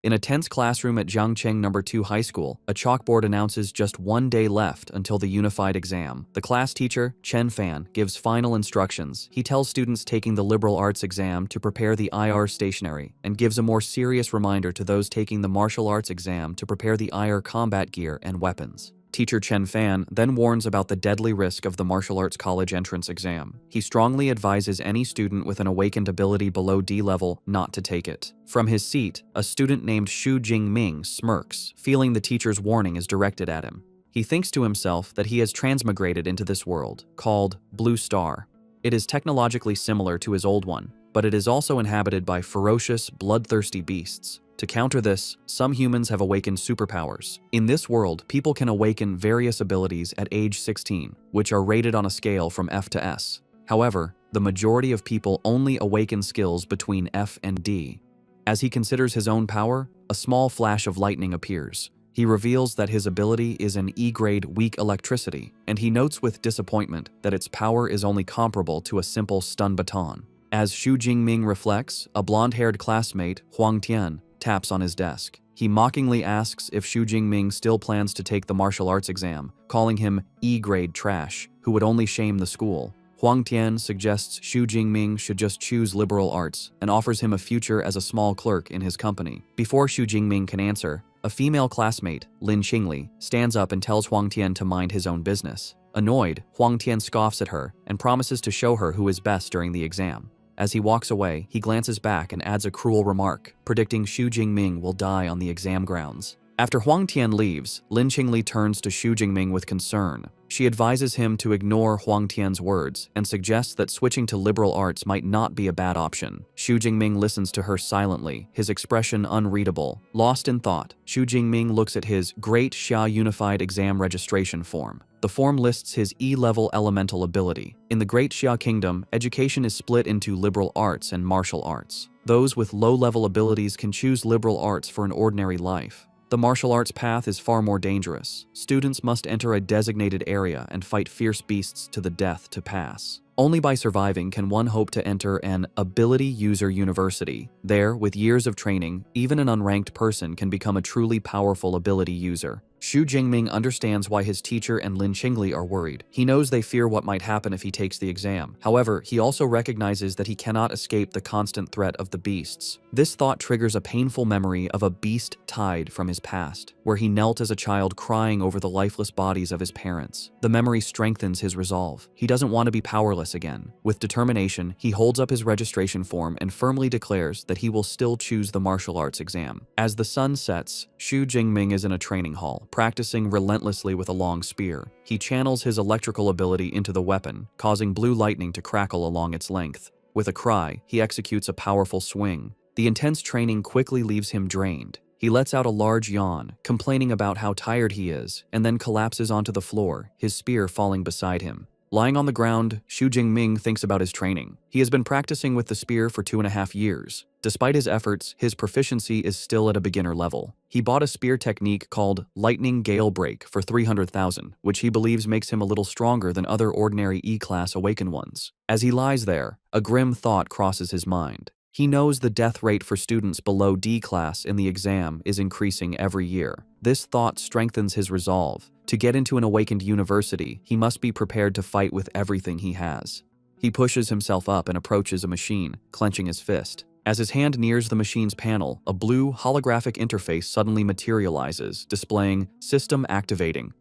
In a tense classroom at Jiangcheng No. 2 High School, a chalkboard announces just 1 day left until the unified exam. The class teacher, Chen Fan, gives final instructions. He tells students taking the liberal arts exam to prepare the IR stationery and gives a more serious reminder to those taking the martial arts exam to prepare the IR combat gear and weapons. Teacher Chen Fan then warns about the deadly risk of the martial arts college entrance exam. He strongly advises any student with an awakened ability below D level not to take it. From his seat, a student named Xu Jingming smirks, feeling the teacher's warning is directed at him. He thinks to himself that he has transmigrated into this world, called Blue Star. It is technologically similar to his old one, but it is also inhabited by ferocious, bloodthirsty beasts. To counter this, some humans have awakened superpowers. In this world, people can awaken various abilities at age 16, which are rated on a scale from F to S. However, the majority of people only awaken skills between F and D. As he considers his own power, a small flash of lightning appears. He reveals that his ability is an E-grade weak electricity, and he notes with disappointment that its power is only comparable to a simple stun baton. As Xu Jingming reflects, a blonde-haired classmate, Huang Tian, taps on his desk. He mockingly asks if Xu Jingming still plans to take the martial arts exam, calling him E-grade trash, who would only shame the school. Huang Tian suggests Xu Jingming should just choose liberal arts and offers him a future as a small clerk in his company. Before Xu Jingming can answer, a female classmate, Lin Qingli, stands up and tells Huang Tian to mind his own business. Annoyed, Huang Tian scoffs at her and promises to show her who is best during the exam. As he walks away, he glances back and adds a cruel remark, predicting Xu Jingming will die on the exam grounds. After Huang Tian leaves, Lin Qingli turns to Xu Jingming with concern. She advises him to ignore Huang Tian's words and suggests that switching to liberal arts might not be a bad option. Xu Jingming listens to her silently, his expression unreadable. Lost in thought, Xu Jingming looks at his Great Xia Unified Exam Registration Form. The form lists his E-level elemental ability. In the Great Xia Kingdom, education is split into liberal arts and martial arts. Those with low-level abilities can choose liberal arts for an ordinary life. The martial arts path is far more dangerous. Students must enter a designated area and fight fierce beasts to the death to pass. Only by surviving can one hope to enter an ability user university. There, with years of training, even an unranked person can become a truly powerful ability user. Xu Jingming understands why his teacher and Lin Qingli are worried. He knows they fear what might happen if he takes the exam. However, he also recognizes that he cannot escape the constant threat of the beasts. This thought triggers a painful memory of a beast tide from his past, where he knelt as a child crying over the lifeless bodies of his parents. The memory strengthens his resolve. He doesn't want to be powerless again. With determination, he holds up his registration form and firmly declares that he will still choose the martial arts exam. As the sun sets, Xu Jingming is in a training hall, practicing relentlessly with a long spear. He channels his electrical ability into the weapon, causing blue lightning to crackle along its length. With a cry, he executes a powerful swing. The intense training quickly leaves him drained. He lets out a large yawn, complaining about how tired he is, and then collapses onto the floor, his spear falling beside him. Lying on the ground, Xu Jingming thinks about his training. He has been practicing with the spear for 2.5 years. Despite his efforts, his proficiency is still at a beginner level. He bought a spear technique called Lightning Gale Break for 300,000, which he believes makes him a little stronger than other ordinary E-class awakened ones. As he lies there, a grim thought crosses his mind. He knows the death rate for students below D class in the exam is increasing every year. This thought strengthens his resolve. To get into an awakened university, he must be prepared to fight with everything he has. He pushes himself up and approaches a machine, clenching his fist. As his hand nears the machine's panel, a blue holographic interface suddenly materializes, displaying "System Activating."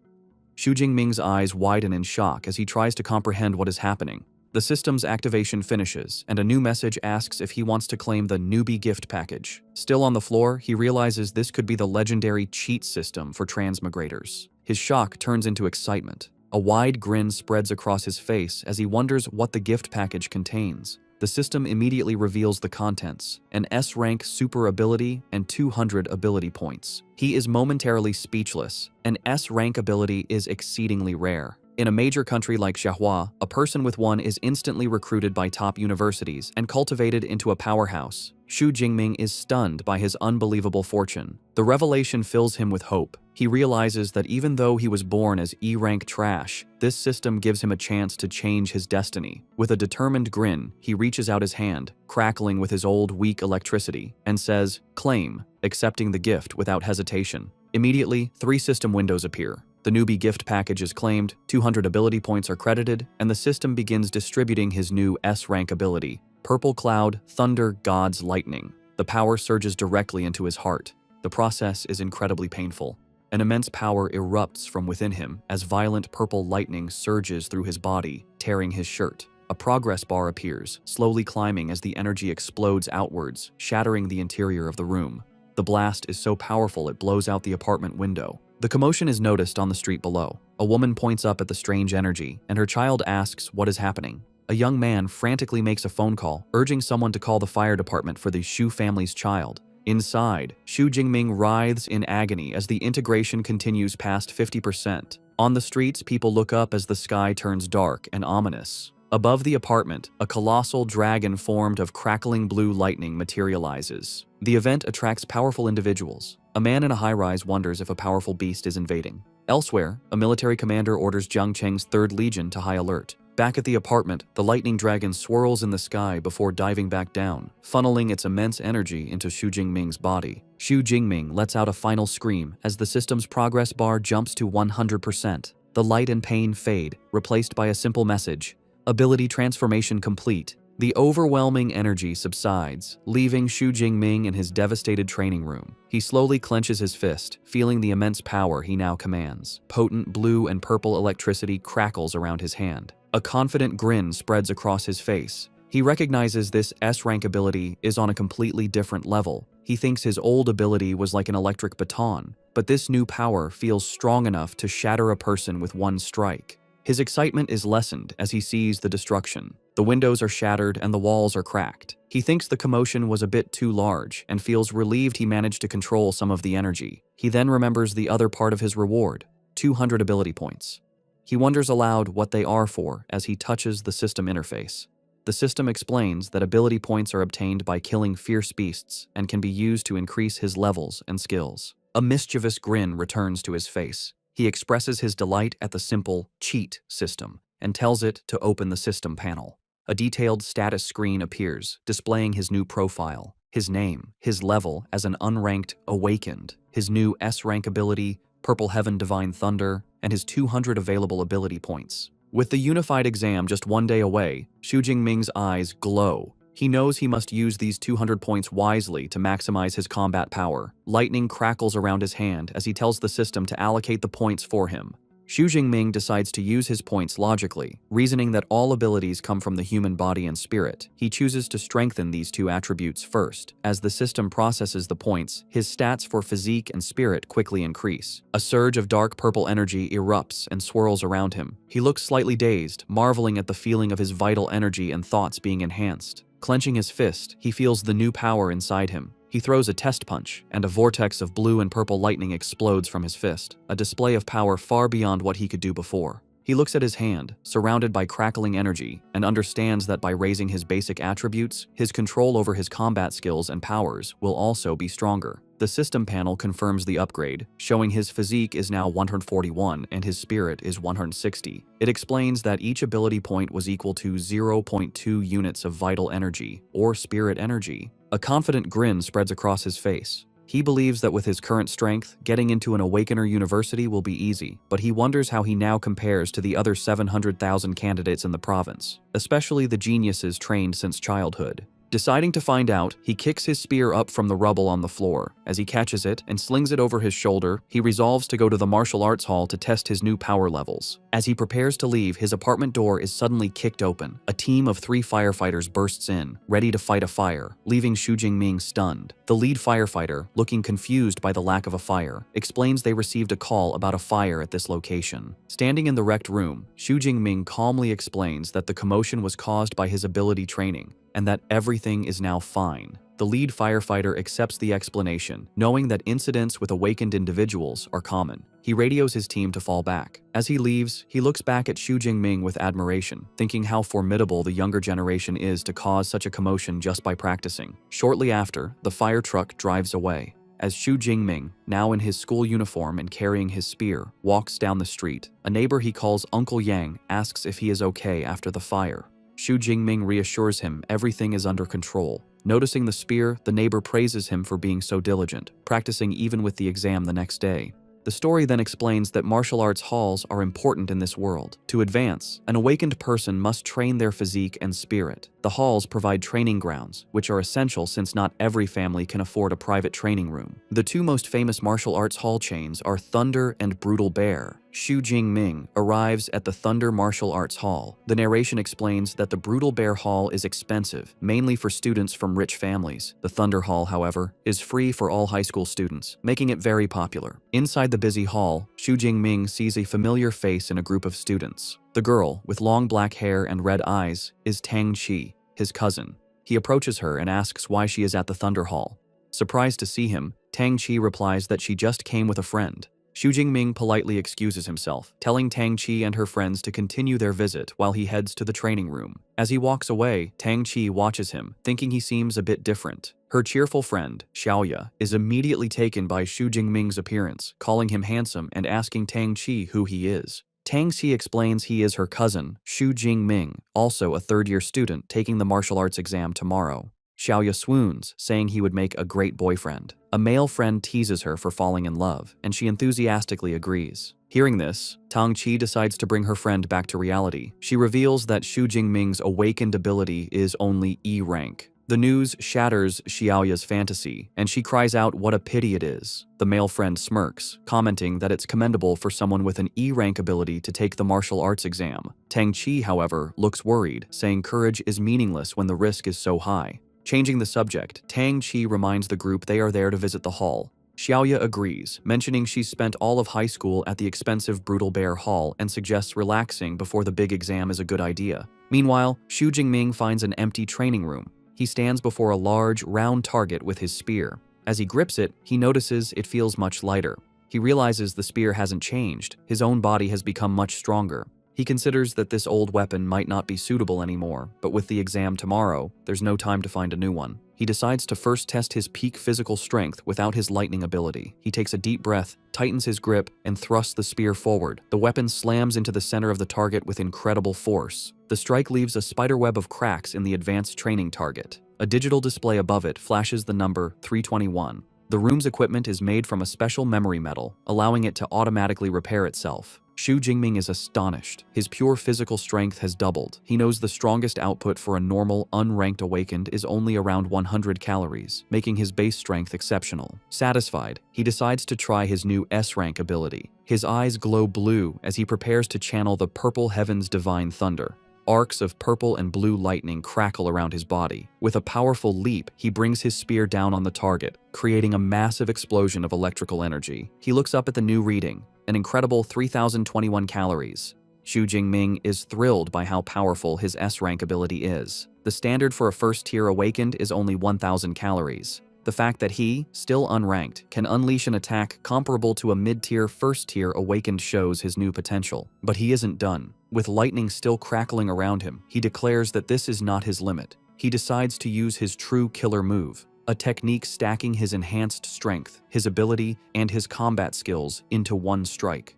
Xu Jingming's eyes widen in shock as he tries to comprehend what is happening. The system's activation finishes, and a new message asks if he wants to claim the newbie gift package. Still on the floor, he realizes this could be the legendary cheat system for transmigrators. His shock turns into excitement. A wide grin spreads across his face as he wonders what the gift package contains. The system immediately reveals the contents: an S-rank super ability and 200 ability points. He is momentarily speechless. An S-rank ability is exceedingly rare. In a major country like Xiahua, a person with one is instantly recruited by top universities and cultivated into a powerhouse. Xu Jingming is stunned by his unbelievable fortune. The revelation fills him with hope. He realizes that even though he was born as E-rank trash, this system gives him a chance to change his destiny. With a determined grin, he reaches out his hand, crackling with his old weak electricity, and says, "Claim," accepting the gift without hesitation. Immediately, 3 system windows appear. The newbie gift package is claimed, 200 ability points are credited, and the system begins distributing his new S-rank ability, Purple Cloud, Thunder, God's Lightning. The power surges directly into his heart. The process is incredibly painful. An immense power erupts from within him as violent purple lightning surges through his body, tearing his shirt. A progress bar appears, slowly climbing as the energy explodes outwards, shattering the interior of the room. The blast is so powerful it blows out the apartment window. The commotion is noticed on the street below. A woman points up at the strange energy, and her child asks what is happening. A young man frantically makes a phone call, urging someone to call the fire department for the Xu family's child. Inside, Xu Jingming writhes in agony as the integration continues past 50%. On the streets, people look up as the sky turns dark and ominous. Above the apartment, a colossal dragon formed of crackling blue lightning materializes. The event attracts powerful individuals. A man in a high-rise wonders if a powerful beast is invading. Elsewhere, a military commander orders Jiang Cheng's 3rd Legion to high alert. Back at the apartment, the lightning dragon swirls in the sky before diving back down, funneling its immense energy into Xu Jingming's body. Xu Jingming lets out a final scream as the system's progress bar jumps to 100%. The light and pain fade, replaced by a simple message: ability transformation complete. The overwhelming energy subsides, leaving Xu Jingming in his devastated training room. He slowly clenches his fist, feeling the immense power he now commands. Potent blue and purple electricity crackles around his hand. A confident grin spreads across his face. He recognizes this S-rank ability is on a completely different level. He thinks his old ability was like an electric baton, but this new power feels strong enough to shatter a person with one strike. His excitement is lessened as he sees the destruction. The windows are shattered and the walls are cracked. He thinks the commotion was a bit too large and feels relieved he managed to control some of the energy. He then remembers the other part of his reward, 200 ability points. He wonders aloud what they are for as he touches the system interface. The system explains that ability points are obtained by killing fierce beasts and can be used to increase his levels and skills. A mischievous grin returns to his face. He expresses his delight at the simple cheat system and tells it to open the system panel. A detailed status screen appears, displaying his new profile, his name, his level as an unranked awakened, his new S-rank ability, Purple Heaven Divine Thunder, and his 200 available ability points. With the unified exam just 1 day away, Xu Jingming's eyes glow. He knows he must use these 200 points wisely to maximize his combat power. Lightning crackles around his hand as he tells the system to allocate the points for him. Xu Jingming decides to use his points logically, reasoning that all abilities come from the human body and spirit. He chooses to strengthen these 2 attributes first. As the system processes the points, his stats for physique and spirit quickly increase. A surge of dark purple energy erupts and swirls around him. He looks slightly dazed, marveling at the feeling of his vital energy and thoughts being enhanced. Clenching his fist, he feels the new power inside him. He throws a test punch, and a vortex of blue and purple lightning explodes from his fist, a display of power far beyond what he could do before. He looks at his hand, surrounded by crackling energy, and understands that by raising his basic attributes, his control over his combat skills and powers will also be stronger. The system panel confirms the upgrade, showing his physique is now 141 and his spirit is 160. It explains that each ability point was equal to 0.2 units of vital energy, or spirit energy. A confident grin spreads across his face. He believes that with his current strength, getting into an Awakener University will be easy, but he wonders how he now compares to the other 700,000 candidates in the province, especially the geniuses trained since childhood. Deciding to find out, he kicks his spear up from the rubble on the floor. As he catches it and slings it over his shoulder, he resolves to go to the martial arts hall to test his new power levels. As he prepares to leave, his apartment door is suddenly kicked open. A team of 3 firefighters bursts in, ready to fight a fire, leaving Xu Jingming stunned. The lead firefighter, looking confused by the lack of a fire, explains they received a call about a fire at this location. Standing in the wrecked room, Xu Jingming calmly explains that the commotion was caused by his ability training, and that everything is now fine. The lead firefighter accepts the explanation, knowing that incidents with awakened individuals are common. He radios his team to fall back. As he leaves, he looks back at Xu Jingming with admiration, thinking how formidable the younger generation is to cause such a commotion just by practicing. Shortly after, the fire truck drives away. As Xu Jingming, now in his school uniform and carrying his spear, walks down the street, a neighbor he calls Uncle Yang asks if he is okay after the fire. Xu Jingming reassures him everything is under control. Noticing the spear, the neighbor praises him for being so diligent, practicing even with the exam the next day. The story then explains that martial arts halls are important in this world. To advance, an awakened person must train their physique and spirit. The halls provide training grounds, which are essential since not every family can afford a private training room. The two most famous martial arts hall chains are Thunder and Brutal Bear. Xu Jingming arrives at the Thunder Martial Arts Hall. The narration explains that the Brutal Bear Hall is expensive, mainly for students from rich families. The Thunder Hall, however, is free for all high school students, making it very popular. Inside the busy hall, Xu Jingming sees a familiar face in a group of students. The girl, with long black hair and red eyes, is Tang Qi, his cousin. He approaches her and asks why she is at the Thunder Hall. Surprised to see him, Tang Qi replies that she just came with a friend. Xu Jingming politely excuses himself, telling Tang Qi and her friends to continue their visit while he heads to the training room. As he walks away, Tang Qi watches him, thinking he seems a bit different. Her cheerful friend, Xiaoya, is immediately taken by Xu Jingming's appearance, calling him handsome and asking Tang Qi who he is. Tang Xi explains he is her cousin, Xu Jingming, also a third-year student taking the martial arts exam tomorrow. Xiaoya swoons, saying he would make a great boyfriend. A male friend teases her for falling in love, and she enthusiastically agrees. Hearing this, Tang Qi decides to bring her friend back to reality. She reveals that Xu Jingming's awakened ability is only E rank. The news shatters Xiaoya's fantasy, and she cries out what a pity it is. The male friend smirks, commenting that it's commendable for someone with an E rank ability to take the martial arts exam. Tang Qi, however, looks worried, saying courage is meaningless when the risk is so high. Changing the subject, Tang Qi reminds the group they are there to visit the hall. Xiaoya agrees, mentioning she's spent all of high school at the expensive Brutal Bear Hall and suggests relaxing before the big exam is a good idea. Meanwhile, Xu Jingming finds an empty training room. He stands before a large, round target with his spear. As he grips it, he notices it feels much lighter. He realizes the spear hasn't changed. His own body has become much stronger. He considers that this old weapon might not be suitable anymore, but with the exam tomorrow, there's no time to find a new one. He decides to first test his peak physical strength without his lightning ability. He takes a deep breath, tightens his grip, and thrusts the spear forward. The weapon slams into the center of the target with incredible force. The strike leaves a spiderweb of cracks in the advanced training target. A digital display above it flashes the number 321. The room's equipment is made from a special memory metal, allowing it to automatically repair itself. Xu Jingming is astonished. His pure physical strength has doubled. He knows the strongest output for a normal, unranked awakened is only around 100 calories, making his base strength exceptional. Satisfied, he decides to try his new S-rank ability. His eyes glow blue as he prepares to channel the purple heaven's divine thunder. Arcs of purple and blue lightning crackle around his body. With a powerful leap, he brings his spear down on the target, creating a massive explosion of electrical energy. He looks up at the new reading, an incredible 3,021 calories. Xu Jingming is thrilled by how powerful his S-rank ability is. The standard for a first-tier awakened is only 1,000 calories. The fact that he, still unranked, can unleash an attack comparable to a mid-tier first-tier awakened shows his new potential. But he isn't done. With lightning still crackling around him, he declares that this is not his limit. He decides to use his true killer move, a technique stacking his enhanced strength, his ability, and his combat skills into one strike.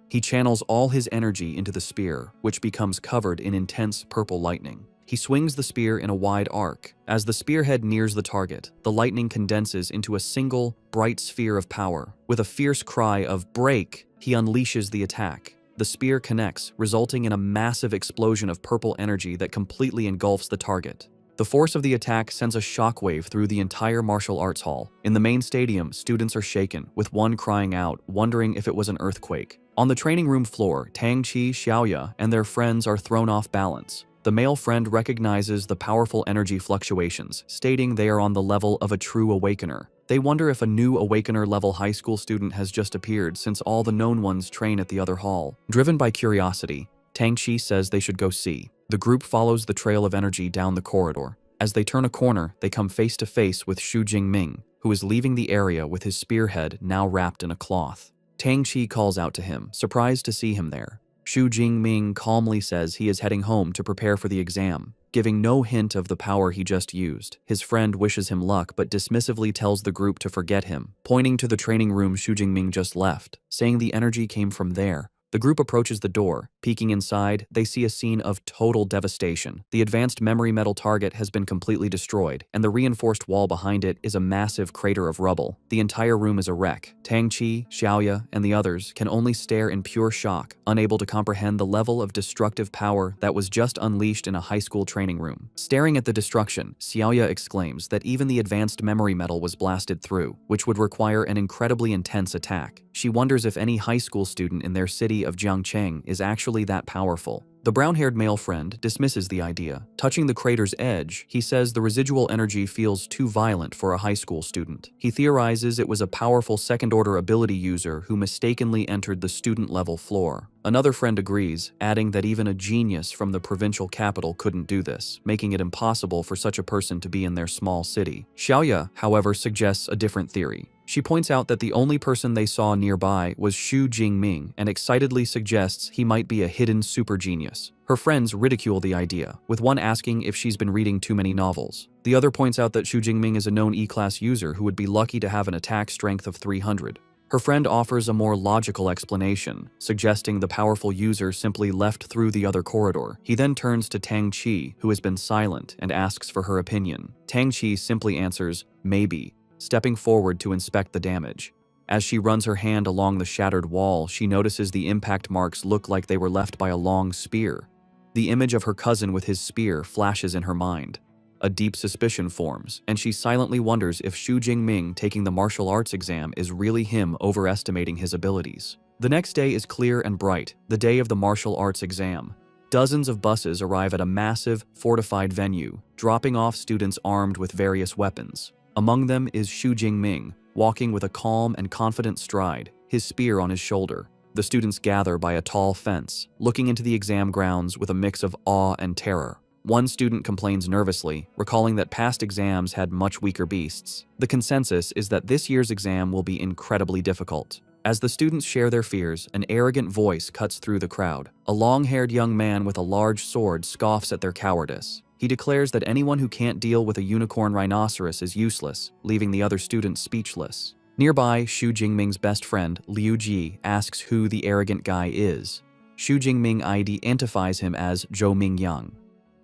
He channels all his energy into the spear, which becomes covered in intense purple lightning. He swings the spear in a wide arc. As the spearhead nears the target, the lightning condenses into a single, bright sphere of power. With a fierce cry of "break," he unleashes the attack. The spear connects, resulting in a massive explosion of purple energy that completely engulfs the target. The force of the attack sends a shockwave through the entire martial arts hall. In the main stadium, students are shaken, with one crying out, wondering if it was an earthquake. On the training room floor, Tang Qi, Xiaoya, and their friends are thrown off balance. The male friend recognizes the powerful energy fluctuations, stating they are on the level of a true awakener. They wonder if a new awakener-level high school student has just appeared since all the known ones train at the other hall. Driven by curiosity, Tang Qi says they should go see. The group follows the trail of energy down the corridor. As they turn a corner, they come face to face with Xu Jingming, who is leaving the area with his spearhead now wrapped in a cloth. Tang Qi calls out to him, surprised to see him there. Xu Jingming calmly says he is heading home to prepare for the exam, giving no hint of the power he just used. His friend wishes him luck but dismissively tells the group to forget him, pointing to the training room Xu Jingming just left, saying the energy came from there. The group approaches the door. Peeking inside, they see a scene of total devastation. The advanced memory metal target has been completely destroyed, and the reinforced wall behind it is a massive crater of rubble. The entire room is a wreck. Tang Qi, Xiaoya, and the others can only stare in pure shock, unable to comprehend the level of destructive power that was just unleashed in a high school training room. Staring at the destruction, Xiaoya exclaims that even the advanced memory metal was blasted through, which would require an incredibly intense attack. She wonders if any high school student in their city of Jiangcheng is actually that powerful. The brown-haired male friend dismisses the idea. Touching the crater's edge, he says the residual energy feels too violent for a high school student. He theorizes it was a powerful second-order ability user who mistakenly entered the student-level floor. Another friend agrees, adding that even a genius from the provincial capital couldn't do this, making it impossible for such a person to be in their small city. Xiaoya, however, suggests a different theory. She points out that the only person they saw nearby was Xu Jingming and excitedly suggests he might be a hidden super genius. Her friends ridicule the idea, with one asking if she's been reading too many novels. The other points out that Xu Jingming is a known E-class user who would be lucky to have an attack strength of 300. Her friend offers a more logical explanation, suggesting the powerful user simply left through the other corridor. He then turns to Tang Qi, who has been silent, and asks for her opinion. Tang Qi simply answers, "Maybe," stepping forward to inspect the damage. As she runs her hand along the shattered wall, she notices the impact marks look like they were left by a long spear. The image of her cousin with his spear flashes in her mind. A deep suspicion forms, and she silently wonders if Xu Jingming taking the martial arts exam is really him overestimating his abilities. The next day is clear and bright, the day of the martial arts exam. Dozens of buses arrive at a massive, fortified venue, dropping off students armed with various weapons. Among them is Xu Jingming, walking with a calm and confident stride, his spear on his shoulder. The students gather by a tall fence, looking into the exam grounds with a mix of awe and terror. One student complains nervously, recalling that past exams had much weaker beasts. The consensus is that this year's exam will be incredibly difficult. As the students share their fears, an arrogant voice cuts through the crowd. A long-haired young man with a large sword scoffs at their cowardice. He declares that anyone who can't deal with a unicorn rhinoceros is useless, leaving the other students speechless. Nearby, Xu Jingming's best friend, Liu Ji, asks who the arrogant guy is. Xu Jingming identifies him as Zhou Mingyang.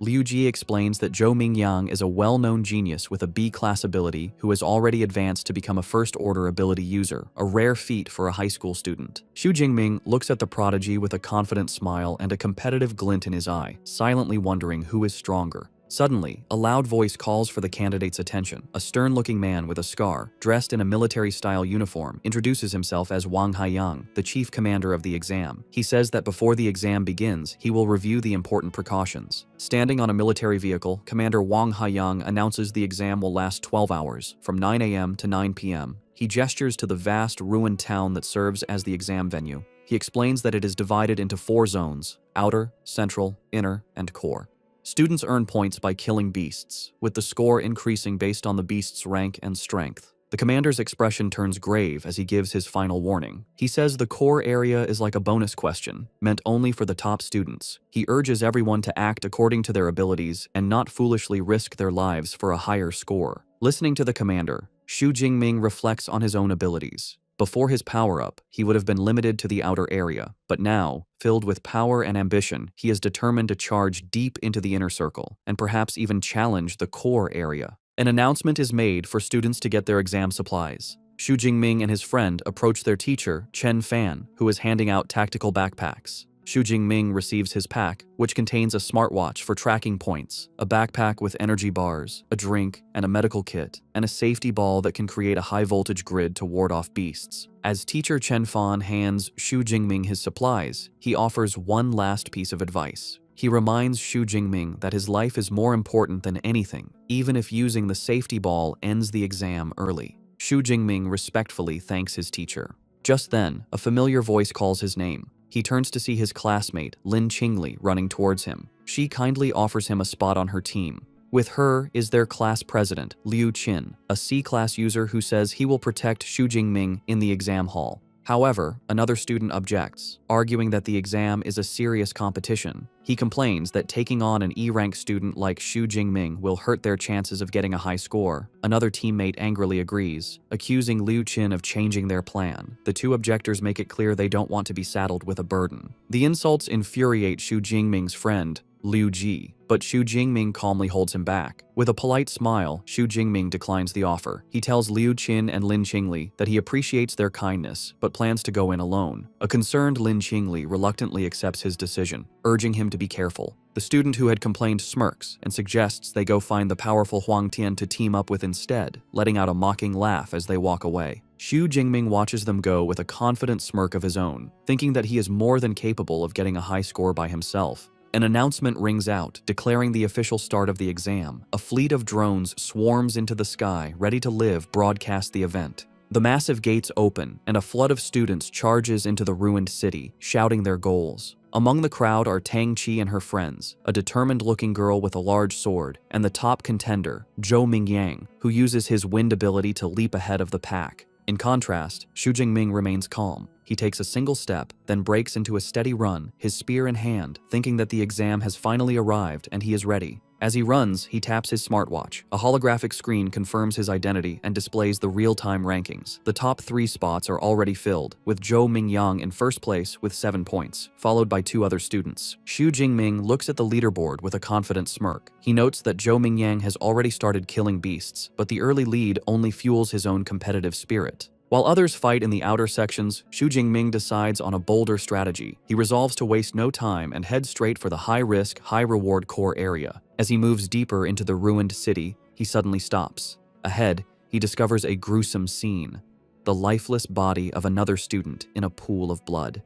Liu Ji explains that Zhou Mingyang is a well-known genius with a B-class ability who has already advanced to become a first-order ability user, a rare feat for a high school student. Xu Jingming looks at the prodigy with a confident smile and a competitive glint in his eye, silently wondering who is stronger. Suddenly, a loud voice calls for the candidate's attention. A stern-looking man with a scar, dressed in a military-style uniform, introduces himself as Wang Haiyang, the chief commander of the exam. He says that before the exam begins, he will review the important precautions. Standing on a military vehicle, Commander Wang Haiyang announces the exam will last 12 hours, from 9 a.m. to 9 p.m. He gestures to the vast, ruined town that serves as the exam venue. He explains that it is divided into 4 zones: outer, central, inner, and core. Students earn points by killing beasts, with the score increasing based on the beast's rank and strength. The commander's expression turns grave as he gives his final warning. He says the core area is like a bonus question, meant only for the top students. He urges everyone to act according to their abilities and not foolishly risk their lives for a higher score. Listening to the commander, Xu Jingming reflects on his own abilities. Before his power-up, he would have been limited to the outer area, but now, filled with power and ambition, he is determined to charge deep into the inner circle, and perhaps even challenge the core area. An announcement is made for students to get their exam supplies. Xu Jingming and his friend approach their teacher, Chen Fan, who is handing out tactical backpacks. Xu Jingming receives his pack, which contains a smartwatch for tracking points, a backpack with energy bars, a drink, and a medical kit, and a safety ball that can create a high-voltage grid to ward off beasts. As teacher Chen Fan hands Xu Jingming his supplies, he offers one last piece of advice. He reminds Xu Jingming that his life is more important than anything, even if using the safety ball ends the exam early. Xu Jingming respectfully thanks his teacher. Just then, a familiar voice calls his name. He turns to see his classmate, Lin Qingli, running towards him. She kindly offers him a spot on her team. With her is their class president, Liu Qin, a C-class user who says he will protect Xu Jingming in the exam hall. However, another student objects, arguing that the exam is a serious competition. He complains that taking on an E-rank student like Xu Jingming will hurt their chances of getting a high score. Another teammate angrily agrees, accusing Liu Qin of changing their plan. The two objectors make it clear they don't want to be saddled with a burden. The insults infuriate Xu Jingming's friend, Liu Ji, but Xu Jingming calmly holds him back. With a polite smile, Xu Jingming declines the offer. He tells Liu Qin and Lin Qingli that he appreciates their kindness, but plans to go in alone. A concerned Lin Qingli reluctantly accepts his decision, urging him to be careful. The student who had complained smirks and suggests they go find the powerful Huang Tian to team up with instead, letting out a mocking laugh as they walk away. Xu Jingming watches them go with a confident smirk of his own, thinking that he is more than capable of getting a high score by himself. An announcement rings out, declaring the official start of the exam. A fleet of drones swarms into the sky, ready to live broadcast the event. The massive gates open, and a flood of students charges into the ruined city, shouting their goals. Among the crowd are Tang Qi and her friends, a determined-looking girl with a large sword, and the top contender, Zhou Mingyang, who uses his wind ability to leap ahead of the pack. In contrast, Xu Jingming remains calm. He takes a single step, then breaks into a steady run, his spear in hand, thinking that the exam has finally arrived and he is ready. As he runs, he taps his smartwatch. A holographic screen confirms his identity and displays the real-time rankings. The top 3 spots are already filled, with Zhou Mingyang in first place with 7 points, followed by 2 other students. Xu Jingming looks at the leaderboard with a confident smirk. He notes that Zhou Mingyang has already started killing beasts, but the early lead only fuels his own competitive spirit. While others fight in the outer sections, Xu Jingming decides on a bolder strategy. He resolves to waste no time and head straight for the high-risk, high-reward core area. As he moves deeper into the ruined city, he suddenly stops. Ahead, he discovers a gruesome scene: the lifeless body of another student in a pool of blood.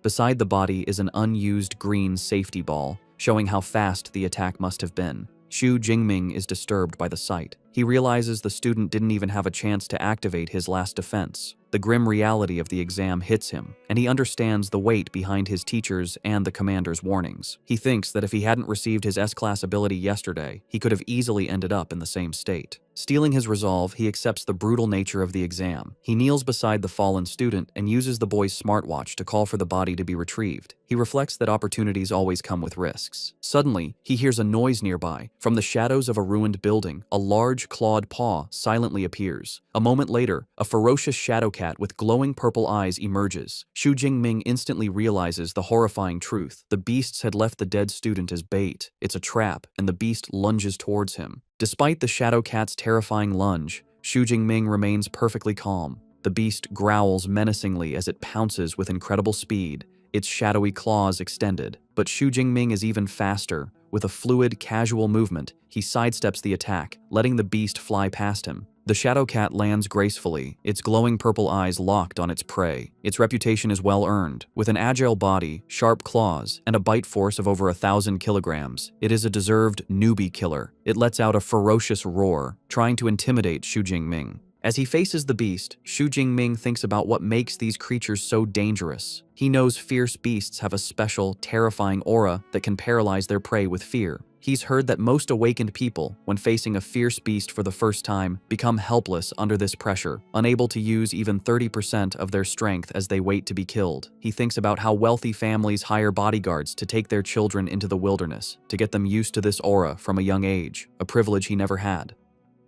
Beside the body is an unused green safety ball, showing how fast the attack must have been. Xu Jingming is disturbed by the sight. He realizes the student didn't even have a chance to activate his last defense. The grim reality of the exam hits him, and he understands the weight behind his teachers and the commander's warnings. He thinks that if he hadn't received his S-class ability yesterday, he could have easily ended up in the same state. Steeling his resolve, he accepts the brutal nature of the exam. He kneels beside the fallen student and uses the boy's smartwatch to call for the body to be retrieved. He reflects that opportunities always come with risks. Suddenly, he hears a noise nearby. From the shadows of a ruined building, a large clawed paw silently appears. A moment later, a ferocious shadow cat with glowing purple eyes emerges. Xu Jingming instantly realizes the horrifying truth. The beasts had left the dead student as bait. It's a trap, and the beast lunges towards him. Despite the shadow cat's terrifying lunge, Xu Jingming remains perfectly calm. The beast growls menacingly as it pounces with incredible speed, its shadowy claws extended. But Xu Jingming is even faster. With a fluid, casual movement, he sidesteps the attack, letting the beast fly past him. The shadow cat lands gracefully, its glowing purple eyes locked on its prey. Its reputation is well earned. With an agile body, sharp claws, and a bite force of over 1,000 kilograms, it is a deserved newbie killer. It lets out a ferocious roar, trying to intimidate Xu Jingming. As he faces the beast, Xu Jingming thinks about what makes these creatures so dangerous. He knows fierce beasts have a special, terrifying aura that can paralyze their prey with fear. He's heard that most awakened people, when facing a fierce beast for the first time, become helpless under this pressure, unable to use even 30% of their strength as they wait to be killed. He thinks about how wealthy families hire bodyguards to take their children into the wilderness, to get them used to this aura from a young age, a privilege he never had.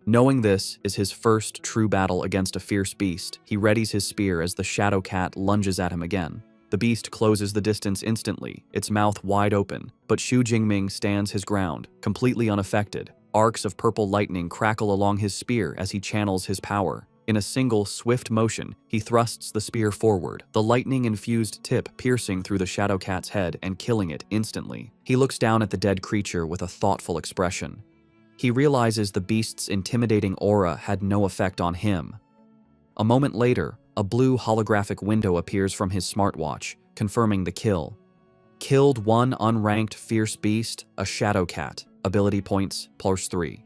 Knowing this is his first true battle against a fierce beast, he readies his spear as the shadow cat lunges at him again. The beast closes the distance instantly, its mouth wide open, but Xu Jingming stands his ground, completely unaffected. Arcs of purple lightning crackle along his spear as he channels his power. In a single, swift motion, he thrusts the spear forward, the lightning-infused tip piercing through the shadow cat's head and killing it instantly. He looks down at the dead creature with a thoughtful expression. He realizes the beast's intimidating aura had no effect on him. A moment later, a blue holographic window appears from his smartwatch, confirming the kill. Killed one unranked fierce beast, a shadow cat. Ability points +3.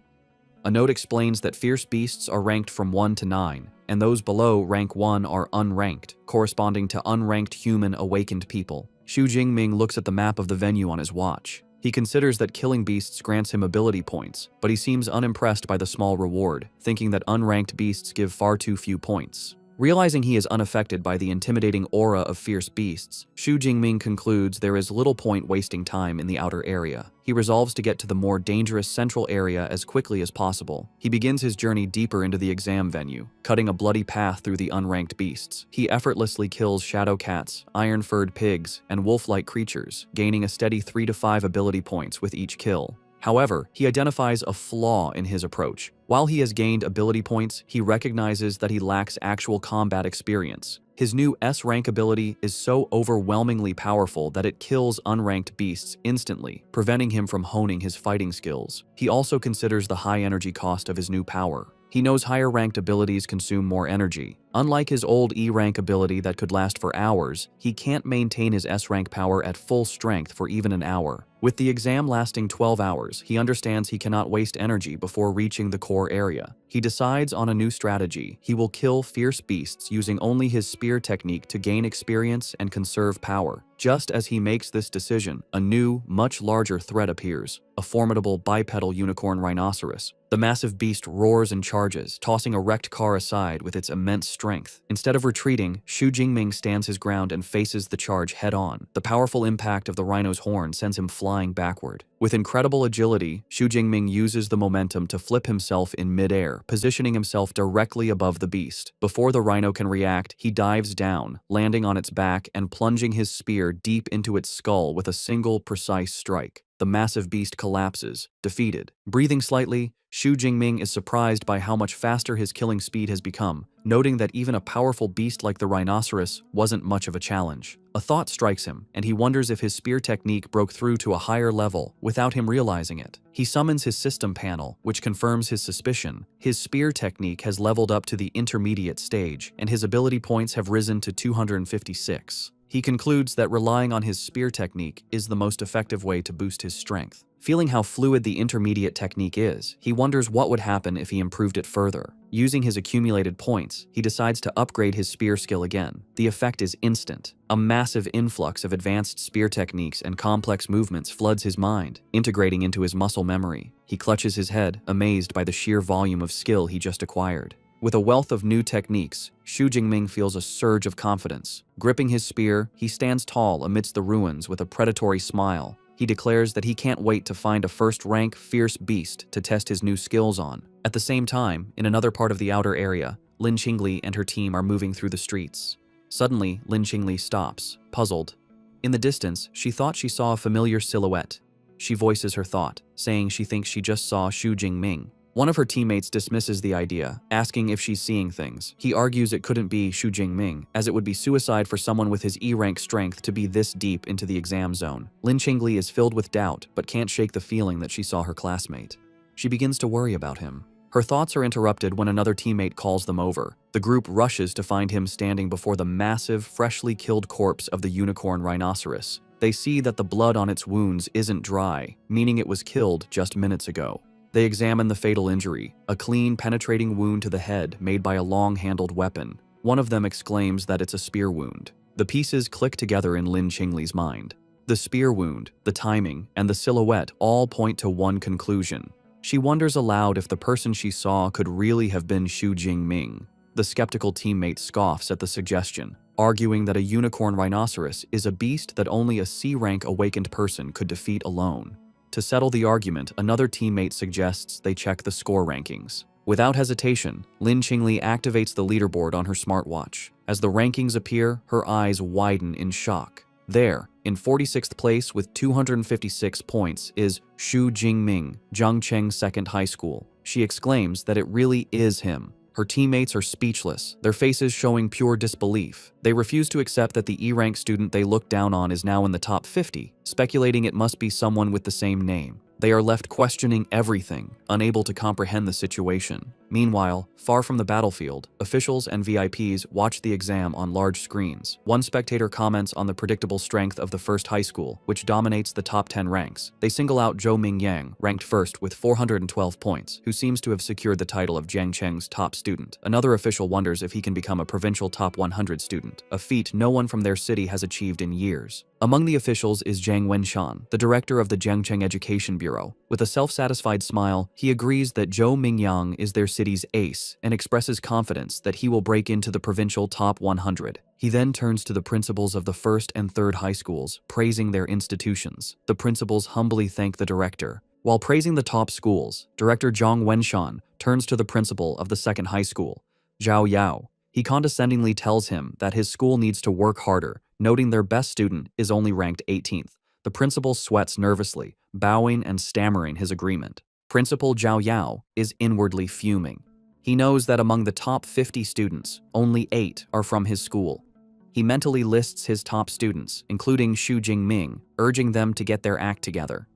A note explains that fierce beasts are ranked from 1 to 9, and those below rank 1 are unranked, corresponding to unranked human awakened people. Xu Jingming looks at the map of the venue on his watch. He considers that killing beasts grants him ability points, but he seems unimpressed by the small reward, thinking that unranked beasts give far too few points. Realizing he is unaffected by the intimidating aura of fierce beasts, Xu Jingming concludes there is little point wasting time in the outer area. He resolves to get to the more dangerous central area as quickly as possible. He begins his journey deeper into the exam venue, cutting a bloody path through the unranked beasts. He effortlessly kills shadow cats, iron-furred pigs, and wolf-like creatures, gaining a steady 3 to 5 ability points with each kill. However, he identifies a flaw in his approach. While he has gained ability points, he recognizes that he lacks actual combat experience. His new S-rank ability is so overwhelmingly powerful that it kills unranked beasts instantly, preventing him from honing his fighting skills. He also considers the high energy cost of his new power. He knows higher-ranked abilities consume more energy. Unlike his old E-rank ability that could last for hours, he can't maintain his S-rank power at full strength for even an hour. With the exam lasting 12 hours, he understands he cannot waste energy before reaching the core area. He decides on a new strategy. He will kill fierce beasts using only his spear technique to gain experience and conserve power. Just as he makes this decision, a new, much larger threat appears, a formidable bipedal unicorn rhinoceros. The massive beast roars and charges, tossing a wrecked car aside with its immense strength. Instead of retreating, Xu Jingming stands his ground and faces the charge head-on. The powerful impact of the rhino's horn sends him flying backward. With incredible agility, Xu Jingming uses the momentum to flip himself in mid-air, positioning himself directly above the beast. Before the rhino can react, he dives down, landing on its back and plunging his spear deep into its skull with a single precise strike. The massive beast collapses, defeated. Breathing slightly, Xu Jingming is surprised by how much faster his killing speed has become, noting that even a powerful beast like the rhinoceros wasn't much of a challenge. A thought strikes him, and he wonders if his spear technique broke through to a higher level without him realizing it. He summons his system panel, which confirms his suspicion. His spear technique has leveled up to the intermediate stage, and his ability points have risen to 256. He concludes that relying on his spear technique is the most effective way to boost his strength. Feeling how fluid the intermediate technique is, he wonders what would happen if he improved it further. Using his accumulated points, he decides to upgrade his spear skill again. The effect is instant. A massive influx of advanced spear techniques and complex movements floods his mind, integrating into his muscle memory. He clutches his head, amazed by the sheer volume of skill he just acquired. With a wealth of new techniques, Xu Jingming feels a surge of confidence. Gripping his spear, he stands tall amidst the ruins with a predatory smile. He declares that he can't wait to find a first-rank, fierce beast to test his new skills on. At the same time, in another part of the outer area, Lin Qingli and her team are moving through the streets. Suddenly, Lin Qingli stops, puzzled. In the distance, she thought she saw a familiar silhouette. She voices her thought, saying she thinks she just saw Xu Jingming. One of her teammates dismisses the idea, asking if she's seeing things. He argues it couldn't be Xu Jingming, as it would be suicide for someone with his E-rank strength to be this deep into the exam zone. Lin Qingli is filled with doubt, but can't shake the feeling that she saw her classmate. She begins to worry about him. Her thoughts are interrupted when another teammate calls them over. The group rushes to find him standing before the massive, freshly killed corpse of the unicorn rhinoceros. They see that the blood on its wounds isn't dry, meaning it was killed just minutes ago. They examine the fatal injury, a clean, penetrating wound to the head made by a long-handled weapon. One of them exclaims that it's a spear wound. The pieces click together in Lin Qingli's mind. The spear wound, the timing, and the silhouette all point to one conclusion. She wonders aloud if the person she saw could really have been Xu Jingming. The skeptical teammate scoffs at the suggestion, arguing that a unicorn rhinoceros is a beast that only a C-rank awakened person could defeat alone. To settle the argument, another teammate suggests they check the score rankings. Without hesitation, Lin Qingli activates the leaderboard on her smartwatch. As the rankings appear, her eyes widen in shock. There, in 46th place with 256 points, is Xu Jingming, Zhangcheng Second High School. She exclaims that it really is him. Her teammates are speechless, their faces showing pure disbelief. They refuse to accept that the E-rank student they look down on is now in the top 50, speculating it must be someone with the same name. They are left questioning everything, unable to comprehend the situation. Meanwhile, far from the battlefield, officials and VIPs watch the exam on large screens. One spectator comments on the predictable strength of the first high school, which dominates the top 10 ranks. They single out Zhou Mingyang, ranked first with 412 points, who seems to have secured the title of Jiangcheng's top student. Another official wonders if he can become a provincial top 100 student, a feat no one from their city has achieved in years. Among the officials is Zhang Wenshan, the director of the Jiangcheng Education Bureau. With a self-satisfied smile, he agrees that Zhou Mingyang is their city's ace and expresses confidence that he will break into the provincial top 100. He then turns to the principals of the first and third high schools, praising their institutions. The principals humbly thank the director. While praising the top schools, Director Zhang Wenshan turns to the principal of the second high school, Zhao Yao. He condescendingly tells him that his school needs to work harder, noting their best student is only ranked 18th. The principal sweats nervously, bowing and stammering his agreement. Principal Zhao Yao is inwardly fuming. He knows that among the top 50 students, only 8 are from his school. He mentally lists his top students, including Xu Jingming, urging them to get their act together.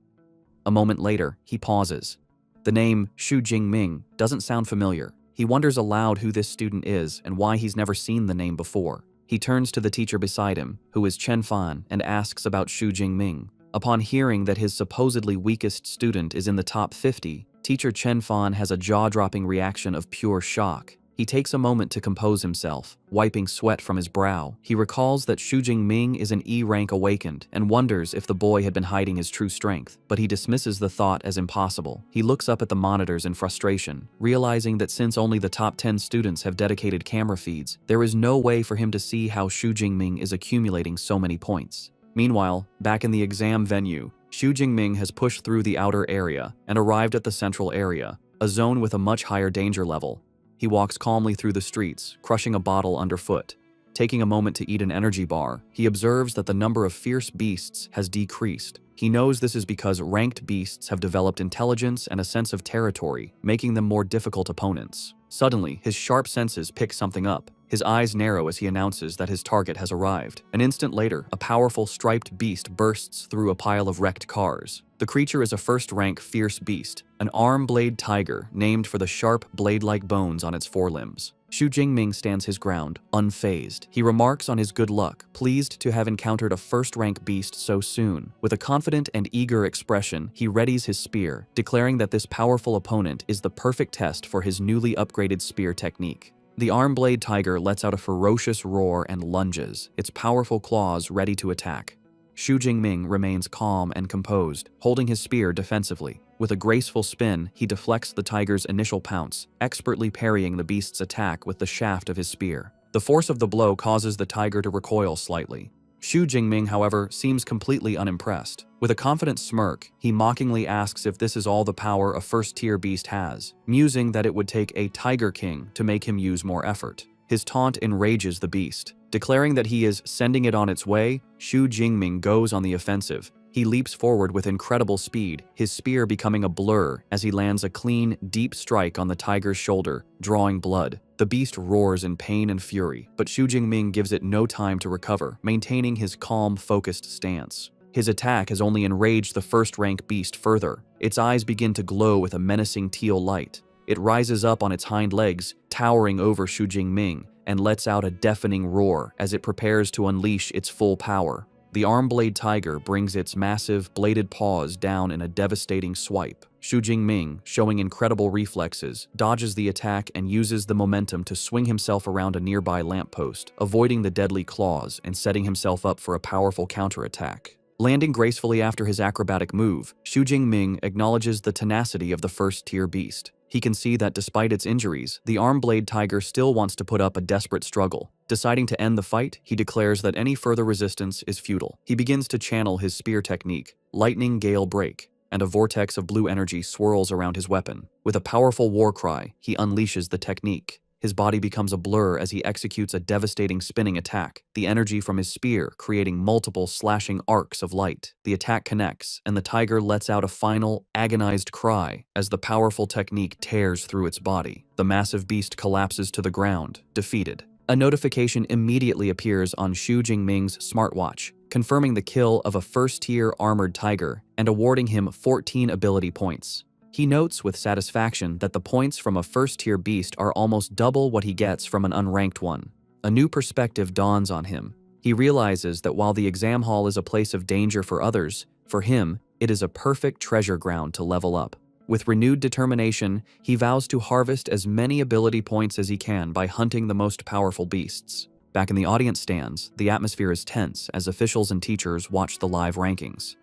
A moment later, he pauses. The name Xu Jingming doesn't sound familiar. He wonders aloud who this student is and why he's never seen the name before. He turns to the teacher beside him, who is Chen Fan, and asks about Xu Jingming. Upon hearing that his supposedly weakest student is in the top 50, teacher Chen Fan has a jaw-dropping reaction of pure shock. He takes a moment to compose himself, wiping sweat from his brow. He recalls that Xu Jingming is an E rank awakened and wonders if the boy had been hiding his true strength, but he dismisses the thought as impossible. He looks up at the monitors in frustration, realizing that since only the top 10 students have dedicated camera feeds, there is no way for him to see how Xu Jingming is accumulating so many points. Meanwhile, back in the exam venue, Xu Jingming has pushed through the outer area and arrived at the central area, a zone with a much higher danger level. He walks calmly through the streets, crushing a bottle underfoot. Taking a moment to eat an energy bar, he observes that the number of fierce beasts has decreased. He knows this is because ranked beasts have developed intelligence and a sense of territory, making them more difficult opponents. Suddenly, his sharp senses pick something up. His eyes narrow as he announces that his target has arrived. An instant later, a powerful striped beast bursts through a pile of wrecked cars. The creature is a first-rank fierce beast, an arm-blade tiger named for the sharp blade-like bones on its forelimbs. Xu Jingming stands his ground, unfazed. He remarks on his good luck, pleased to have encountered a first-rank beast so soon. With a confident and eager expression, he readies his spear, declaring that this powerful opponent is the perfect test for his newly upgraded spear technique. The arm-blade tiger lets out a ferocious roar and lunges, its powerful claws ready to attack. Xu Jingming remains calm and composed, holding his spear defensively. With a graceful spin, he deflects the tiger's initial pounce, expertly parrying the beast's attack with the shaft of his spear. The force of the blow causes the tiger to recoil slightly. Xu Jingming, however, seems completely unimpressed. With a confident smirk, he mockingly asks if this is all the power a first-tier beast has, musing that it would take a Tiger King to make him use more effort. His taunt enrages the beast. Declaring that he is sending it on its way, Xu Jingming goes on the offensive. He leaps forward with incredible speed, his spear becoming a blur as he lands a clean, deep strike on the tiger's shoulder, drawing blood. The beast roars in pain and fury, but Xu Jingming gives it no time to recover, maintaining his calm, focused stance. His attack has only enraged the first-rank beast further. Its eyes begin to glow with a menacing teal light. It rises up on its hind legs, towering over Xu Jingming, and lets out a deafening roar as it prepares to unleash its full power. The arm-blade tiger brings its massive, bladed paws down in a devastating swipe. Xu Jingming, showing incredible reflexes, dodges the attack and uses the momentum to swing himself around a nearby lamppost, avoiding the deadly claws and setting himself up for a powerful counterattack. Landing gracefully after his acrobatic move, Xu Jingming acknowledges the tenacity of the first-tier beast. He can see that despite its injuries, the arm-blade tiger still wants to put up a desperate struggle. Deciding to end the fight, he declares that any further resistance is futile. He begins to channel his spear technique, Lightning Gale Break, and a vortex of blue energy swirls around his weapon. With a powerful war cry, he unleashes the technique. His body becomes a blur as he executes a devastating spinning attack, the energy from his spear creating multiple slashing arcs of light. The attack connects, and the tiger lets out a final, agonized cry as the powerful technique tears through its body. The massive beast collapses to the ground, defeated. A notification immediately appears on Xu Jingming's smartwatch, confirming the kill of a first-tier armored tiger and awarding him 14 ability points. He notes with satisfaction that the points from a first-tier beast are almost double what he gets from an unranked one. A new perspective dawns on him. He realizes that while the exam hall is a place of danger for others, for him, it is a perfect treasure ground to level up. With renewed determination, he vows to harvest as many ability points as he can by hunting the most powerful beasts. Back in the audience stands, the atmosphere is tense as officials and teachers watch the live rankings.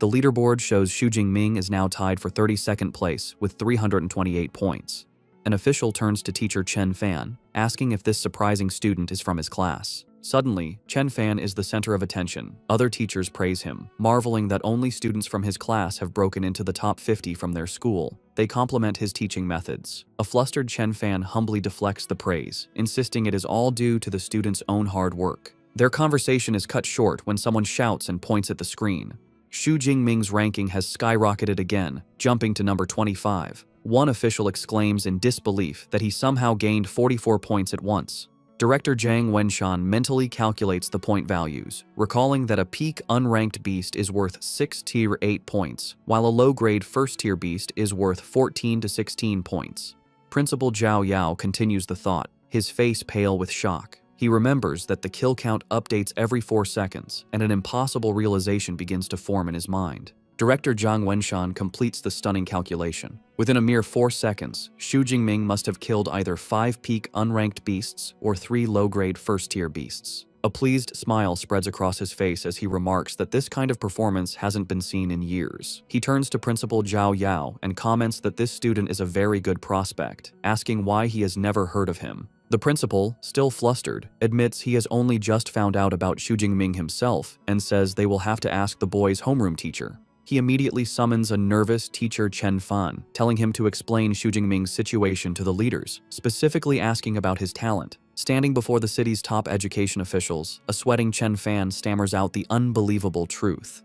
The leaderboard shows Xu Jingming is now tied for 32nd place with 328 points. An official turns to teacher Chen Fan, asking if this surprising student is from his class. Suddenly, Chen Fan is the center of attention. Other teachers praise him, marveling that only students from his class have broken into the top 50 from their school. They compliment his teaching methods. A flustered Chen Fan humbly deflects the praise, insisting it is all due to the student's own hard work. Their conversation is cut short when someone shouts and points at the screen. Xu Jingming's ranking has skyrocketed again, jumping to number 25. One official exclaims in disbelief that he somehow gained 44 points at once. Director Zhang Wenshan mentally calculates the point values, recalling that a peak unranked beast is worth 6 tier 8 points, while a low-grade first-tier beast is worth 14 to 16 points. Principal Zhao Yao continues the thought, his face pale with shock. He remembers that the kill count updates every 4 seconds, and an impossible realization begins to form in his mind. Director Zhang Wenshan completes the stunning calculation. Within a mere 4 seconds, Xu Jingming must have killed either 5 peak unranked beasts or 3 low-grade first-tier beasts. A pleased smile spreads across his face as he remarks that this kind of performance hasn't been seen in years. He turns to Principal Zhao Yao and comments that this student is a very good prospect, asking why he has never heard of him. The principal, still flustered, admits he has only just found out about Xu Jingming himself and says they will have to ask the boy's homeroom teacher. He immediately summons a nervous teacher Chen Fan, telling him to explain Xu Jingming's situation to the leaders, specifically asking about his talent. Standing before the city's top education officials, a sweating Chen Fan stammers out the unbelievable truth.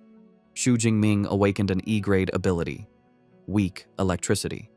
Xu Jingming awakened an E-grade ability. Weak electricity.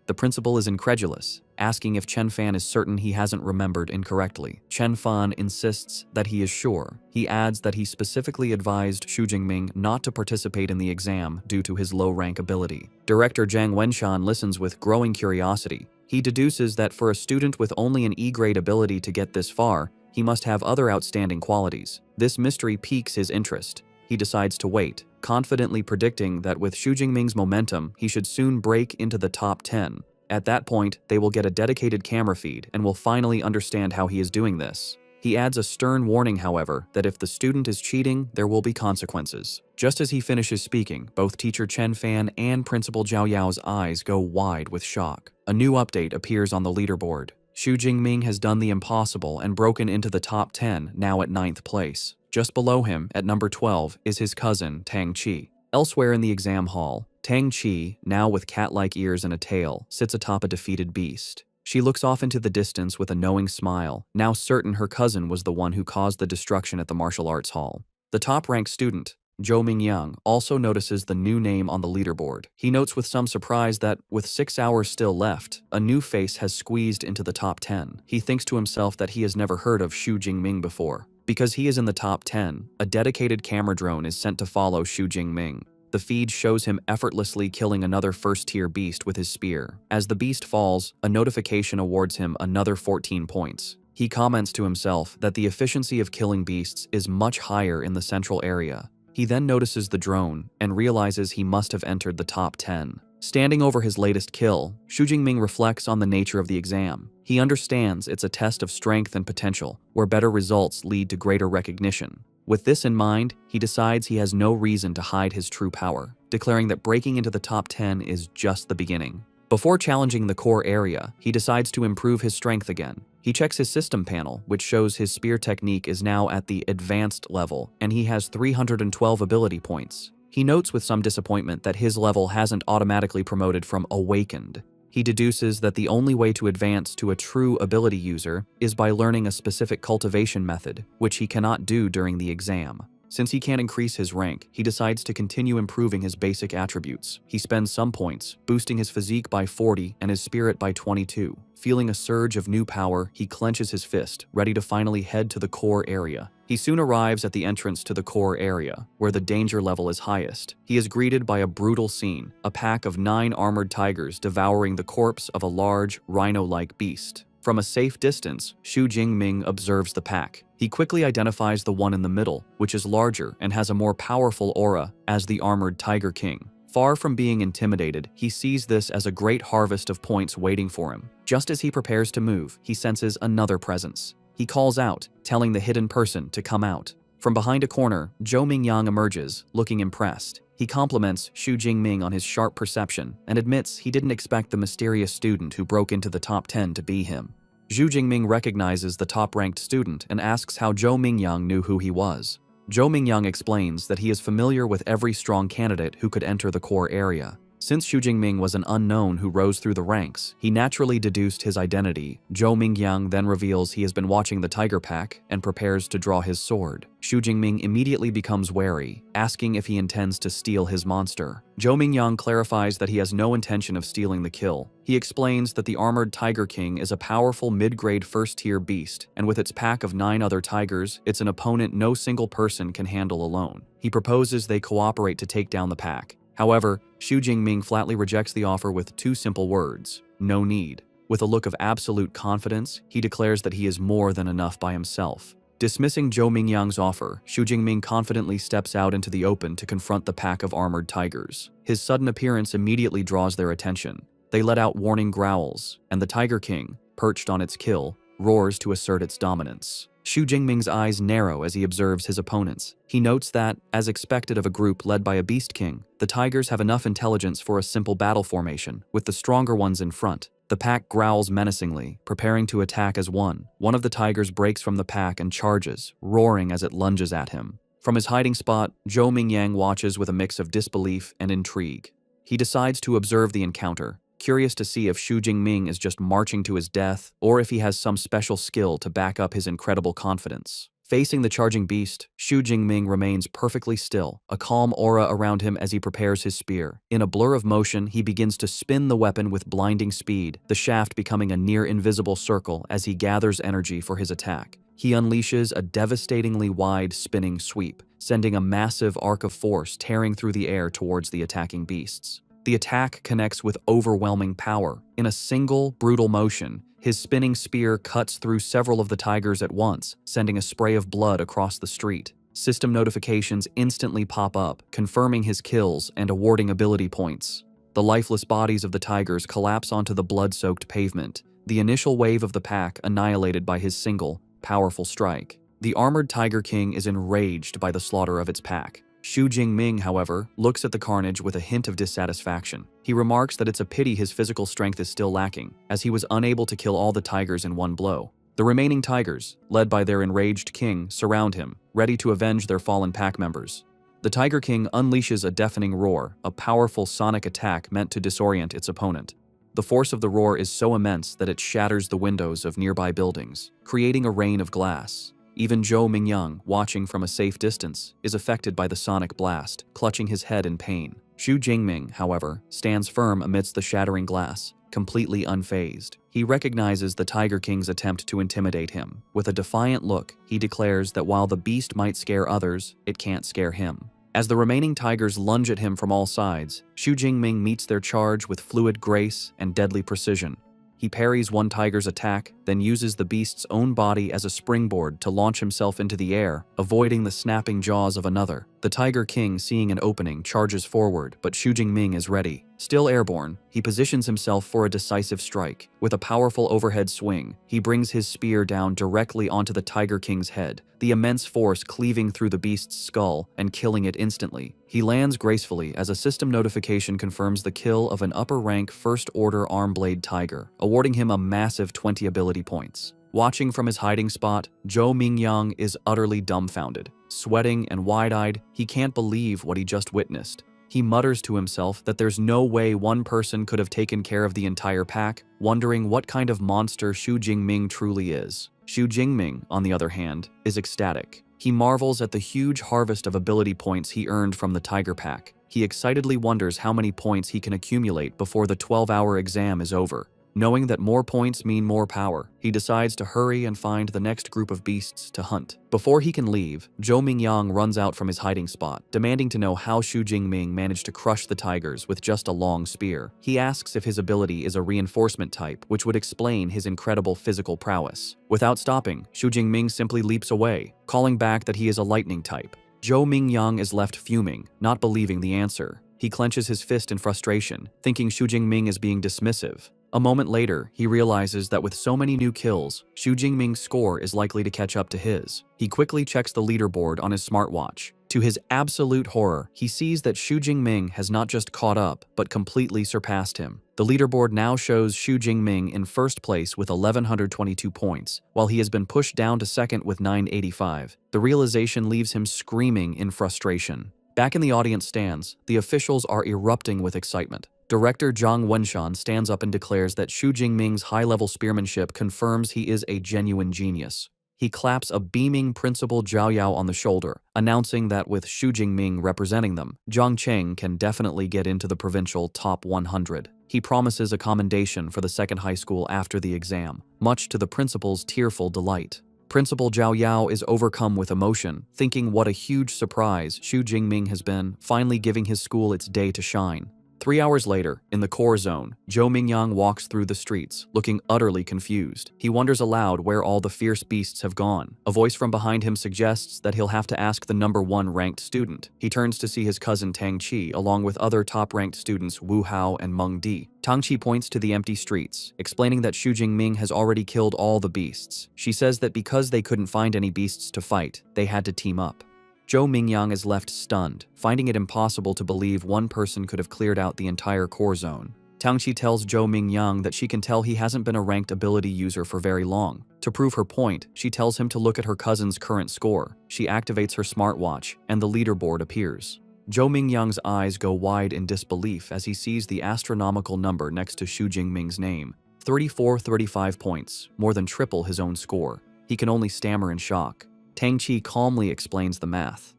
The principal is incredulous, asking if Chen Fan is certain he hasn't remembered incorrectly. Chen Fan insists that he is sure. He adds that he specifically advised Xu Jingming not to participate in the exam due to his low-rank ability. Director Zhang Wenshan listens with growing curiosity. He deduces that for a student with only an E-grade ability to get this far, he must have other outstanding qualities. This mystery piques his interest. He decides to wait, confidently predicting that with Xu Jingming's momentum, he should soon break into the top 10. At that point, they will get a dedicated camera feed and will finally understand how he is doing this. He adds a stern warning, however, that if the student is cheating, there will be consequences. Just as he finishes speaking, both teacher Chen Fan and Principal Zhao Yao's eyes go wide with shock. A new update appears on the leaderboard. Xu Jingming has done the impossible and broken into the top 10, now at 9th place. Just below him, at number 12, is his cousin, Tang Qi. Elsewhere in the exam hall, Tang Qi, now with cat-like ears and a tail, sits atop a defeated beast. She looks off into the distance with a knowing smile, now certain her cousin was the one who caused the destruction at the martial arts hall. The top-ranked student, Zhou Mingyang, also notices the new name on the leaderboard. He notes with some surprise that, with 6 hours still left, a new face has squeezed into the top 10. He thinks to himself that he has never heard of Xu Jingming before. Because he is in the top 10, a dedicated camera drone is sent to follow Xu Jingming. The feed shows him effortlessly killing another first-tier beast with his spear. As the beast falls, a notification awards him another 14 points. He comments to himself that the efficiency of killing beasts is much higher in the central area. He then notices the drone and realizes he must have entered the top 10. Standing over his latest kill, Xu Jingming reflects on the nature of the exam. He understands it's a test of strength and potential, where better results lead to greater recognition. With this in mind, he decides he has no reason to hide his true power, declaring that breaking into the top 10 is just the beginning. Before challenging the core area, he decides to improve his strength again. He checks his system panel, which shows his spear technique is now at the advanced level, and he has 312 ability points. He notes with some disappointment that his level hasn't automatically promoted from awakened. He deduces that the only way to advance to a true ability user is by learning a specific cultivation method, which he cannot do during the exam. Since he can't increase his rank, he decides to continue improving his basic attributes. He spends some points, boosting his physique by 40 and his spirit by 22. Feeling a surge of new power, he clenches his fist, ready to finally head to the core area. He soon arrives at the entrance to the core area, where the danger level is highest. He is greeted by a brutal scene, a pack of 9 armored tigers devouring the corpse of a large, rhino-like beast. From a safe distance, Xu Jingming observes the pack. He quickly identifies the one in the middle, which is larger and has a more powerful aura, as the armored Tiger King. Far from being intimidated, he sees this as a great harvest of points waiting for him. Just as he prepares to move, he senses another presence. He calls out, telling the hidden person to come out. From behind a corner, Zhou Mingyang emerges, looking impressed. He compliments Xu Jingming on his sharp perception and admits he didn't expect the mysterious student who broke into the top 10 to be him. Xu Jingming recognizes the top-ranked student and asks how Zhou Mingyang knew who he was. Zhou Mingyang explains that he is familiar with every strong candidate who could enter the core area. Since Xu Jingming was an unknown who rose through the ranks, he naturally deduced his identity. Zhou Mingyang then reveals he has been watching the tiger pack and prepares to draw his sword. Xu Jingming immediately becomes wary, asking if he intends to steal his monster. Zhou Mingyang clarifies that he has no intention of stealing the kill. He explains that the armored Tiger King is a powerful mid-grade first-tier beast, and with its pack of 9 other tigers, it's an opponent no single person can handle alone. He proposes they cooperate to take down the pack. However, Xu Jingming flatly rejects the offer with 2 simple words: no need. With a look of absolute confidence, he declares that he is more than enough by himself. Dismissing Zhou Mingyang's offer, Xu Jingming confidently steps out into the open to confront the pack of armored tigers. His sudden appearance immediately draws their attention. They let out warning growls, and the Tiger King, perched on its kill, roars to assert its dominance. Xu Jingming's eyes narrow as he observes his opponents. He notes that, as expected of a group led by a Beast King, the tigers have enough intelligence for a simple battle formation, with the stronger ones in front. The pack growls menacingly, preparing to attack as one. One of the tigers breaks from the pack and charges, roaring as it lunges at him. From his hiding spot, Zhou Mingyang watches with a mix of disbelief and intrigue. He decides to observe the encounter, curious to see if Xu Jingming is just marching to his death or if he has some special skill to back up his incredible confidence. Facing the charging beast, Xu Jingming remains perfectly still, a calm aura around him as he prepares his spear. In a blur of motion, he begins to spin the weapon with blinding speed, the shaft becoming a near-invisible circle as he gathers energy for his attack. He unleashes a devastatingly wide spinning sweep, sending a massive arc of force tearing through the air towards the attacking beasts. The attack connects with overwhelming power. In a single, brutal motion, his spinning spear cuts through several of the tigers at once, sending a spray of blood across the street. System notifications instantly pop up, confirming his kills and awarding ability points. The lifeless bodies of the tigers collapse onto the blood-soaked pavement, the initial wave of the pack annihilated by his single, powerful strike. The armored Tiger King is enraged by the slaughter of its pack. Xu Jingming, however, looks at the carnage with a hint of dissatisfaction. He remarks that it's a pity his physical strength is still lacking, as he was unable to kill all the tigers in one blow. The remaining tigers, led by their enraged king, surround him, ready to avenge their fallen pack members. The Tiger King unleashes a deafening roar, a powerful sonic attack meant to disorient its opponent. The force of the roar is so immense that it shatters the windows of nearby buildings, creating a rain of glass. Even Zhou Mingyang, watching from a safe distance, is affected by the sonic blast, clutching his head in pain. Xu Jingming, however, stands firm amidst the shattering glass, completely unfazed. He recognizes the Tiger King's attempt to intimidate him. With a defiant look, he declares that while the beast might scare others, it can't scare him. As the remaining tigers lunge at him from all sides, Xu Jingming meets their charge with fluid grace and deadly precision. He parries one tiger's attack, then uses the beast's own body as a springboard to launch himself into the air, avoiding the snapping jaws of another. The Tiger King, seeing an opening, charges forward, but Xu Jingming is ready. Still airborne, he positions himself for a decisive strike. With a powerful overhead swing, he brings his spear down directly onto the Tiger King's head, the immense force cleaving through the beast's skull and killing it instantly. He lands gracefully as a system notification confirms the kill of an upper-rank first-order arm-blade tiger, awarding him a massive 20 ability points. Watching from his hiding spot, Zhou Mingyang is utterly dumbfounded. Sweating and wide-eyed, he can't believe what he just witnessed. He mutters to himself that there's no way one person could have taken care of the entire pack, wondering what kind of monster Xu Jingming truly is. Xu Jingming, on the other hand, is ecstatic. He marvels at the huge harvest of ability points he earned from the Tiger Pack. He excitedly wonders how many points he can accumulate before the 12-hour exam is over. Knowing that more points mean more power, he decides to hurry and find the next group of beasts to hunt. Before he can leave, Zhou Mingyang runs out from his hiding spot, demanding to know how Xu Jingming managed to crush the tigers with just a long spear. He asks if his ability is a reinforcement type, which would explain his incredible physical prowess. Without stopping, Xu Jingming simply leaps away, calling back that he is a lightning type. Zhou Mingyang is left fuming, not believing the answer. He clenches his fist in frustration, thinking Xu Jingming is being dismissive. A moment later, he realizes that with so many new kills, Xu Jingming's score is likely to catch up to his. He quickly checks the leaderboard on his smartwatch. To his absolute horror, he sees that Xu Jingming has not just caught up, but completely surpassed him. The leaderboard now shows Xu Jingming in first place with 1,122 points, while he has been pushed down to second with 985. The realization leaves him screaming in frustration. Back in the audience stands, the officials are erupting with excitement. Director Zhang Wenshan stands up and declares that Xu Jingming's high-level spearmanship confirms he is a genuine genius. He claps a beaming Principal Zhao Yao on the shoulder, announcing that with Xu Jingming representing them, Zhang Cheng can definitely get into the provincial top 100. He promises a commendation for the second high school after the exam, much to the principal's tearful delight. Principal Zhao Yao is overcome with emotion, thinking what a huge surprise Xu Jingming has been, finally giving his school its day to shine. 3 hours later, in the core zone, Zhou Mingyang walks through the streets, looking utterly confused. He wonders aloud where all the fierce beasts have gone. A voice from behind him suggests that he'll have to ask the #1 ranked student. He turns to see his cousin Tang Qi, along with other top-ranked students Wu Hao and Meng Di. Tang Qi points to the empty streets, explaining that Xu Jingming has already killed all the beasts. She says that because they couldn't find any beasts to fight, they had to team up. Zhou Mingyang is left stunned, finding it impossible to believe one person could have cleared out the entire core zone. Tang Qi tells Zhou Mingyang that she can tell he hasn't been a ranked ability user for very long. To prove her point, she tells him to look at her cousin's current score. She activates her smartwatch, and the leaderboard appears. Zhou Mingyang's eyes go wide in disbelief as he sees the astronomical number next to Xu Jingming's name. 35 points, more than triple his own score. He can only stammer in shock. Tang Qi calmly explains the math.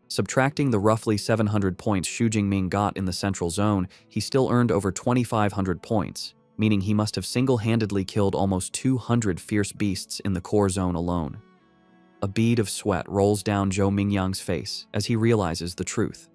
Subtracting the roughly 700 points Xu Jingming got in the central zone, he still earned over 2,500 points, meaning he must have single-handedly killed almost 200 fierce beasts in the core zone alone. A bead of sweat rolls down Zhou Mingyang's face as he realizes the truth.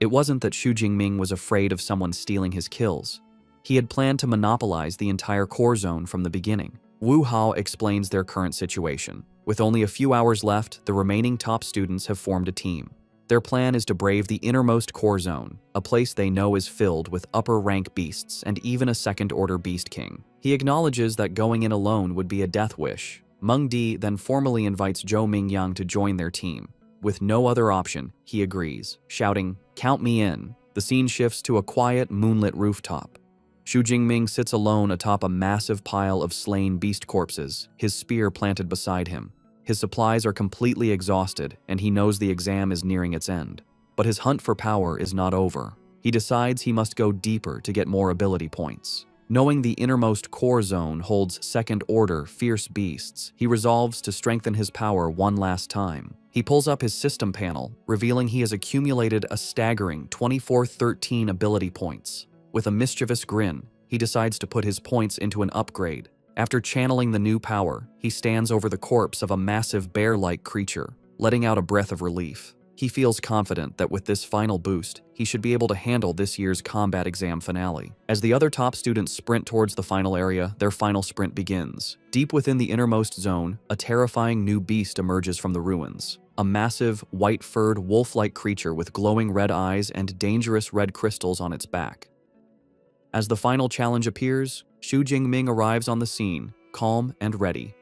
It wasn't that Xu Jingming was afraid of someone stealing his kills. He had planned to monopolize the entire core zone from the beginning. Wu Hao explains their current situation. With only a few hours left, the remaining top students have formed a team. Their plan is to brave the innermost core zone, a place they know is filled with upper-rank beasts and even a second-order beast king. He acknowledges that going in alone would be a death wish. Meng Di then formally invites Zhou Mingyang to join their team. With no other option, he agrees, shouting, "Count me in." The scene shifts to a quiet, moonlit rooftop. Xu Jingming sits alone atop a massive pile of slain beast corpses, his spear planted beside him. His supplies are completely exhausted, and he knows the exam is nearing its end. But his hunt for power is not over. He decides he must go deeper to get more ability points. Knowing the innermost core zone holds second-order fierce beasts, he resolves to strengthen his power one last time. He pulls up his system panel, revealing he has accumulated a staggering 2413 ability points. With a mischievous grin, he decides to put his points into an upgrade. After channeling the new power, he stands over the corpse of a massive bear-like creature, letting out a breath of relief. He feels confident that with this final boost, he should be able to handle this year's combat exam finale. As the other top students sprint towards the final area, their final sprint begins. Deep within the innermost zone, a terrifying new beast emerges from the ruins. A massive, white-furred, wolf-like creature with glowing red eyes and dangerous red crystals on its back. As the final challenge appears, Xu Jingming arrives on the scene, calm and ready.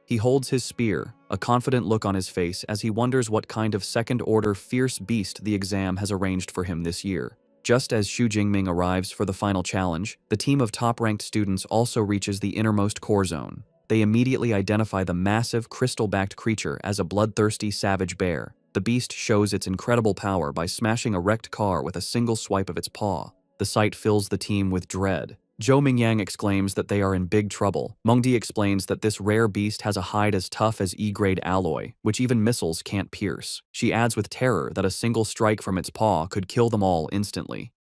He holds his spear, a confident look on his face as he wonders what kind of second-order fierce beast the exam has arranged for him this year. Just as Xu Jingming arrives for the final challenge, the team of top-ranked students also reaches the innermost core zone. They immediately identify the massive, crystal-backed creature as a bloodthirsty savage bear. The beast shows its incredible power by smashing a wrecked car with a single swipe of its paw. The sight fills the team with dread. Zhou Mingyang exclaims that they are in big trouble. Mengdi explains that this rare beast has a hide as tough as E-grade alloy, which even missiles can't pierce. She adds with terror that a single strike from its paw could kill them all instantly.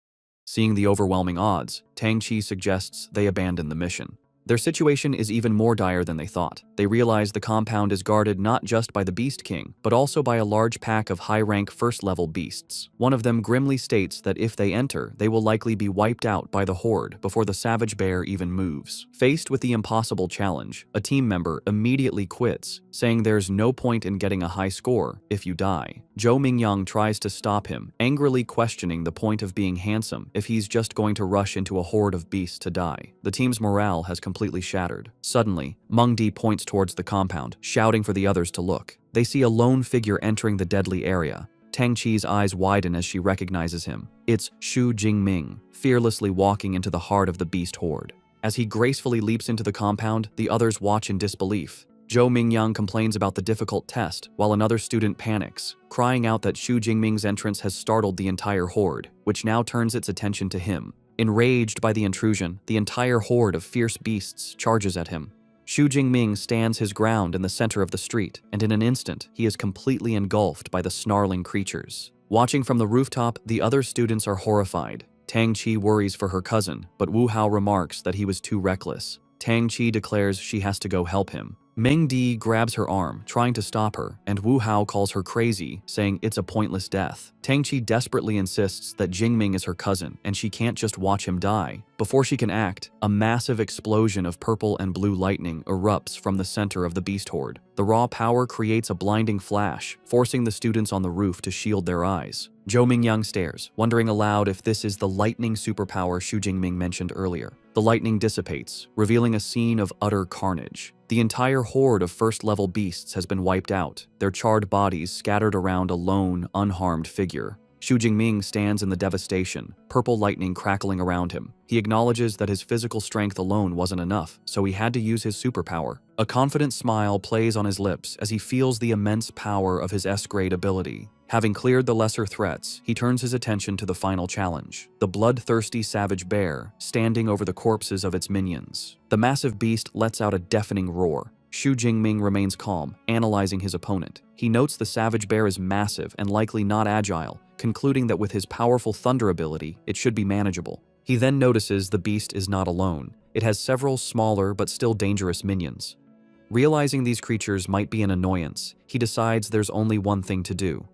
Seeing the overwhelming odds, Tang Chi suggests they abandon the mission. Their situation is even more dire than they thought. They realize the compound is guarded not just by the Beast King, but also by a large pack of high-rank first-level beasts. One of them grimly states that if they enter, they will likely be wiped out by the Horde before the Savage Bear even moves. Faced with the impossible challenge, a team member immediately quits, saying there's no point in getting a high score if you die. Zhou Mingyang tries to stop him, angrily questioning the point of being handsome if he's just going to rush into a horde of beasts to die. The team's morale has completely shattered. Suddenly, Mengdi points towards the compound, shouting for the others to look. They see a lone figure entering the deadly area. Tang Chi's eyes widen as she recognizes him. It's Xu Jingming, fearlessly walking into the heart of the beast horde. As he gracefully leaps into the compound, the others watch in disbelief. Zhou Mingyang complains about the difficult test, while another student panics, crying out that Xu Jingming's entrance has startled the entire horde, which now turns its attention to him. Enraged by the intrusion, the entire horde of fierce beasts charges at him. Xu Jingming stands his ground in the center of the street, and in an instant, he is completely engulfed by the snarling creatures. Watching from the rooftop, the other students are horrified. Tang Chi worries for her cousin, but Wu Hao remarks that he was too reckless. Tang Chi declares she has to go help him. Meng Di grabs her arm, trying to stop her, and Wu Hao calls her crazy, saying it's a pointless death. Tang Chi desperately insists that Jingming is her cousin, and she can't just watch him die. Before she can act, a massive explosion of purple and blue lightning erupts from the center of the beast horde. The raw power creates a blinding flash, forcing the students on the roof to shield their eyes. Zhou Mingyang stares, wondering aloud if this is the lightning superpower Xu Jingming mentioned earlier. The lightning dissipates, revealing a scene of utter carnage. The entire horde of first-level beasts has been wiped out, their charred bodies scattered around a lone, unharmed figure. Xu Jingming stands in the devastation, purple lightning crackling around him. He acknowledges that his physical strength alone wasn't enough, so he had to use his superpower. A confident smile plays on his lips as he feels the immense power of his S-grade ability. Having cleared the lesser threats, he turns his attention to the final challenge, the bloodthirsty savage bear, standing over the corpses of its minions. The massive beast lets out a deafening roar. Xu Jingming remains calm, analyzing his opponent. He notes the savage bear is massive and likely not agile, concluding that with his powerful thunder ability, it should be manageable. He then notices the beast is not alone. It has several smaller but still dangerous minions. Realizing these creatures might be an annoyance, he decides there's only one thing to do.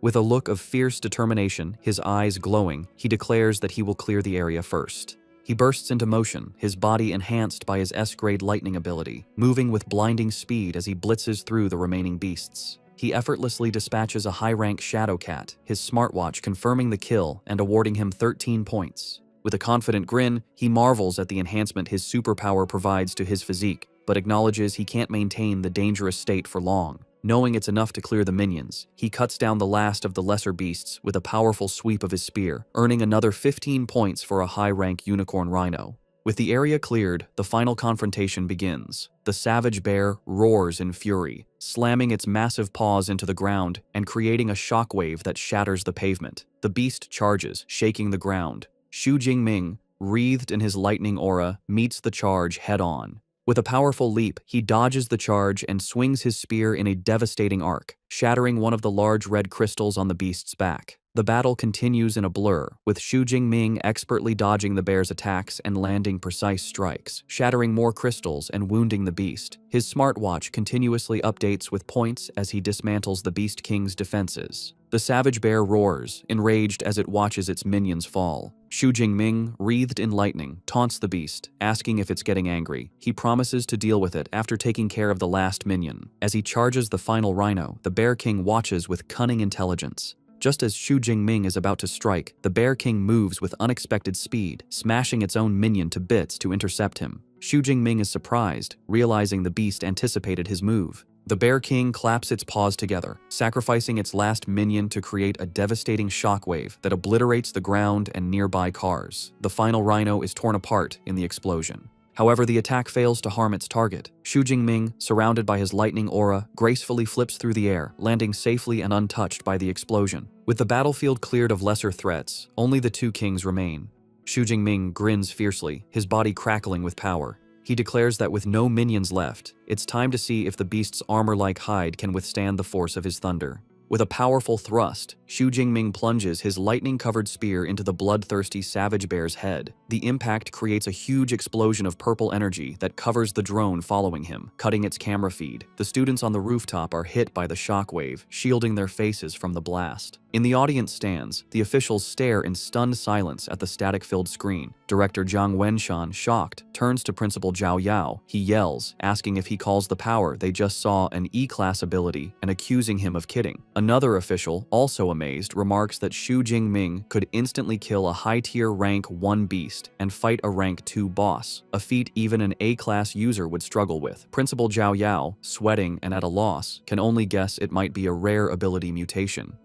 With a look of fierce determination, his eyes glowing, he declares that he will clear the area first. He bursts into motion, his body enhanced by his S-grade lightning ability, moving with blinding speed as he blitzes through the remaining beasts. He effortlessly dispatches a high-rank Shadow Cat, his smartwatch confirming the kill and awarding him 13 points. With a confident grin, he marvels at the enhancement his superpower provides to his physique, but acknowledges he can't maintain the dangerous state for long. Knowing it's enough to clear the minions, he cuts down the last of the lesser beasts with a powerful sweep of his spear, earning another 15 points for a high-rank unicorn rhino. With the area cleared, the final confrontation begins. The savage bear roars in fury, slamming its massive paws into the ground and creating a shockwave that shatters the pavement. The beast charges, shaking the ground. Xu Jingming, wreathed in his lightning aura, meets the charge head-on. With a powerful leap, he dodges the charge and swings his spear in a devastating arc, shattering one of the large red crystals on the beast's back. The battle continues in a blur, with Xu Jingming expertly dodging the bear's attacks and landing precise strikes, shattering more crystals and wounding the beast. His smartwatch continuously updates with points as he dismantles the Beast King's defenses. The savage bear roars, enraged as it watches its minions fall. Xu Jingming, wreathed in lightning, taunts the beast, asking if it's getting angry. He promises to deal with it after taking care of the last minion. As he charges the final rhino, the Bear King watches with cunning intelligence. Just as Xu Jingming is about to strike, the Bear King moves with unexpected speed, smashing its own minion to bits to intercept him. Xu Jingming is surprised, realizing the beast anticipated his move. The Bear King claps its paws together, sacrificing its last minion to create a devastating shockwave that obliterates the ground and nearby cars. The final rhino is torn apart in the explosion. However, the attack fails to harm its target. Xu Jingming, surrounded by his lightning aura, gracefully flips through the air, landing safely and untouched by the explosion. With the battlefield cleared of lesser threats, only the two kings remain. Xu Jingming grins fiercely, his body crackling with power. He declares that with no minions left, it's time to see if the beast's armor-like hide can withstand the force of his thunder. With a powerful thrust, Xu Jingming plunges his lightning-covered spear into the bloodthirsty savage bear's head. The impact creates a huge explosion of purple energy that covers the drone following him, cutting its camera feed. The students on the rooftop are hit by the shockwave, shielding their faces from the blast. In the audience stands, the officials stare in stunned silence at the static-filled screen. Director Zhang Wenshan, shocked, turns to Principal Zhao Yao. He yells, asking if he calls the power they just saw an E-class ability and accusing him of kidding. Another official, also amazed, remarks that Xu Jingming could instantly kill a high-tier rank 1 beast and fight a rank 2 boss, a feat even an A-class user would struggle with. Principal Zhao Yao, sweating and at a loss, can only guess it might be a rare ability mutation.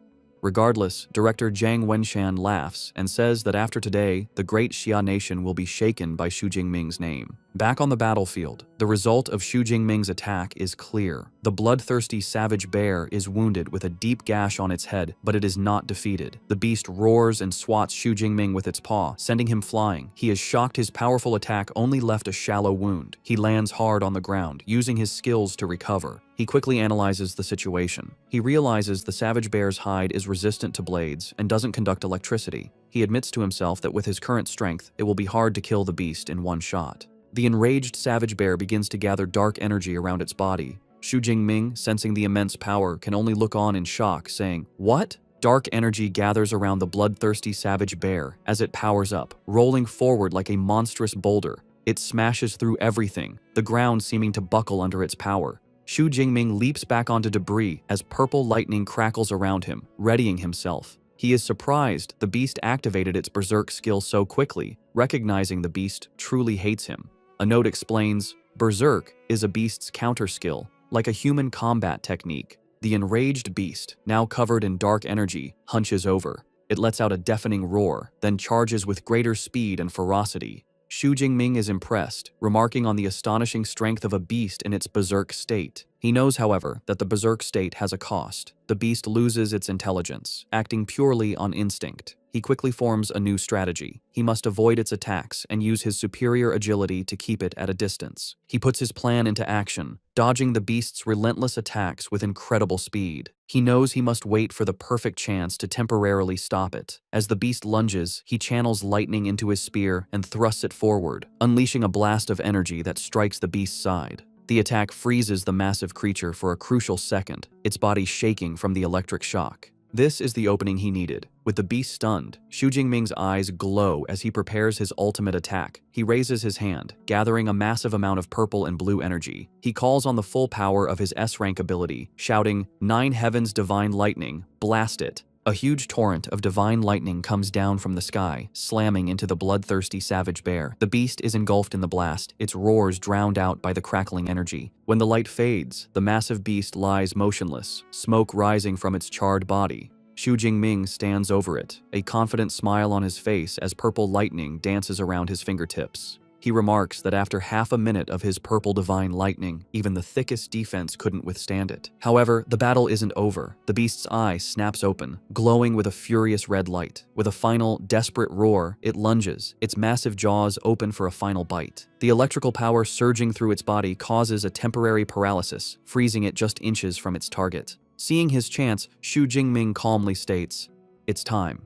Regardless, Director Zhang Wenshan laughs and says that after today, the great Xia nation will be shaken by Xu Jingming's name. Back on the battlefield, the result of Xu Jingming's attack is clear. The bloodthirsty savage bear is wounded with a deep gash on its head, but it is not defeated. The beast roars and swats Xu Jingming with its paw, sending him flying. He is shocked his powerful attack only left a shallow wound. He lands hard on the ground, using his skills to recover. He quickly analyzes the situation. He realizes the savage bear's hide is resistant to blades and doesn't conduct electricity. He admits to himself that with his current strength, it will be hard to kill the beast in one shot. The enraged savage bear begins to gather dark energy around its body. Xu Jingming, sensing the immense power, can only look on in shock, saying, "What?" Dark energy gathers around the bloodthirsty savage bear as it powers up, rolling forward like a monstrous boulder. It smashes through everything, the ground seeming to buckle under its power. Xu Jingming leaps back onto debris as purple lightning crackles around him, readying himself. He is surprised the beast activated its berserk skill so quickly, recognizing the beast truly hates him. A note explains, berserk is a beast's counter skill, like a human combat technique. The enraged beast, now covered in dark energy, hunches over. It lets out a deafening roar, then charges with greater speed and ferocity. Xu Jingming is impressed, remarking on the astonishing strength of a beast in its berserk state. He knows, however, that the berserk state has a cost. The beast loses its intelligence, acting purely on instinct. He quickly forms a new strategy. He must avoid its attacks and use his superior agility to keep it at a distance. He puts his plan into action, dodging the beast's relentless attacks with incredible speed. He knows he must wait for the perfect chance to temporarily stop it. As the beast lunges, he channels lightning into his spear and thrusts it forward, unleashing a blast of energy that strikes the beast's side. The attack freezes the massive creature for a crucial second, its body shaking from the electric shock. This is the opening he needed. With the beast stunned, Xu Jingming's eyes glow as he prepares his ultimate attack. He raises his hand, gathering a massive amount of purple and blue energy. He calls on the full power of his S-rank ability, shouting, "Nine Heavens Divine Lightning, blast it!" A huge torrent of divine lightning comes down from the sky, slamming into the bloodthirsty savage bear. The beast is engulfed in the blast, its roars drowned out by the crackling energy. When the light fades, the massive beast lies motionless, smoke rising from its charred body. Xu Jingming stands over it, a confident smile on his face as purple lightning dances around his fingertips. He remarks that after half a minute of his purple divine lightning, even the thickest defense couldn't withstand it. However, the battle isn't over. The beast's eye snaps open, glowing with a furious red light. With a final, desperate roar, it lunges, its massive jaws open for a final bite. The electrical power surging through its body causes a temporary paralysis, freezing it just inches from its target. Seeing his chance, Xu Jingming calmly states, "It's time."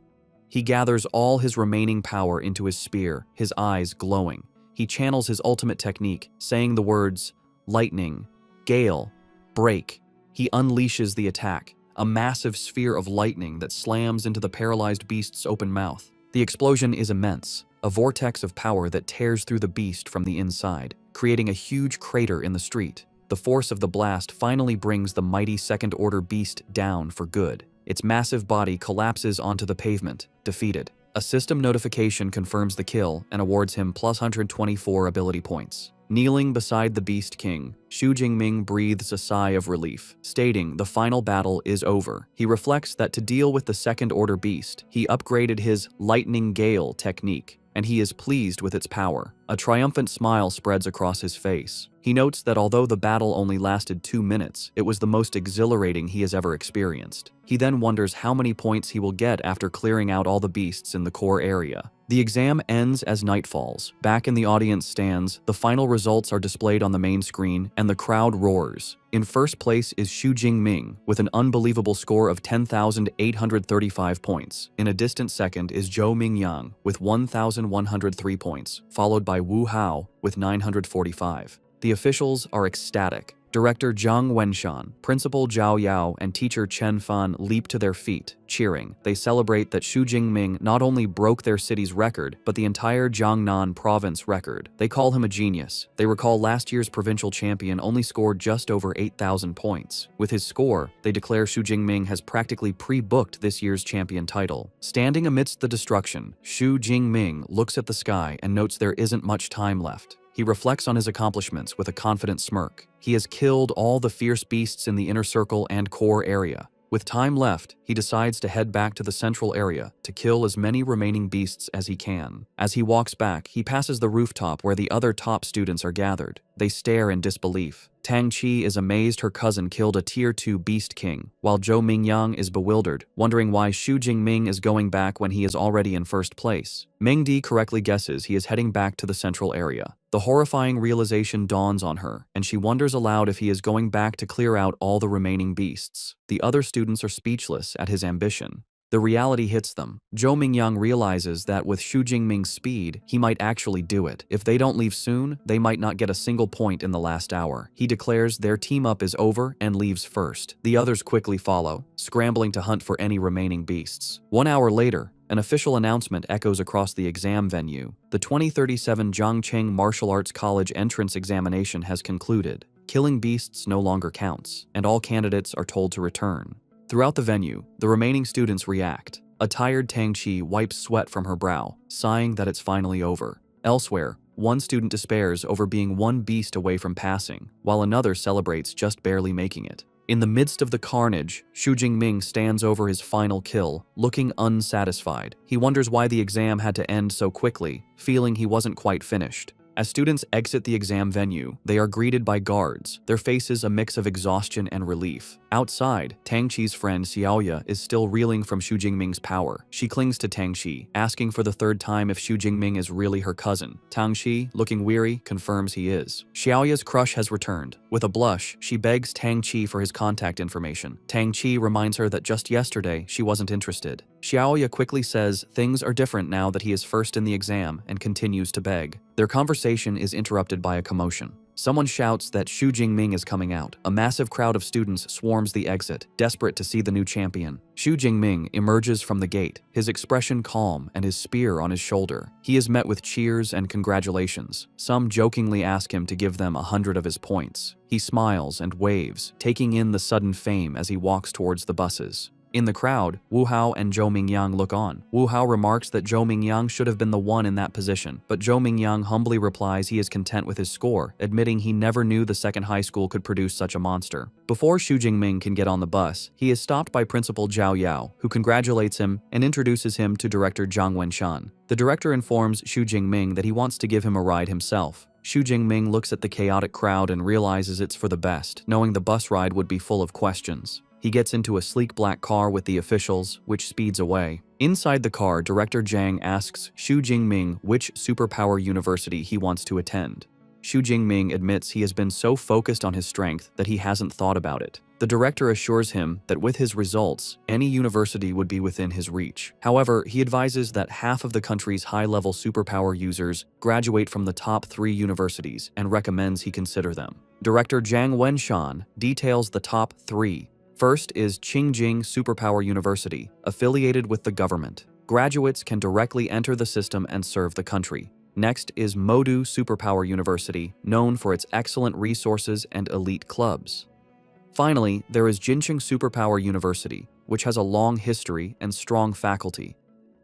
He gathers all his remaining power into his spear, his eyes glowing. He channels his ultimate technique, saying the words, "Lightning, Gale, Break." He unleashes the attack, a massive sphere of lightning that slams into the paralyzed beast's open mouth. The explosion is immense, a vortex of power that tears through the beast from the inside, creating a huge crater in the street. The force of the blast finally brings the mighty second-order beast down for good. Its massive body collapses onto the pavement, defeated. A system notification confirms the kill and awards him plus 124 ability points. Kneeling beside the Beast King, Xu Jingming breathes a sigh of relief, stating the final battle is over. He reflects that to deal with the second-order beast, he upgraded his Lightning Gale technique, and he is pleased with its power. A triumphant smile spreads across his face. He notes that although the battle only lasted 2 minutes, it was the most exhilarating he has ever experienced. He then wonders how many points he will get after clearing out all the beasts in the core area. The exam ends as night falls. Back in the audience stands, the final results are displayed on the main screen, and the crowd roars. In first place is Xu Jingming with an unbelievable score of 10,835 points. In a distant second is Zhou Mingyang with 1,103 points, followed by Wu Hao with 945. The officials are ecstatic. Director Zhang Wenshan, Principal Zhao Yao, and teacher Chen Fan leap to their feet, cheering. They celebrate that Xu Jingming not only broke their city's record, but the entire Jiangnan province record. They call him a genius. They recall last year's provincial champion only scored just over 8,000 points. With his score, they declare Xu Jingming has practically pre-booked this year's champion title. Standing amidst the destruction, Xu Jingming looks at the sky and notes there isn't much time left. He reflects on his accomplishments with a confident smirk. He has killed all the fierce beasts in the inner circle and core area. With time left, he decides to head back to the central area to kill as many remaining beasts as he can. As he walks back, he passes the rooftop where the other top students are gathered. They stare in disbelief. Tang Qi is amazed her cousin killed a Tier 2 Beast King, while Zhou Mingyang is bewildered, wondering why Xu Jingming is going back when he is already in first place. Mingdi correctly guesses he is heading back to the central area. The horrifying realization dawns on her, and she wonders aloud if he is going back to clear out all the remaining beasts. The other students are speechless at his ambition. The reality hits them. Zhou Mingyang realizes that with Xu Jingming's speed, he might actually do it. If they don't leave soon, they might not get a single point in the last hour. He declares their team-up is over and leaves first. The others quickly follow, scrambling to hunt for any remaining beasts. 1 hour later, an official announcement echoes across the exam venue. The 2037 Zhangcheng Martial Arts College entrance examination has concluded. Killing beasts no longer counts, and all candidates are told to return. Throughout the venue, the remaining students react. A tired Tang Qi wipes sweat from her brow, sighing that it's finally over. Elsewhere, one student despairs over being one beast away from passing, while another celebrates just barely making it. In the midst of the carnage, Xu Jingming stands over his final kill, looking unsatisfied. He wonders why the exam had to end so quickly, feeling he wasn't quite finished. As students exit the exam venue, they are greeted by guards, their faces a mix of exhaustion and relief. Outside, Tang Qi's friend Xiaoya is still reeling from Xu Jingming's power. She clings to Tang Qi, asking for the third time if Xu Jingming is really her cousin. Tang Qi, looking weary, confirms he is. Xiaoya's crush has returned. With a blush, she begs Tang Qi for his contact information. Tang Qi reminds her that just yesterday she wasn't interested. Xiaoya quickly says things are different now that he is first in the exam and continues to beg. Their conversation is interrupted by a commotion. Someone shouts that Xu Jingming is coming out. A massive crowd of students swarms the exit, desperate to see the new champion. Xu Jingming emerges from the gate, his expression calm and his spear on his shoulder. He is met with cheers and congratulations. Some jokingly ask him to give them 100 of his points. He smiles and waves, taking in the sudden fame as he walks towards the buses. In the crowd, Wu Hao and Zhou Mingyang look on. Wu Hao remarks that Zhou Mingyang should have been the one in that position, but Zhou Mingyang humbly replies he is content with his score, admitting he never knew the second high school could produce such a monster. Before Xu Jingming can get on the bus, he is stopped by Principal Zhao Yao, who congratulates him and introduces him to Director Zhang Wenshan. The director informs Xu Jingming that he wants to give him a ride himself. Xu Jingming looks at the chaotic crowd and realizes it's for the best, knowing the bus ride would be full of questions. He gets into a sleek black car with the officials, which speeds away. Inside the car, Director Zhang asks Xu Jingming which superpower university he wants to attend. Xu Jingming admits he has been so focused on his strength that he hasn't thought about it. The director assures him that with his results, any university would be within his reach. However, he advises that half of the country's high-level superpower users graduate from the top 3 universities and recommends he consider them. Director Zhang Wenshan details the top 3. First is Qingjing Superpower University, affiliated with the government. Graduates can directly enter the system and serve the country. Next is Modu Superpower University, known for its excellent resources and elite clubs. Finally, there is Jincheng Superpower University, which has a long history and strong faculty.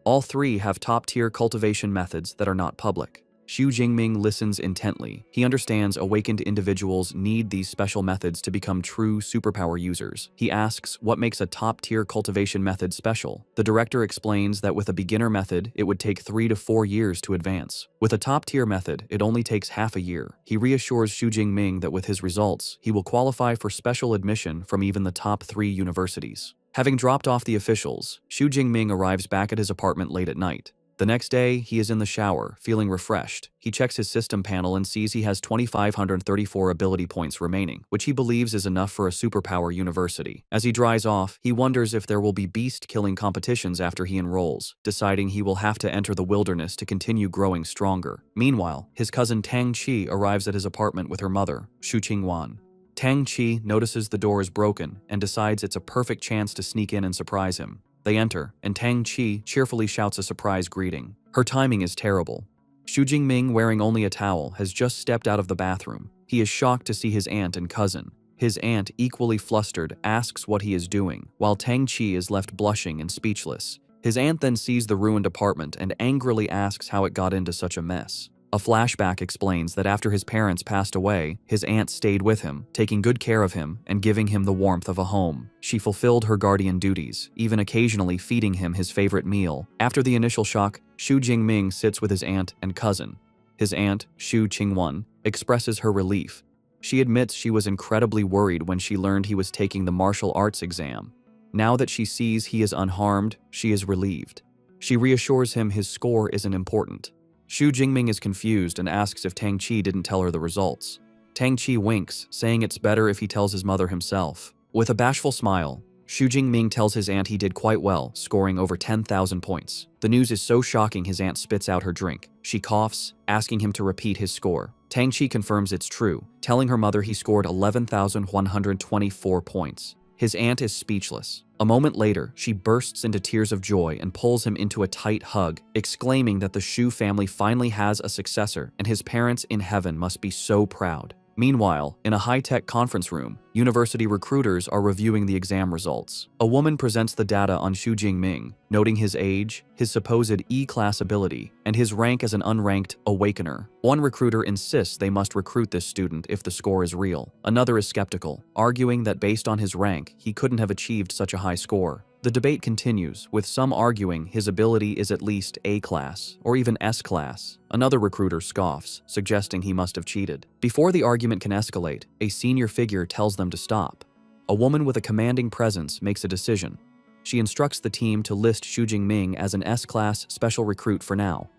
All 3 have top-tier cultivation methods that are not public. Xu Jingming listens intently. He understands awakened individuals need these special methods to become true superpower users. He asks what makes a top-tier cultivation method special. The director explains that with a beginner method, it would take 3 to 4 years to advance. With a top-tier method, it only takes half a year. He reassures Xu Jingming that with his results, he will qualify for special admission from even the top 3 universities. Having dropped off the officials, Xu Jingming arrives back at his apartment late at night. The next day, he is in the shower, feeling refreshed. He checks his system panel and sees he has 2,534 ability points remaining, which he believes is enough for a superpower university. As he dries off, he wonders if there will be beast-killing competitions after he enrolls, deciding he will have to enter the wilderness to continue growing stronger. Meanwhile, his cousin Tang Qi arrives at his apartment with her mother, Xu Qingwan. Tang Qi notices the door is broken and decides it's a perfect chance to sneak in and surprise him. They enter, and Tang Qi cheerfully shouts a surprise greeting. Her timing is terrible. Xu Jingming, wearing only a towel, has just stepped out of the bathroom. He is shocked to see his aunt and cousin. His aunt, equally flustered, asks what he is doing, while Tang Qi is left blushing and speechless. His aunt then sees the ruined apartment and angrily asks how it got into such a mess. A flashback explains that after his parents passed away, his aunt stayed with him, taking good care of him and giving him the warmth of a home. She fulfilled her guardian duties, even occasionally feeding him his favorite meal. After the initial shock, Xu Jingming sits with his aunt and cousin. His aunt, Xu Qingwan, expresses her relief. She admits she was incredibly worried when she learned he was taking the martial arts exam. Now that she sees he is unharmed, she is relieved. She reassures him his score isn't important. Xu Jingming is confused and asks if Tang Qi didn't tell her the results. Tang Qi winks, saying it's better if he tells his mother himself. With a bashful smile, Xu Jingming tells his aunt he did quite well, scoring over 10,000 points. The news is so shocking his aunt spits out her drink. She coughs, asking him to repeat his score. Tang Qi confirms it's true, telling her mother he scored 11,124 points. His aunt is speechless. A moment later, she bursts into tears of joy and pulls him into a tight hug, exclaiming that the Xu family finally has a successor and his parents in heaven must be so proud. Meanwhile, in a high-tech conference room, university recruiters are reviewing the exam results. A woman presents the data on Xu Jingming, noting his age, his supposed E-class ability, and his rank as an unranked awakener. One recruiter insists they must recruit this student if the score is real. Another is skeptical, arguing that based on his rank, he couldn't have achieved such a high score. The debate continues, with some arguing his ability is at least A-class, or even S-class. Another recruiter scoffs, suggesting he must have cheated. Before the argument can escalate, a senior figure tells them to stop. A woman with a commanding presence makes a decision. She instructs the team to list Xu Jingming as an S-class special recruit for now.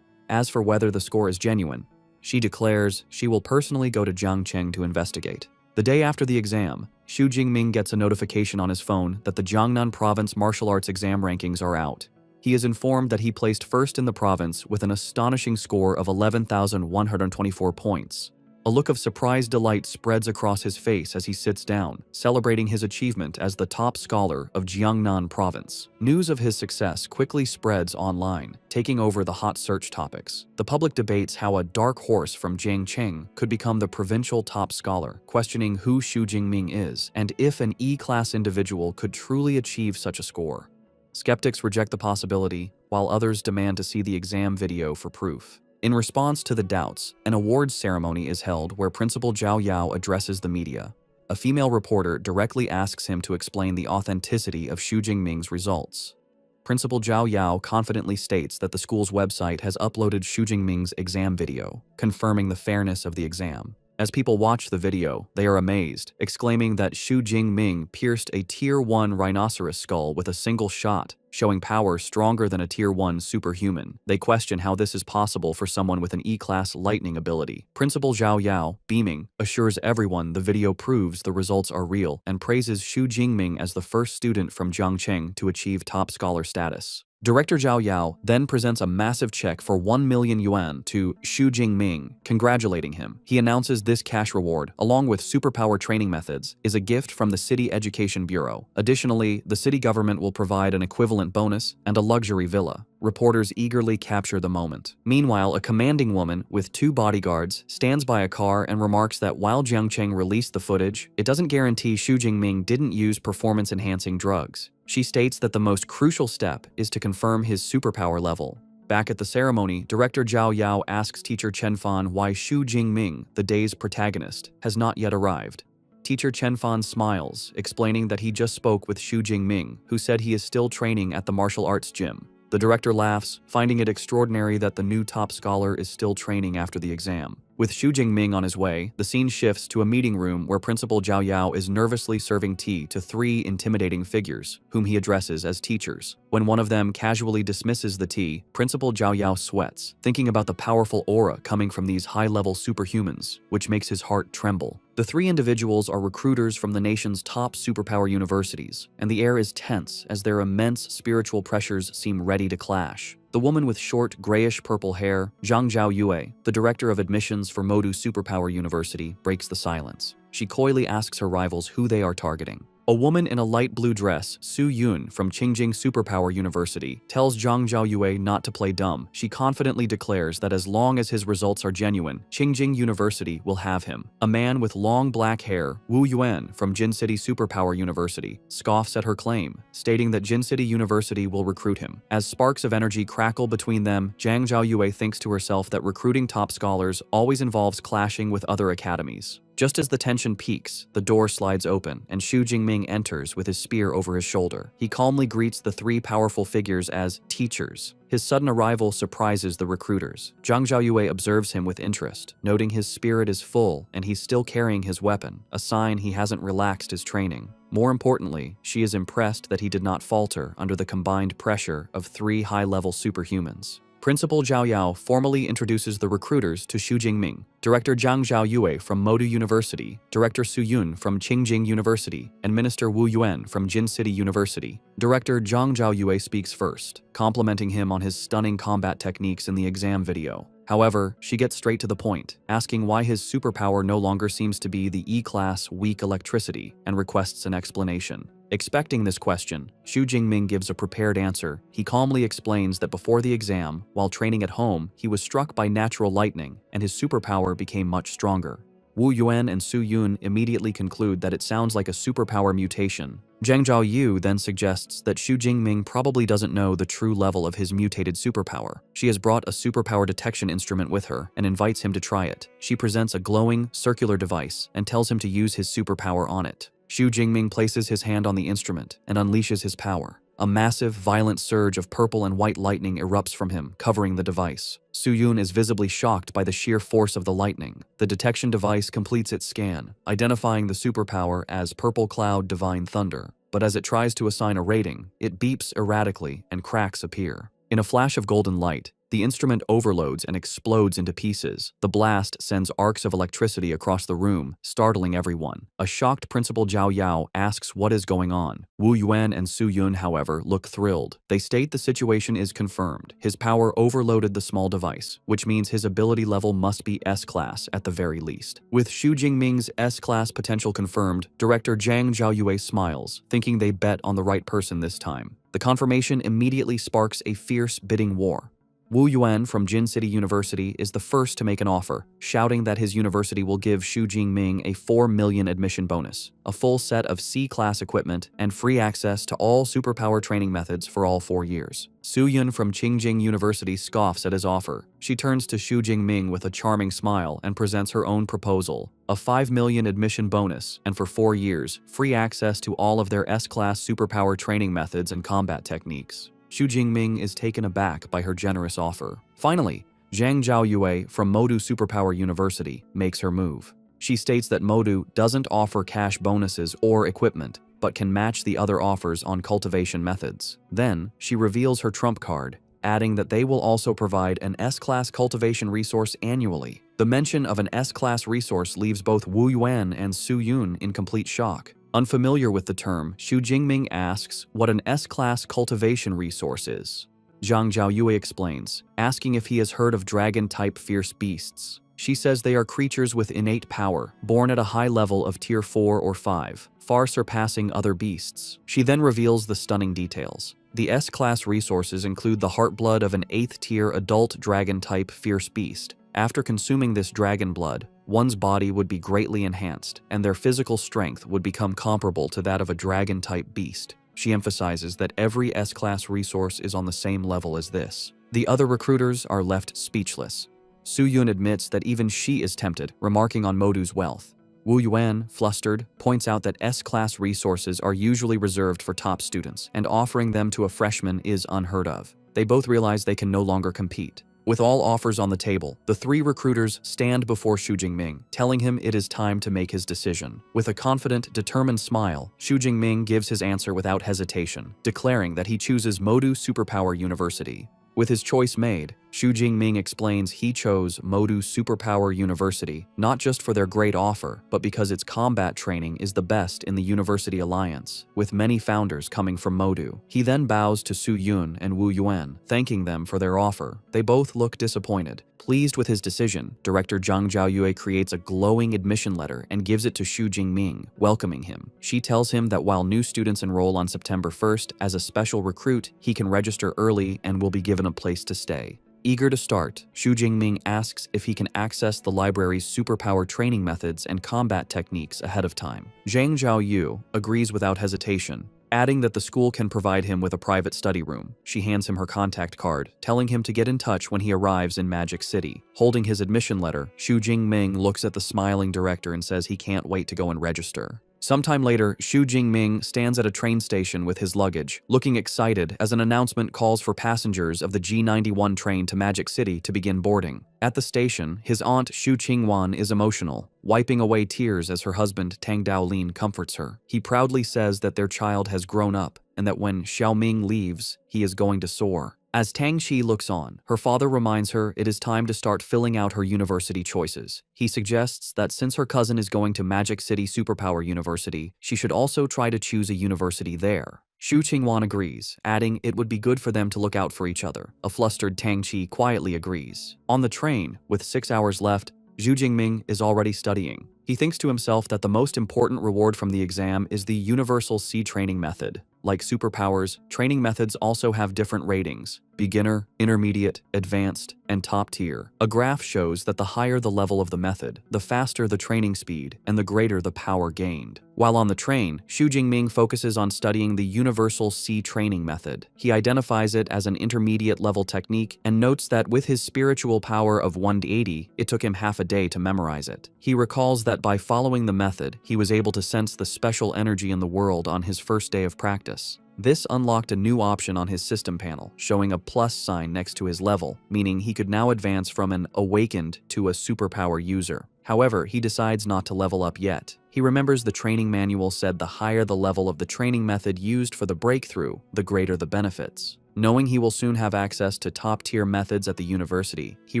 As for whether the score is genuine, she declares she will personally go to Jiangcheng to investigate. The day after the exam, Xu Jingming gets a notification on his phone that the Jiangnan province martial arts exam rankings are out. He is informed that he placed first in the province with an astonishing score of 11,124 points. A look of surprised delight spreads across his face as he sits down, celebrating his achievement as the top scholar of Jiangnan province. News of his success quickly spreads online, taking over the hot search topics. The public debates how a dark horse from Jiangcheng could become the provincial top scholar, questioning who Xu Jingming is and if an E-class individual could truly achieve such a score. Skeptics reject the possibility, while others demand to see the exam video for proof. In response to the doubts, an awards ceremony is held where Principal Zhao Yao addresses the media. A female reporter directly asks him to explain the authenticity of Xu Jingming's results. Principal Zhao Yao confidently states that the school's website has uploaded Xu Jingming's exam video, confirming the fairness of the exam. As people watch the video, they are amazed, exclaiming that Xu Jingming pierced a Tier 1 rhinoceros skull with a single shot, showing power stronger than a Tier 1 superhuman. They question how this is possible for someone with an E-class lightning ability. Principal Zhao Yao, beaming, assures everyone the video proves the results are real and praises Xu Jingming as the first student from Jiangcheng to achieve top scholar status. Director Zhao Yao then presents a massive check for 1 million yuan to Xu Jingming, congratulating him. He announces this cash reward, along with superpower training methods, is a gift from the City Education Bureau. Additionally, the city government will provide an equivalent bonus and a luxury villa. Reporters eagerly capture the moment. Meanwhile, a commanding woman with 2 bodyguards stands by a car and remarks that while Jiangcheng released the footage, it doesn't guarantee Xu Jingming didn't use performance-enhancing drugs. She states that the most crucial step is to confirm his superpower level. Back at the ceremony, director Zhao Yao asks teacher Chen Fan why Xu Jingming, the day's protagonist, has not yet arrived. Teacher Chen Fan smiles, explaining that he just spoke with Xu Jingming, who said he is still training at the martial arts gym. The director laughs, finding it extraordinary that the new top scholar is still training after the exam. With Xu Jingming on his way, the scene shifts to a meeting room where Principal Zhao Yao is nervously serving tea to three intimidating figures, whom he addresses as teachers. When one of them casually dismisses the tea, Principal Zhao Yao sweats, thinking about the powerful aura coming from these high-level superhumans, which makes his heart tremble. The three individuals are recruiters from the nation's top superpower universities, and the air is tense as their immense spiritual pressures seem ready to clash. The woman with short, grayish-purple hair, Zhang Zhaoyue, the director of admissions for Modu Superpower University, breaks the silence. She coyly asks her rivals who they are targeting. A woman in a light blue dress, Su Yun from Qingjing Superpower University, tells Zhang Zhaoyue not to play dumb. She confidently declares that as long as his results are genuine, Qingjing University will have him. A man with long black hair, Wu Yuan from Jin City Superpower University, scoffs at her claim, stating that Jin City University will recruit him. As sparks of energy crackle between them, Zhang Zhaoyue thinks to herself that recruiting top scholars always involves clashing with other academies. Just as the tension peaks, the door slides open, and Xu Jingming enters with his spear over his shoulder. He calmly greets the three powerful figures as teachers. His sudden arrival surprises the recruiters. Zhang Zhaoyue observes him with interest, noting his spirit is full and he's still carrying his weapon, a sign he hasn't relaxed his training. More importantly, she is impressed that he did not falter under the combined pressure of three high-level superhumans. Principal Zhao Yao formally introduces the recruiters to Xu Jingming, Director Zhang Zhaoyue from Modu University, Director Su Yun from Qingjing University, and Minister Wu Yuan from Jin City University. Director Zhang Zhaoyue speaks first, complimenting him on his stunning combat techniques in the exam video. However, she gets straight to the point, asking why his superpower no longer seems to be the E-class weak electricity, and requests an explanation. Expecting this question, Xu Jingming gives a prepared answer. He calmly explains that before the exam, while training at home, he was struck by natural lightning, and his superpower became much stronger. Wu Yuan and Su Yun immediately conclude that it sounds like a superpower mutation. Zhang Zhaoyu then suggests that Xu Jingming probably doesn't know the true level of his mutated superpower. She has brought a superpower detection instrument with her and invites him to try it. She presents a glowing, circular device and tells him to use his superpower on it. Xu Jingming places his hand on the instrument and unleashes his power. A massive, violent surge of purple and white lightning erupts from him, covering the device. Su Yun is visibly shocked by the sheer force of the lightning. The detection device completes its scan, identifying the superpower as Purple Cloud Divine Thunder. But as it tries to assign a rating, it beeps erratically and cracks appear. In a flash of golden light, the instrument overloads and explodes into pieces. The blast sends arcs of electricity across the room, startling everyone. A shocked Principal Zhao Yao asks what is going on. Wu Yuan and Su Yun, however, look thrilled. They state the situation is confirmed. His power overloaded the small device, which means his ability level must be S-class at the very least. With Xu Jingming's S-class potential confirmed, Director Zhang Zhaoyue smiles, thinking they bet on the right person this time. The confirmation immediately sparks a fierce bidding war. Wu Yuan from Jin City University is the first to make an offer, shouting that his university will give Xu Jingming a 4 million admission bonus, a full set of C-class equipment, and free access to all superpower training methods for all 4 years. Su Yun from Qingjing University scoffs at his offer. She turns to Xu Jingming with a charming smile and presents her own proposal, a 5 million admission bonus, and for 4 years, free access to all of their S-class superpower training methods and combat techniques. Xu Jingming is taken aback by her generous offer. Finally, Zhang Zhaoyue from Modu Superpower University makes her move. She states that Modu doesn't offer cash bonuses or equipment, but can match the other offers on cultivation methods. Then, she reveals her trump card, adding that they will also provide an S-class cultivation resource annually. The mention of an S-class resource leaves both Wu Yuan and Su Yun in complete shock. Unfamiliar with the term, Xu Jingming asks what an S-class cultivation resource is. Zhang Zhaoyue explains, asking if he has heard of dragon-type fierce beasts. She says they are creatures with innate power, born at a high level of tier 4 or 5, far surpassing other beasts. She then reveals the stunning details. The S-class resources include the heartblood of an 8th-tier adult dragon-type fierce beast. After consuming this dragon blood, one's body would be greatly enhanced, and their physical strength would become comparable to that of a dragon-type beast. She emphasizes that every S-class resource is on the same level as this. The other recruiters are left speechless. Su-yun admits that even she is tempted, remarking on Modu's wealth. Wu Yuan, flustered, points out that S-class resources are usually reserved for top students, and offering them to a freshman is unheard of. They both realize they can no longer compete. With all offers on the table, the three recruiters stand before Xu Jingming, telling him it is time to make his decision. With a confident, determined smile, Xu Jingming gives his answer without hesitation, declaring that he chooses Modu Superpower University. With his choice made, Xu Jingming explains he chose Modu Superpower University not just for their great offer, but because its combat training is the best in the University Alliance, with many founders coming from Modu. He then bows to Su Yun and Wu Yuan, thanking them for their offer. They both look disappointed. Pleased with his decision, Director Zhang Zhaoyue creates a glowing admission letter and gives it to Xu Jingming, welcoming him. She tells him that while new students enroll on September 1st as a special recruit, he can register early and will be given a place to stay. Eager to start, Xu Jingming asks if he can access the library's superpower training methods and combat techniques ahead of time. Zhang Zhaoyu agrees without hesitation, adding that the school can provide him with a private study room. She hands him her contact card, telling him to get in touch when he arrives in Magic City. Holding his admission letter, Xu Jingming looks at the smiling director and says he can't wait to go and register. Sometime later, Xu Jingming stands at a train station with his luggage, looking excited as an announcement calls for passengers of the G91 train to Magic City to begin boarding. At the station, his aunt Xu Qingwan is emotional, wiping away tears as her husband Tang Daolin comforts her. He proudly says that their child has grown up and that when Xiaoming leaves, he is going to soar. As Tang Xi looks on, her father reminds her it is time to start filling out her university choices. He suggests that since her cousin is going to Magic City Superpower University, she should also try to choose a university there. Xu Qingwan agrees, adding it would be good for them to look out for each other. A flustered Tang Xi quietly agrees. On the train, with 6 hours left, Xu Jingming is already studying. He thinks to himself that the most important reward from the exam is the Universal C training method. Like superpowers, training methods also have different ratings: beginner, intermediate, advanced, and top tier. A graph shows that the higher the level of the method, the faster the training speed and the greater the power gained. While on the train, Xu Jingming focuses on studying the Universal C training method. He identifies it as an intermediate level technique and notes that with his spiritual power of 180, it took him half a day to memorize it. He recalls that by following the method, he was able to sense the special energy in the world on his first day of practice. This unlocked a new option on his system panel, showing a plus sign next to his level, meaning he could now advance from an awakened to a superpower user. However, he decides not to level up yet. He remembers the training manual said the higher the level of the training method used for the breakthrough, the greater the benefits. Knowing he will soon have access to top-tier methods at the university, he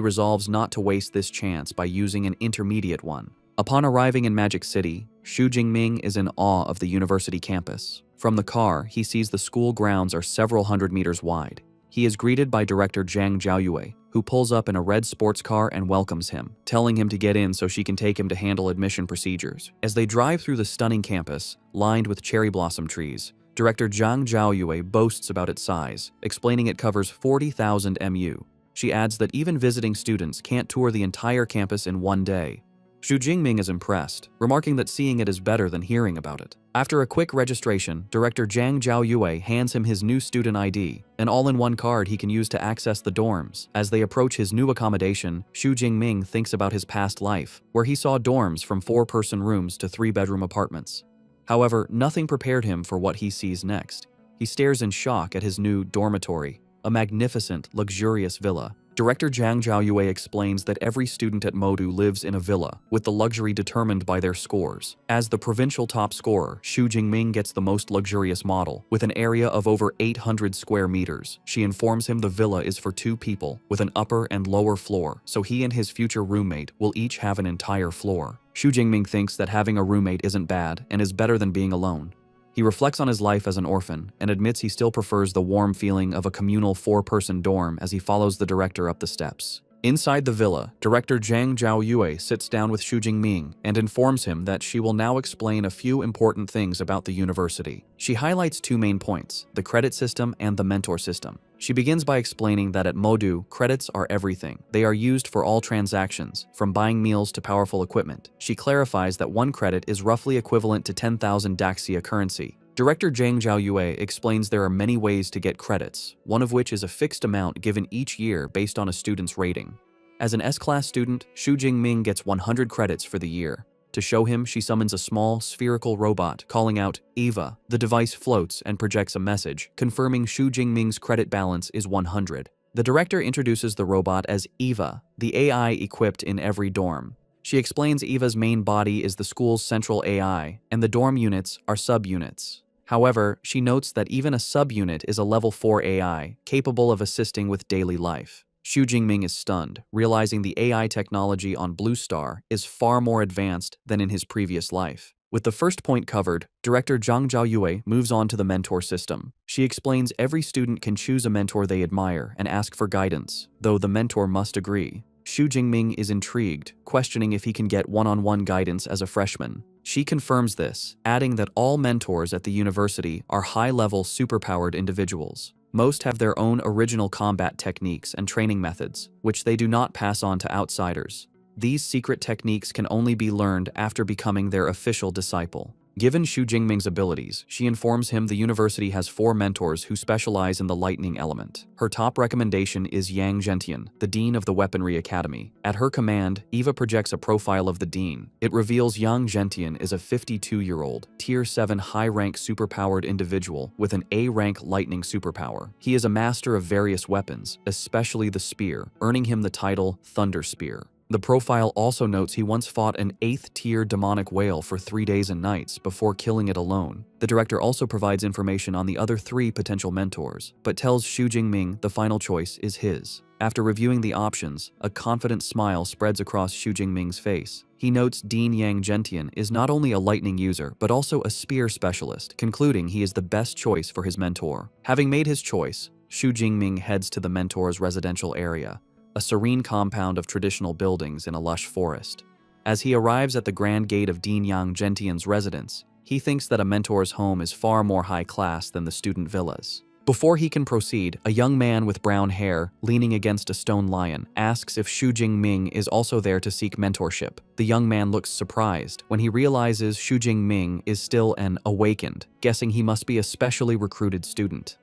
resolves not to waste this chance by using an intermediate one. Upon arriving in Magic City, Xu Jingming is in awe of the university campus. From the car, he sees the school grounds are several hundred meters wide. He is greeted by Director Zhang Zhaoyue, who pulls up in a red sports car and welcomes him, telling him to get in so she can take him to handle admission procedures. As they drive through the stunning campus, lined with cherry blossom trees, Director Zhang Zhaoyue boasts about its size, explaining it covers 40,000 mu. She adds that even visiting students can't tour the entire campus in one day. Xu Jingming is impressed, remarking that seeing it is better than hearing about it. After a quick registration, Director Zhang Zhaoyue hands him his new student ID, an all-in-one card he can use to access the dorms. As they approach his new accommodation, Xu Jingming thinks about his past life, where he saw dorms from 4-person rooms to 3-bedroom apartments. However, nothing prepared him for what he sees next. He stares in shock at his new dormitory, a magnificent, luxurious villa. Director Zhang Zhaoyue explains that every student at Modu lives in a villa, with the luxury determined by their scores. As the provincial top scorer, Xu Jingming gets the most luxurious model, with an area of over 800 square meters. She informs him the villa is for 2 people, with an upper and lower floor, so he and his future roommate will each have an entire floor. Xu Jingming thinks that having a roommate isn't bad and is better than being alone. He reflects on his life as an orphan and admits he still prefers the warm feeling of a communal 4-person dorm as he follows the director up the steps. Inside the villa, Director Zhang Zhaoyue sits down with Xu Jingming and informs him that she will now explain a few important things about the university. She highlights 2 main points: the credit system and the mentor system. She begins by explaining that at Modu, credits are everything. They are used for all transactions, from buying meals to powerful equipment. She clarifies that 1 credit is roughly equivalent to 10,000 Daxia currency, Director Zhang Zhaoyue explains there are many ways to get credits, one of which is a fixed amount given each year based on a student's rating. As an S-class student, Xu Jingming gets 100 credits for the year. To show him, she summons a small, spherical robot, calling out, "Eva." The device floats and projects a message, confirming Xu Jingming's credit balance is 100. The director introduces the robot as Eva, the AI equipped in every dorm. She explains Eva's main body is the school's central AI, and the dorm units are subunits. However, she notes that even a subunit is a level 4 AI, capable of assisting with daily life. Xu Jingming is stunned, realizing the AI technology on Blue Star is far more advanced than in his previous life. With the first point covered, director Zhang Zhaoyue moves on to the mentor system. She explains every student can choose a mentor they admire and ask for guidance, though the mentor must agree. Xu Jingming is intrigued, questioning if he can get one-on-one guidance as a freshman. She confirms this, adding that all mentors at the university are high-level superpowered individuals. Most have their own original combat techniques and training methods, which they do not pass on to outsiders. These secret techniques can only be learned after becoming their official disciple. Given Xu Jingming's abilities, she informs him the university has 4 mentors who specialize in the lightning element. Her top recommendation is Yang Zhentian, the dean of the Weaponry Academy. At her command, Eva projects a profile of the dean. It reveals Yang Zhentian is a 52-year-old, Tier 7 high-rank superpowered individual with an A-rank lightning superpower. He is a master of various weapons, especially the spear, earning him the title Thunder Spear. The profile also notes he once fought an 8th-tier demonic whale for 3 days and nights before killing it alone. The director also provides information on the other 3 potential mentors, but tells Xu Jingming the final choice is his. After reviewing the options, a confident smile spreads across Xu Jingming's face. He notes Dean Yang Zhentian is not only a lightning user, but also a spear specialist, concluding he is the best choice for his mentor. Having made his choice, Xu Jingming heads to the mentor's residential area, a serene compound of traditional buildings in a lush forest. As he arrives at the grand gate of Dean Yang Zhentian's residence, he thinks that a mentor's home is far more high class than the student villas. Before he can proceed, a young man with brown hair, leaning against a stone lion, asks if Xu Jingming is also there to seek mentorship. The young man looks surprised when he realizes Xu Jingming is still an awakened, guessing he must be a specially recruited student.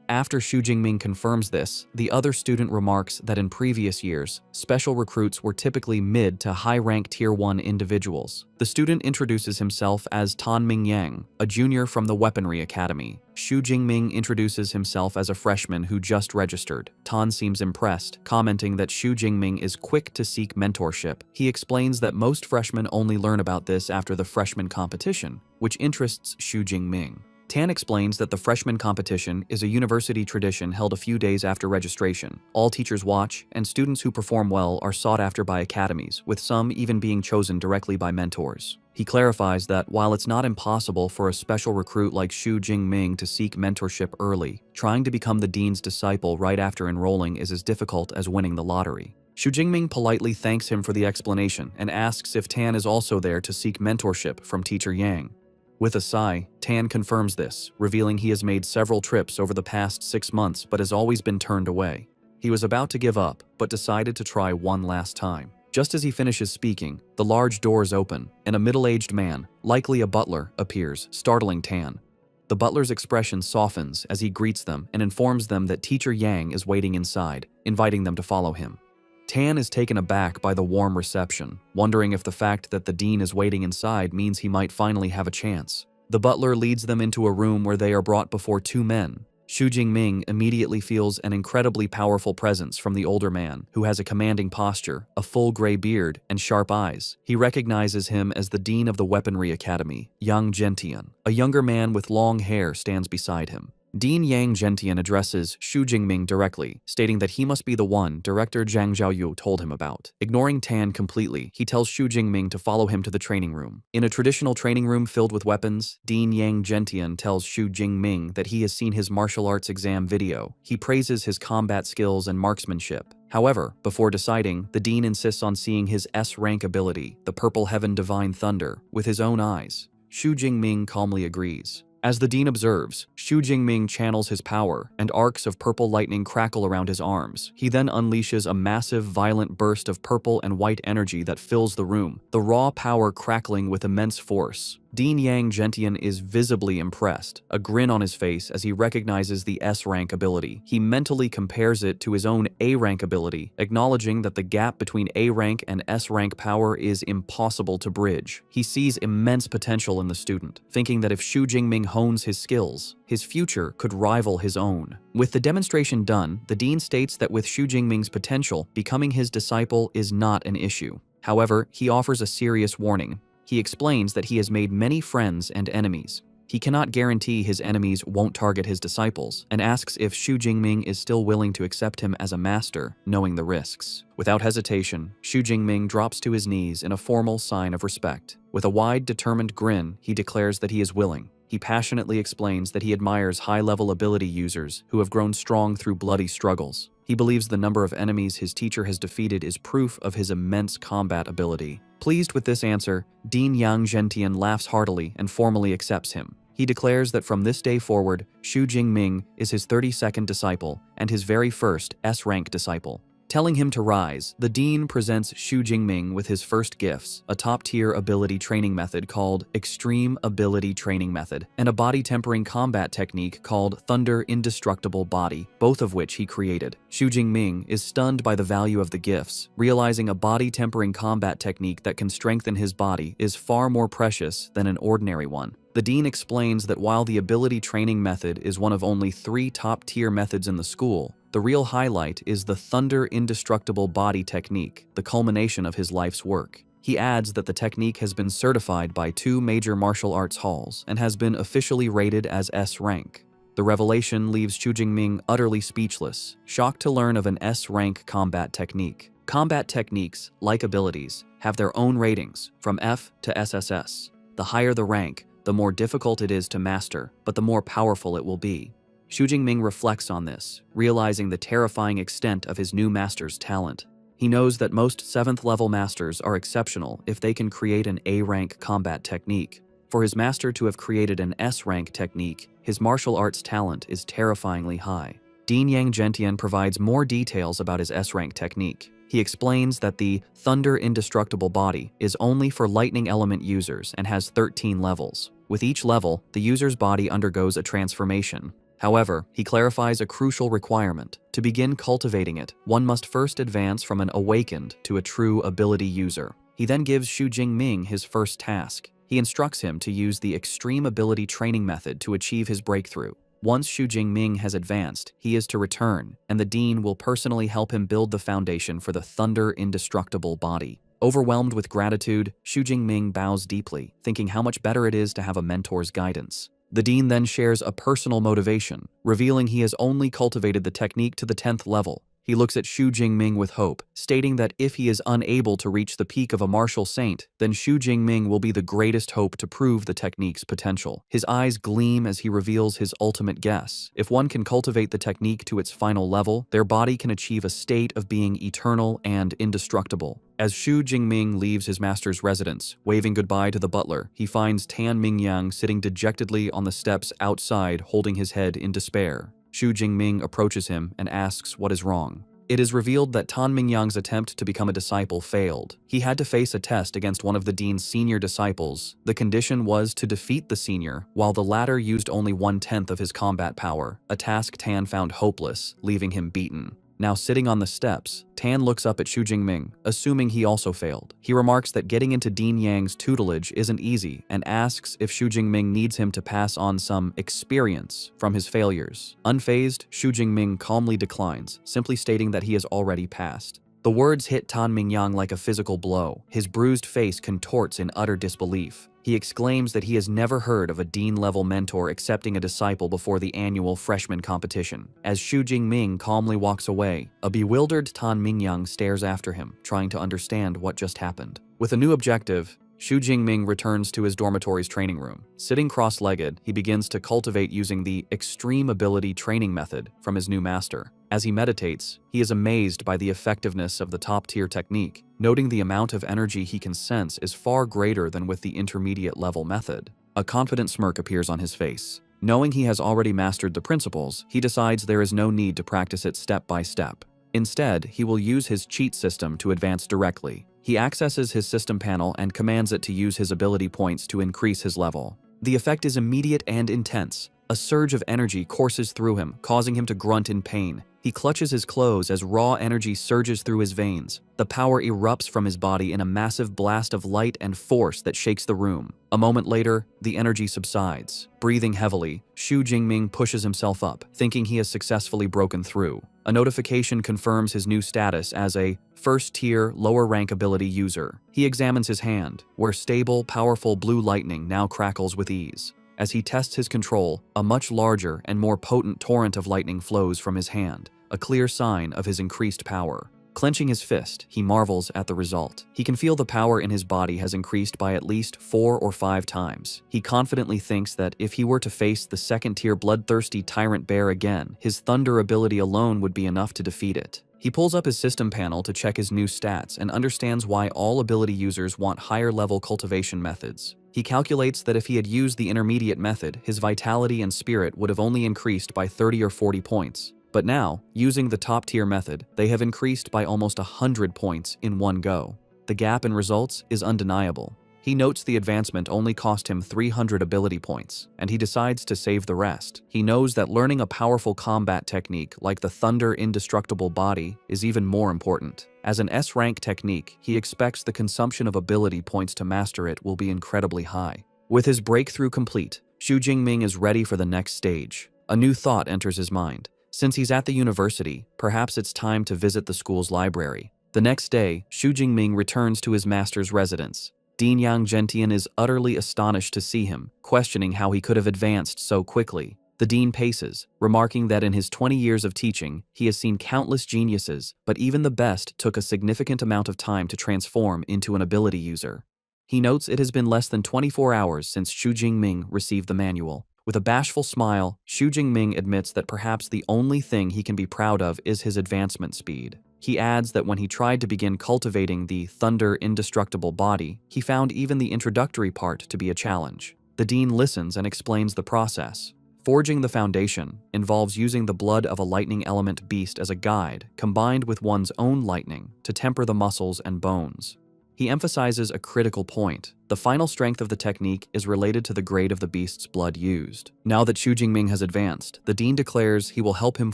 After Xu Jingming confirms this, the other student remarks that in previous years, special recruits were typically mid to high-rank Tier 1 individuals. The student introduces himself as Tan Mingyang, a junior from the Weaponry Academy. Xu Jingming introduces himself as a freshman who just registered. Tan seems impressed, commenting that Xu Jingming is quick to seek mentorship. He explains that most freshmen only learn about this after the freshman competition, which interests Xu Jingming. Tan explains that the freshman competition is a university tradition held a few days after registration. All teachers watch, and students who perform well are sought after by academies, with some even being chosen directly by mentors. He clarifies that while it's not impossible for a special recruit like Xu Jingming to seek mentorship early, trying to become the dean's disciple right after enrolling is as difficult as winning the lottery. Xu Jingming politely thanks him for the explanation and asks if Tan is also there to seek mentorship from Teacher Yang. With a sigh, Tan confirms this, revealing he has made several trips over the past 6 months but has always been turned away. He was about to give up, but decided to try one last time. Just as he finishes speaking, the large doors open, and a middle-aged man, likely a butler, appears, startling Tan. The butler's expression softens as he greets them and informs them that Teacher Yang is waiting inside, inviting them to follow him. Tan is taken aback by the warm reception, wondering if the fact that the dean is waiting inside means he might finally have a chance. The butler leads them into a room where they are brought before 2 men. Xu Jingming immediately feels an incredibly powerful presence from the older man, who has a commanding posture, a full gray beard, and sharp eyes. He recognizes him as the dean of the Weaponry Academy, Yang Zhentian. A younger man with long hair stands beside him. Dean Yang Zhentian addresses Xu Jingming directly, stating that he must be the one Director Zhang Zhaoyu told him about. Ignoring Tan completely, he tells Xu Jingming to follow him to the training room. In a traditional training room filled with weapons, Dean Yang Zhentian tells Xu Jingming that he has seen his martial arts exam video. He praises his combat skills and marksmanship. However, before deciding, the dean insists on seeing his S-rank ability, the Purple Heaven Divine Thunder, with his own eyes. Xu Jingming calmly agrees. As the dean observes, Xu Jingming channels his power, and arcs of purple lightning crackle around his arms. He then unleashes a massive, violent burst of purple and white energy that fills the room, the raw power crackling with immense force. Dean Yang Gentian is visibly impressed, a grin on his face as he recognizes the S-rank ability. He mentally compares it to his own A-rank ability, acknowledging that the gap between A-rank and S-rank power is impossible to bridge. He sees immense potential in the student, thinking that if Xu Jingming hones his skills, his future could rival his own. With the demonstration done, the dean states that with Xu Jingming's potential, becoming his disciple is not an issue. However, he offers a serious warning. He explains that he has made many friends and enemies. He cannot guarantee his enemies won't target his disciples, and asks if Xu Jingming is still willing to accept him as a master, knowing the risks. Without hesitation, Xu Jingming drops to his knees in a formal sign of respect. With a wide, determined grin, he declares that he is willing. He passionately explains that he admires high-level ability users who have grown strong through bloody struggles. He believes the number of enemies his teacher has defeated is proof of his immense combat ability. Pleased with this answer, Dean Yang Gentian laughs heartily and formally accepts him. He declares that from this day forward, Xu Jingming is his 32nd disciple and his very first S-rank disciple. Telling him to rise, the dean presents Xu Jingming with his first gifts, a top-tier ability training method called Extreme Ability Training Method, and a body-tempering combat technique called Thunder Indestructible Body, both of which he created. Xu Jingming is stunned by the value of the gifts, realizing a body-tempering combat technique that can strengthen his body is far more precious than an ordinary one. The dean explains that while the ability training method is one of only 3 top-tier methods in the school, the real highlight is the Thunder Indestructible Body technique, the culmination of his life's work. He adds that the technique has been certified by 2 major martial arts halls and has been officially rated as S-rank. The revelation leaves Xu Jingming utterly speechless, shocked to learn of an S-rank combat technique. Combat techniques, like abilities, have their own ratings, from F to SSS. The higher the rank, the more difficult it is to master, but the more powerful it will be. Xu Jingming reflects on this, realizing the terrifying extent of his new master's talent. He knows that most 7th-level masters are exceptional if they can create an A-rank combat technique. For his master to have created an S-rank technique, his martial arts talent is terrifyingly high. Dean Yang Gentian provides more details about his S-rank technique. He explains that the Thunder Indestructible Body is only for lightning element users and has 13 levels. With each level, the user's body undergoes a transformation. However, he clarifies a crucial requirement. To begin cultivating it, one must first advance from an awakened to a true ability user. He then gives Xu Jingming his first task. He instructs him to use the Extreme Ability Training Method to achieve his breakthrough. Once Xu Jingming has advanced, he is to return, and the dean will personally help him build the foundation for the Thunder Indestructible Body. Overwhelmed with gratitude, Xu Jingming bows deeply, thinking how much better it is to have a mentor's guidance. The dean then shares a personal motivation, revealing he has only cultivated the technique to the 10th level. He looks at Xu Jingming with hope, stating that if he is unable to reach the peak of a martial saint, then Xu Jingming will be the greatest hope to prove the technique's potential. His eyes gleam as he reveals his ultimate guess. If one can cultivate the technique to its final level, their body can achieve a state of being eternal and indestructible. As Xu Jingming leaves his master's residence, waving goodbye to the butler, he finds Tan Mingyang sitting dejectedly on the steps outside, holding his head in despair. Xu Jingming approaches him and asks what is wrong. It is revealed that Tan Mingyang's attempt to become a disciple failed. He had to face a test against one of the dean's senior disciples. The condition was to defeat the senior, while the latter used only 1/10 of his combat power, a task Tan found hopeless, leaving him beaten. Now sitting on the steps, Tan looks up at Xu Jingming, assuming he also failed. He remarks that getting into Dean Yang's tutelage isn't easy and asks if Xu Jingming needs him to pass on some experience from his failures. Unfazed, Xu Jingming calmly declines, simply stating that he has already passed. The words hit Tan Mingyang like a physical blow. His bruised face contorts in utter disbelief. He exclaims that he has never heard of a dean-level mentor accepting a disciple before the annual freshman competition. As Xu Jingming calmly walks away, a bewildered Tan Mingyang stares after him, trying to understand what just happened. With a new objective, Xu Jingming returns to his dormitory's training room. Sitting cross-legged, he begins to cultivate using the Extreme Ability Training Method from his new master. As he meditates, he is amazed by the effectiveness of the top-tier technique, noting the amount of energy he can sense is far greater than with the intermediate-level method. A confident smirk appears on his face. Knowing he has already mastered the principles, he decides there is no need to practice it step by step. Instead, he will use his cheat system to advance directly. He accesses his system panel and commands it to use his ability points to increase his level. The effect is immediate and intense. A surge of energy courses through him, causing him to grunt in pain. He clutches his clothes as raw energy surges through his veins. The power erupts from his body in a massive blast of light and force that shakes the room. A moment later, the energy subsides. Breathing heavily, Xu Jingming pushes himself up, thinking he has successfully broken through. A notification confirms his new status as a first-tier, lower-rank ability user. He examines his hand, where stable, powerful blue lightning now crackles with ease. As he tests his control, a much larger and more potent torrent of lightning flows from his hand, a clear sign of his increased power. Clenching his fist, he marvels at the result. He can feel the power in his body has increased by at least 4 or 5 times. He confidently thinks that if he were to face the second-tier bloodthirsty tyrant bear again, his thunder ability alone would be enough to defeat it. He pulls up his system panel to check his new stats and understands why all ability users want higher-level cultivation methods. He calculates that if he had used the intermediate method, his vitality and spirit would have only increased by 30 or 40 points. But now, using the top-tier method, they have increased by almost 100 points in one go. The gap in results is undeniable. He notes the advancement only cost him 300 ability points, and he decides to save the rest. He knows that learning a powerful combat technique like the Thunder Indestructible Body is even more important. As an S-rank technique, he expects the consumption of ability points to master it will be incredibly high. With his breakthrough complete, Xu Jingming is ready for the next stage. A new thought enters his mind. Since he's at the university, perhaps it's time to visit the school's library. The next day, Xu Jingming returns to his master's residence. Dean Yang Gentian is utterly astonished to see him, questioning how he could have advanced so quickly. The dean paces, remarking that in his 20 years of teaching, he has seen countless geniuses, but even the best took a significant amount of time to transform into an ability user. He notes it has been less than 24 hours since Xu Jingming received the manual. With a bashful smile, Xu Jingming admits that perhaps the only thing he can be proud of is his advancement speed. He adds that when he tried to begin cultivating the Thunder Indestructible Body, he found even the introductory part to be a challenge. The dean listens and explains the process. Forging the foundation involves using the blood of a lightning element beast as a guide, combined with one's own lightning, to temper the muscles and bones. He emphasizes a critical point. The final strength of the technique is related to the grade of the beast's blood used. Now that Xu Jingming has advanced, the dean declares he will help him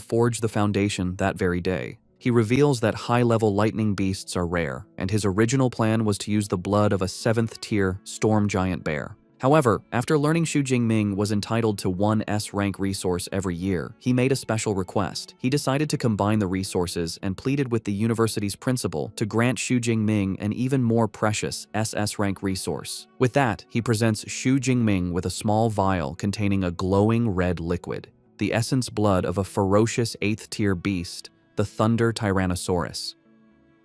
forge the foundation that very day. He reveals that high-level lightning beasts are rare, and his original plan was to use the blood of a 7th-tier storm giant bear. However, after learning Xu Jingming was entitled to one S-rank resource every year, he made a special request. He decided to combine the resources and pleaded with the university's principal to grant Xu Jingming an even more precious SS-rank resource. With that, he presents Xu Jingming with a small vial containing a glowing red liquid, the essence blood of a ferocious 8th-tier beast, the Thunder Tyrannosaurus.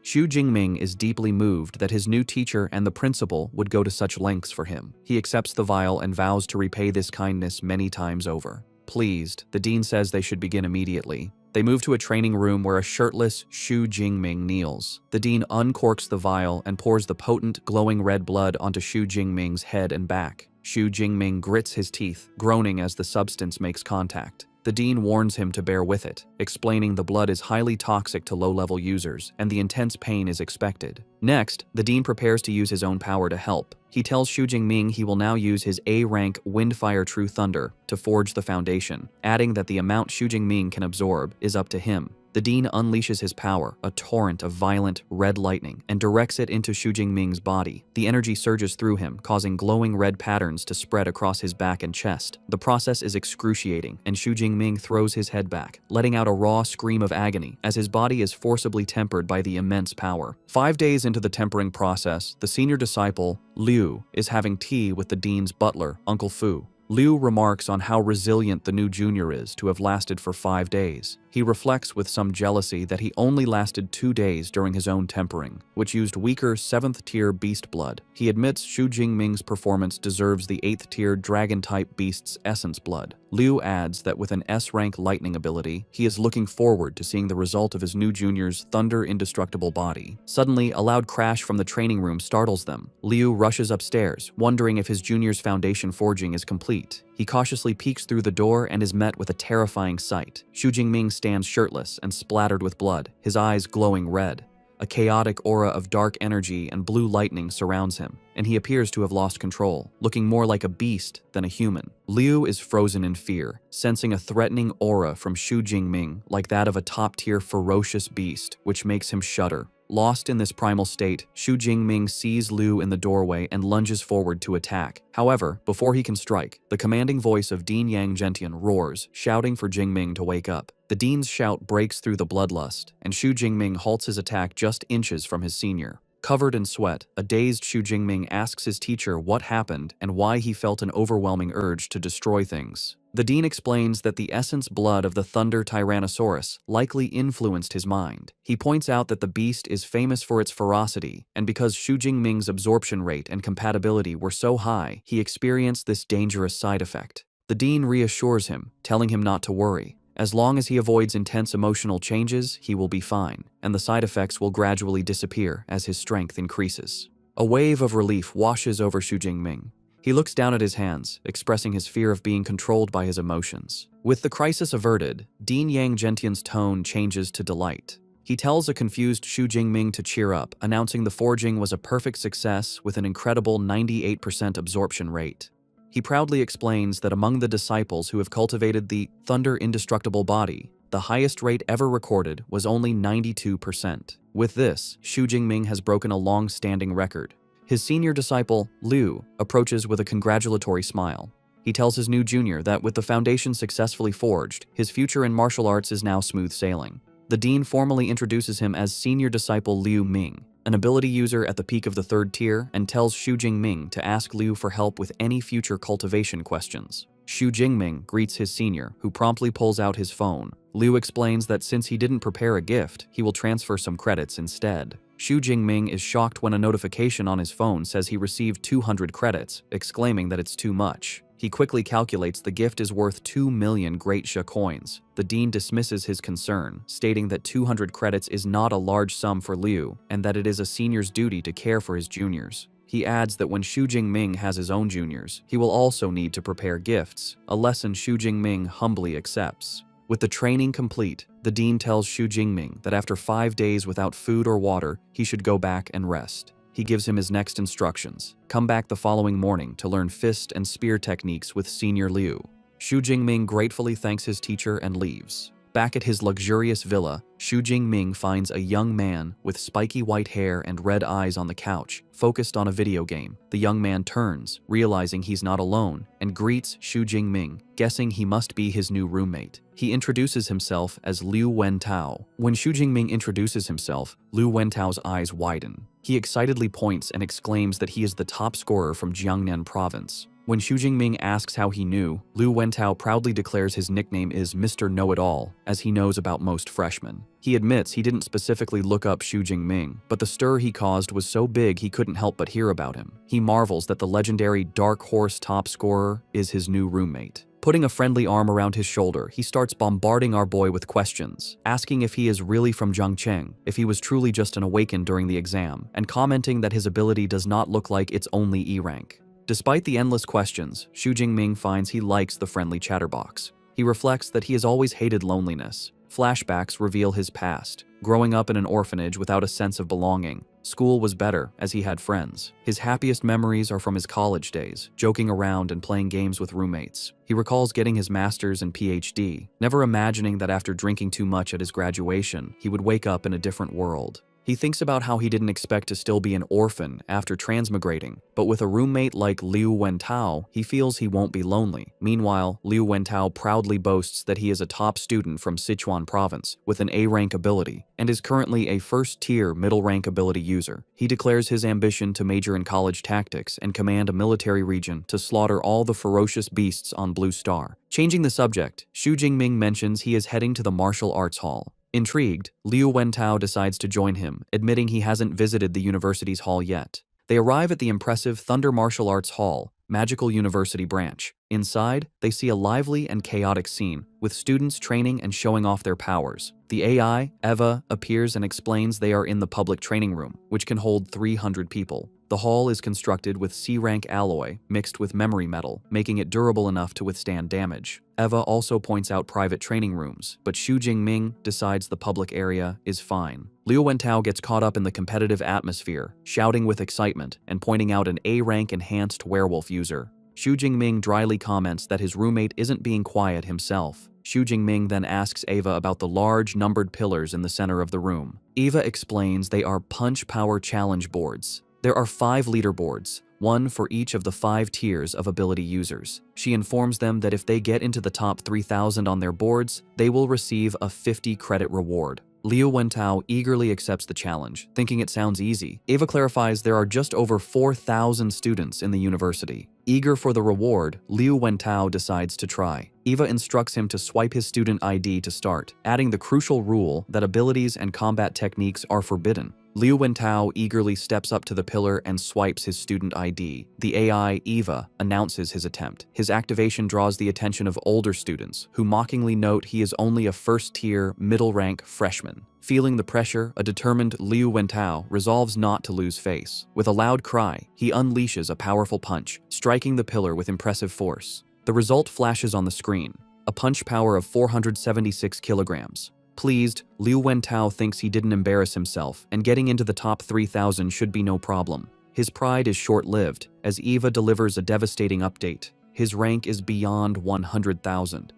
Xu Jingming is deeply moved that his new teacher and the principal would go to such lengths for him. He accepts the vial and vows to repay this kindness many times over. Pleased, the dean says they should begin immediately. They move to a training room where a shirtless Xu Jingming kneels. The dean uncorks the vial and pours the potent, glowing red blood onto Xu Jingming's head and back. Xu Jingming grits his teeth, groaning as the substance makes contact. The dean warns him to bear with it, explaining the blood is highly toxic to low-level users, and the intense pain is expected. Next, the dean prepares to use his own power to help. He tells Xu Jingming he will now use his A-rank Windfire True Thunder to forge the foundation, adding that the amount Xu Jingming can absorb is up to him. The dean unleashes his power, a torrent of violent, red lightning, and directs it into Xu Jingming's body. The energy surges through him, causing glowing red patterns to spread across his back and chest. The process is excruciating, and Xu Jingming throws his head back, letting out a raw scream of agony as his body is forcibly tempered by the immense power. 5 days into the tempering process, the senior disciple, Liu, is having tea with the dean's butler, Uncle Fu. Liu remarks on how resilient the new junior is to have lasted for 5 days. He reflects with some jealousy that he only lasted 2 days during his own tempering, which used weaker 7th-tier beast blood. He admits Xu Jingming's performance deserves the 8th-tier dragon-type beast's essence blood. Liu adds that with an S-rank lightning ability, he is looking forward to seeing the result of his new junior's Thunder Indestructible Body. Suddenly, a loud crash from the training room startles them. Liu rushes upstairs, wondering if his junior's foundation forging is complete. He cautiously peeks through the door and is met with a terrifying sight. Xu Jingming stands shirtless and splattered with blood, his eyes glowing red. A chaotic aura of dark energy and blue lightning surrounds him, and he appears to have lost control, looking more like a beast than a human. Liu is frozen in fear, sensing a threatening aura from Xu Jingming like that of a top-tier ferocious beast, which makes him shudder. Lost in this primal state, Xu Jingming sees Liu in the doorway and lunges forward to attack. However, before he can strike, the commanding voice of Dean Yang Gentian roars, shouting for Jingming to wake up. The Dean's shout breaks through the bloodlust, and Xu Jingming halts his attack just inches from his senior. Covered in sweat, a dazed Xu Jingming asks his teacher what happened and why he felt an overwhelming urge to destroy things. The dean explains that the essence blood of the Thunder Tyrannosaurus likely influenced his mind. He points out that the beast is famous for its ferocity, and because Xu Jingming's absorption rate and compatibility were so high, he experienced this dangerous side effect. The dean reassures him, telling him not to worry. As long as he avoids intense emotional changes, he will be fine, and the side effects will gradually disappear as his strength increases. A wave of relief washes over Xu Jingming. He looks down at his hands, expressing his fear of being controlled by his emotions. With the crisis averted, Dean Yang Gentian's tone changes to delight. He tells a confused Xu Jingming to cheer up, announcing the forging was a perfect success with an incredible 98% absorption rate. He proudly explains that among the disciples who have cultivated the Thunder Indestructible Body, the highest rate ever recorded was only 92%. With this, Xu Jingming has broken a long-standing record. His senior disciple, Liu, approaches with a congratulatory smile. He tells his new junior that with the foundation successfully forged, his future in martial arts is now smooth sailing. The dean formally introduces him as senior disciple Liu Ming, an ability user at the peak of the 3rd tier, and tells Xu Jingming to ask Liu for help with any future cultivation questions. Xu Jingming greets his senior, who promptly pulls out his phone. Liu explains that since he didn't prepare a gift, he will transfer some credits instead. Xu Jingming is shocked when a notification on his phone says he received 200 credits, exclaiming that it's too much. He quickly calculates the gift is worth 2 million Great Sha coins. The dean dismisses his concern, stating that 200 credits is not a large sum for Liu, and that it is a senior's duty to care for his juniors. He adds that when Xu Jingming has his own juniors, he will also need to prepare gifts, a lesson Xu Jingming humbly accepts. With the training complete, the dean tells Xu Jingming that after 5 days without food or water, he should go back and rest. He gives him his next instructions. Come back the following morning to learn fist and spear techniques with Senior Liu. Xu Jingming gratefully thanks his teacher and leaves. Back at his luxurious villa, Xu Jingming finds a young man with spiky white hair and red eyes on the couch, focused on a video game. The young man turns, realizing he's not alone, and greets Xu Jingming, guessing he must be his new roommate. He introduces himself as Liu Wentao. When Xu Jingming introduces himself, Liu Wentao's eyes widen. He excitedly points and exclaims that he is the top scorer from Jiangnan province. When Xu Jingming asks how he knew, Liu Wentao proudly declares his nickname is Mr. Know-It-All, as he knows about most freshmen. He admits he didn't specifically look up Xu Jingming, but the stir he caused was so big he couldn't help but hear about him. He marvels that the legendary Dark Horse top scorer is his new roommate. Putting a friendly arm around his shoulder, he starts bombarding our boy with questions, asking if he is really from Zhangcheng, if he was truly just an awakened during the exam, and commenting that his ability does not look like it's only E rank. Despite the endless questions, Xu Jingming finds he likes the friendly chatterbox. He reflects that he has always hated loneliness. Flashbacks reveal his past. Growing up in an orphanage without a sense of belonging, school was better as he had friends. His happiest memories are from his college days, joking around and playing games with roommates. He recalls getting his master's and PhD, never imagining that after drinking too much at his graduation, he would wake up in a different world. He thinks about how he didn't expect to still be an orphan after transmigrating, but with a roommate like Liu Wentao, he feels he won't be lonely. Meanwhile, Liu Wentao proudly boasts that he is a top student from Sichuan province with an A-rank ability and is currently a first-tier middle-rank ability user. He declares his ambition to major in college tactics and command a military region to slaughter all the ferocious beasts on Blue Star. Changing the subject, Xu Jingming mentions he is heading to the martial arts hall. Intrigued, Liu Wentao decides to join him, admitting he hasn't visited the university's hall yet. They arrive at the impressive Thunder Martial Arts Hall, Magical University branch. Inside, they see a lively and chaotic scene, with students training and showing off their powers. The AI, Eva, appears and explains they are in the public training room, which can hold 300 people. The hall is constructed with C-rank alloy mixed with memory metal, making it durable enough to withstand damage. Eva also points out private training rooms, but Xu Jingming decides the public area is fine. Liu Wentao gets caught up in the competitive atmosphere, shouting with excitement and pointing out an A-rank enhanced werewolf user. Xu Jingming dryly comments that his roommate isn't being quiet himself. Xu Jingming then asks Eva about the large numbered pillars in the center of the room. Eva explains they are punch power challenge boards. There are 5 leaderboards, one for each of the 5 tiers of ability users. She informs them that if they get into the top 3,000 on their boards, they will receive a 50 credit reward. Liu Wentao eagerly accepts the challenge, thinking it sounds easy. Eva clarifies there are just over 4,000 students in the university. Eager for the reward, Liu Wentao decides to try. Eva instructs him to swipe his student ID to start, adding the crucial rule that abilities and combat techniques are forbidden. Liu Wentao eagerly steps up to the pillar and swipes his student ID. The AI, Eva, announces his attempt. His activation draws the attention of older students, who mockingly note he is only a first-tier, middle-rank freshman. Feeling the pressure, a determined Liu Wentao resolves not to lose face. With a loud cry, he unleashes a powerful punch, striking the pillar with impressive force. The result flashes on the screen, a punch power of 476 kilograms. Pleased, Liu Wentao thinks he didn't embarrass himself, and getting into the top 3,000 should be no problem. His pride is short-lived, as Eva delivers a devastating update. His rank is beyond 100,000.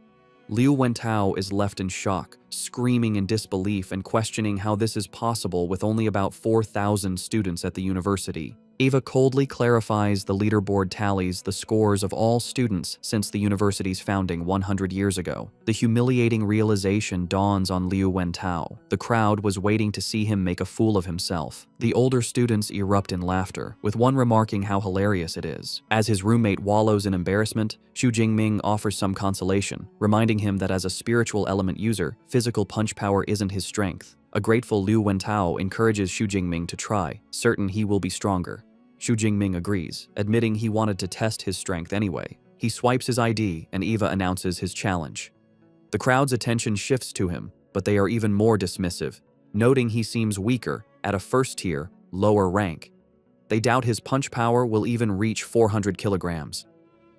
Liu Wentao is left in shock, screaming in disbelief and questioning how this is possible with only about 4,000 students at the university. Eva coldly clarifies the leaderboard tallies the scores of all students since the university's founding 100 years ago. The humiliating realization dawns on Liu Wentao. The crowd was waiting to see him make a fool of himself. The older students erupt in laughter, with one remarking how hilarious it is. As his roommate wallows in embarrassment, Xu Jingming offers some consolation, reminding him that as a spiritual element user, physical punch power isn't his strength. A grateful Liu Wentao encourages Xu Jingming to try, certain he will be stronger. Xu Jingming agrees, admitting he wanted to test his strength anyway. He swipes his ID, and Eva announces his challenge. The crowd's attention shifts to him, but they are even more dismissive, noting he seems weaker, at a first-tier, lower rank. They doubt his punch power will even reach 400 kilograms.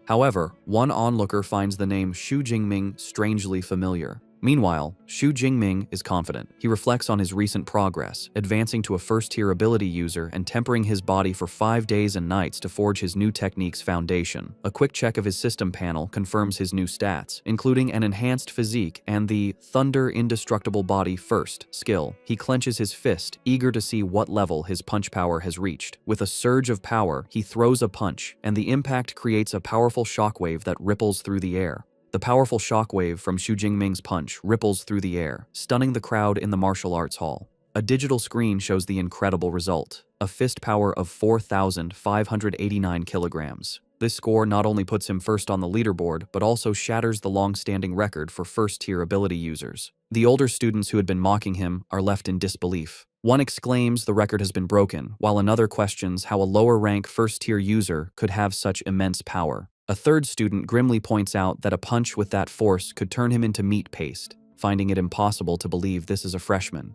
However, one onlooker finds the name Xu Jingming strangely familiar. Meanwhile, Xu Jingming is confident. He reflects on his recent progress, advancing to a first-tier ability user and tempering his body for 5 days and nights to forge his new technique's foundation. A quick check of his system panel confirms his new stats, including an enhanced physique and the Thunder Indestructible Body First skill. He clenches his fist, eager to see what level his punch power has reached. With a surge of power, he throws a punch, and the impact creates a powerful shockwave that ripples through the air. The powerful shockwave from Xu Jingming's punch ripples through the air, stunning the crowd in the martial arts hall. A digital screen shows the incredible result, a fist power of 4,589 kilograms. This score not only puts him first on the leaderboard, but also shatters the long-standing record for first-tier ability users. The older students who had been mocking him are left in disbelief. One exclaims the record has been broken, while another questions how a lower-rank first-tier user could have such immense power. A third student grimly points out that a punch with that force could turn him into meat paste, finding it impossible to believe this is a freshman.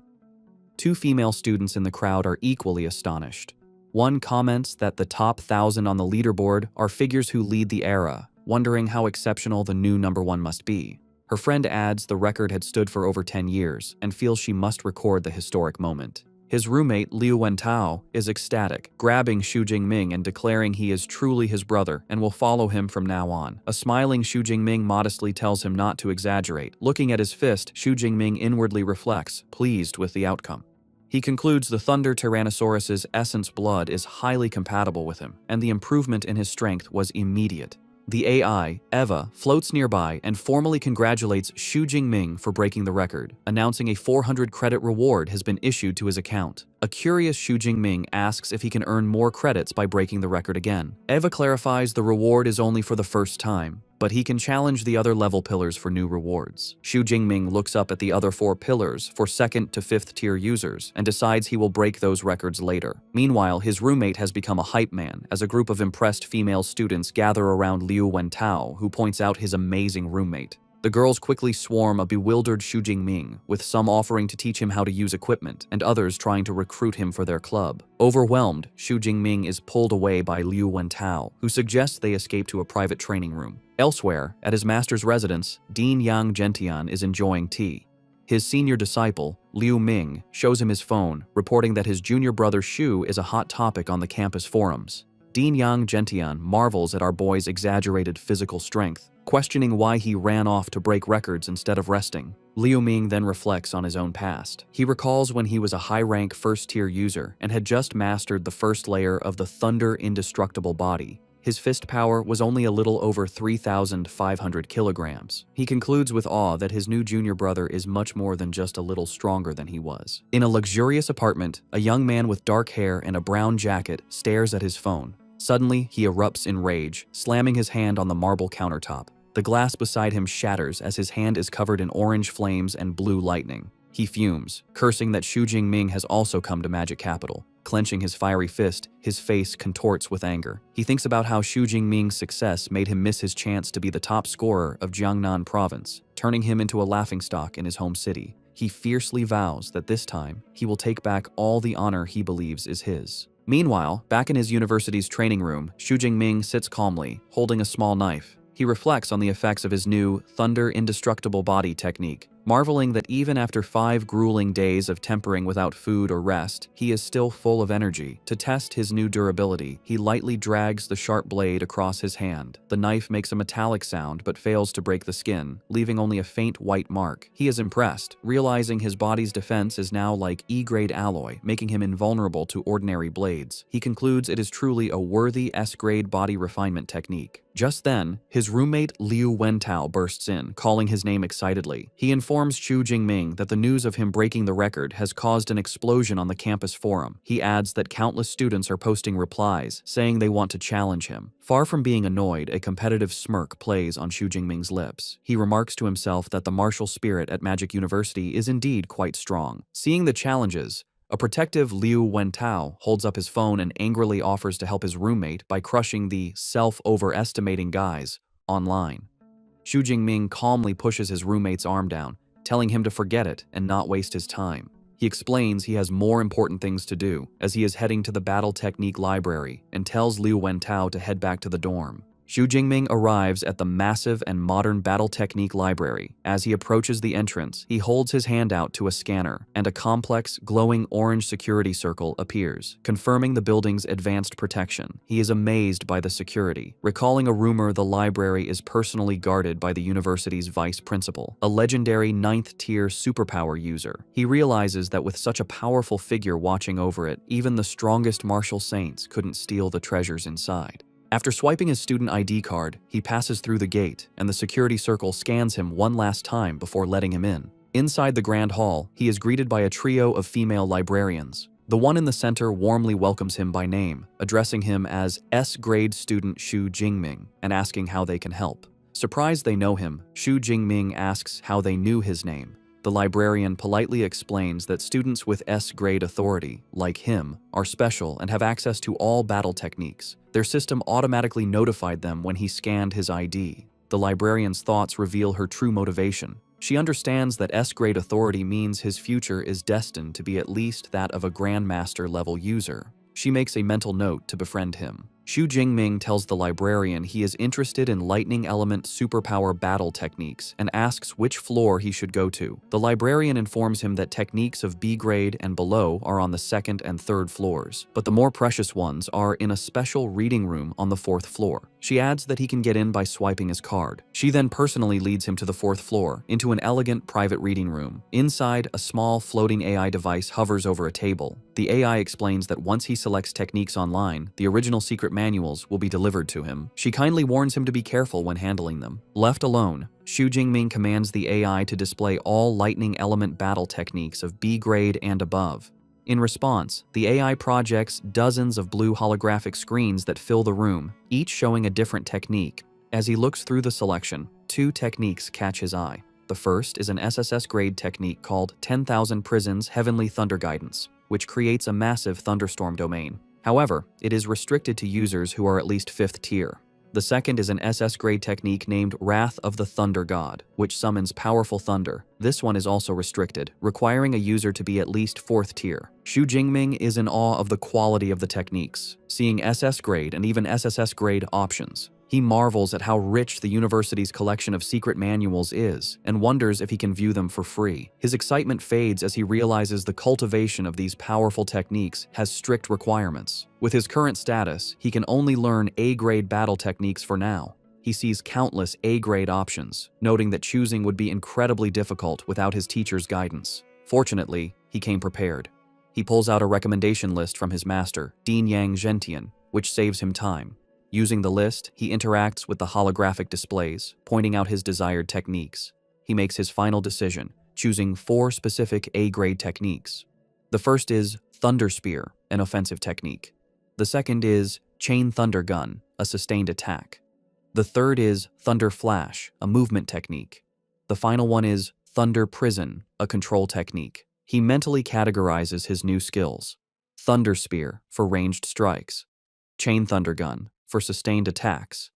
2 female students in the crowd are equally astonished. One comments that the top 1,000 on the leaderboard are figures who lead the era, wondering how exceptional the new #1 must be. Her friend adds the record had stood for over 10 years and feels she must record the historic moment. His roommate, Liu Wentao, is ecstatic, grabbing Xu Jingming and declaring he is truly his brother and will follow him from now on. A smiling Xu Jingming modestly tells him not to exaggerate. Looking at his fist, Xu Jingming inwardly reflects, pleased with the outcome. He concludes the Thunder Tyrannosaurus's essence blood is highly compatible with him, and the improvement in his strength was immediate. The AI, Eva, floats nearby and formally congratulates Xu Jingming for breaking the record, announcing a 400 credit reward has been issued to his account. A curious Xu Jingming asks if he can earn more credits by breaking the record again. Eva clarifies the reward is only for the first time, but he can challenge the other level pillars for new rewards. Xu Jingming looks up at the other 4 pillars for 2nd to 5th tier users and decides he will break those records later. Meanwhile, his roommate has become a hype man as a group of impressed female students gather around Liu Wentao, who points out his amazing roommate. The girls quickly swarm a bewildered Xu Jingming, with some offering to teach him how to use equipment and others trying to recruit him for their club. Overwhelmed, Xu Jingming is pulled away by Liu Wentao, who suggests they escape to a private training room. Elsewhere, at his master's residence, Dean Yang Gentian is enjoying tea. His senior disciple, Liu Ming, shows him his phone, reporting that his junior brother Xu is a hot topic on the campus forums. Dean Yang Gentian marvels at our boy's exaggerated physical strength, questioning why he ran off to break records instead of resting. Liu Ming then reflects on his own past. He recalls when he was a high-rank first-tier user and had just mastered the first layer of the Thunder Indestructible Body. His fist power was only a little over 3,500 kilograms. He concludes with awe that his new junior brother is much more than just a little stronger than he was. In a luxurious apartment, a young man with dark hair and a brown jacket stares at his phone. Suddenly, he erupts in rage, slamming his hand on the marble countertop. The glass beside him shatters as his hand is covered in orange flames and blue lightning. He fumes, cursing that Xu Jingming has also come to Magic Capital. Clenching his fiery fist, his face contorts with anger. He thinks about how Xu Jingming's success made him miss his chance to be the top scorer of Jiangnan province, turning him into a laughingstock in his home city. He fiercely vows that this time, he will take back all the honor he believes is his. Meanwhile, back in his university's training room, Xu Jingming sits calmly, holding a small knife. He reflects on the effects of his new Thunder Indestructible Body technique, marveling that even after 5 grueling days of tempering without food or rest, he is still full of energy. To test his new durability, he lightly drags the sharp blade across his hand. The knife makes a metallic sound but fails to break the skin, leaving only a faint white mark. He is impressed, realizing his body's defense is now like E-grade alloy, making him invulnerable to ordinary blades. He concludes it is truly a worthy S-grade body refinement technique. Just then, his roommate Liu Wentao bursts in, calling his name excitedly. He informs Xu Jingming that the news of him breaking the record has caused an explosion on the campus forum. He adds that countless students are posting replies, saying they want to challenge him. Far from being annoyed, a competitive smirk plays on Xu Jingming's lips. He remarks to himself that the martial spirit at Magic University is indeed quite strong. Seeing the challenges, a protective Liu Wentao holds up his phone and angrily offers to help his roommate by crushing the self-overestimating guys online. Xu Jingming calmly pushes his roommate's arm down, telling him to forget it and not waste his time. He explains he has more important things to do, as he is heading to the Battle Technique Library, and tells Liu Wentao to head back to the dorm. Xu Jingming arrives at the massive and modern Battle Technique Library. As he approaches the entrance, he holds his hand out to a scanner, and a complex, glowing orange security circle appears, confirming the building's advanced protection. He is amazed by the security, recalling a rumor the library is personally guarded by the university's vice principal, a legendary 9th-tier superpower user. He realizes that with such a powerful figure watching over it, even the strongest martial saints couldn't steal the treasures inside. After swiping his student ID card, he passes through the gate, and the security circle scans him one last time before letting him in. Inside the Grand Hall, he is greeted by a trio of female librarians. The one in the center warmly welcomes him by name, addressing him as S-grade student Xu Jingming and asking how they can help. Surprised they know him, Xu Jingming asks how they knew his name. The librarian politely explains that students with S-grade authority, like him, are special and have access to all battle techniques. Their system automatically notified them when he scanned his ID. The librarian's thoughts reveal her true motivation. She understands that S-grade authority means his future is destined to be at least that of a Grandmaster level user. She makes a mental note to befriend him. Xu Jingming tells the librarian he is interested in lightning element superpower battle techniques and asks which floor he should go to. The librarian informs him that techniques of B grade and below are on the 2nd and 3rd floors, but the more precious ones are in a special reading room on the 4th floor. She adds that he can get in by swiping his card. She then personally leads him to the 4th floor, into an elegant private reading room. Inside, a small floating AI device hovers over a table. The AI explains that once he selects techniques online, the original secret manuals will be delivered to him. She kindly warns him to be careful when handling them. Left alone, Xu Jingming commands the AI to display all lightning element battle techniques of B grade and above. In response, the AI projects dozens of blue holographic screens that fill the room, each showing a different technique. As he looks through the selection, 2 techniques catch his eye. The first is an SSS grade technique called 10,000 Prisons Heavenly Thunder Guidance, which creates a massive thunderstorm domain. However, it is restricted to users who are at least 5th tier. The second is an SS grade technique named Wrath of the Thunder God, which summons powerful thunder. This one is also restricted, requiring a user to be at least 4th tier. Xu Jingming is in awe of the quality of the techniques, seeing SS grade and even SSS grade options. He marvels at how rich the university's collection of secret manuals is and wonders if he can view them for free. His excitement fades as he realizes the cultivation of these powerful techniques has strict requirements. With his current status, he can only learn A-grade battle techniques for now. He sees countless A-grade options, noting that choosing would be incredibly difficult without his teacher's guidance. Fortunately, he came prepared. He pulls out a recommendation list from his master, Dean Yang Zhentian, which saves him time. Using the list, he interacts with the holographic displays, pointing out his desired techniques. He makes his final decision, choosing 4 specific A-grade techniques. The first is Thunder Spear, an offensive technique. The second is Chain Thunder Gun, a sustained attack. The third is Thunder Flash, a movement technique. The final one is Thunder Prison, a control technique. He mentally categorizes his new skills. Thunder Spear, for ranged strikes. Chain Thunder Gun, for sustained attacks,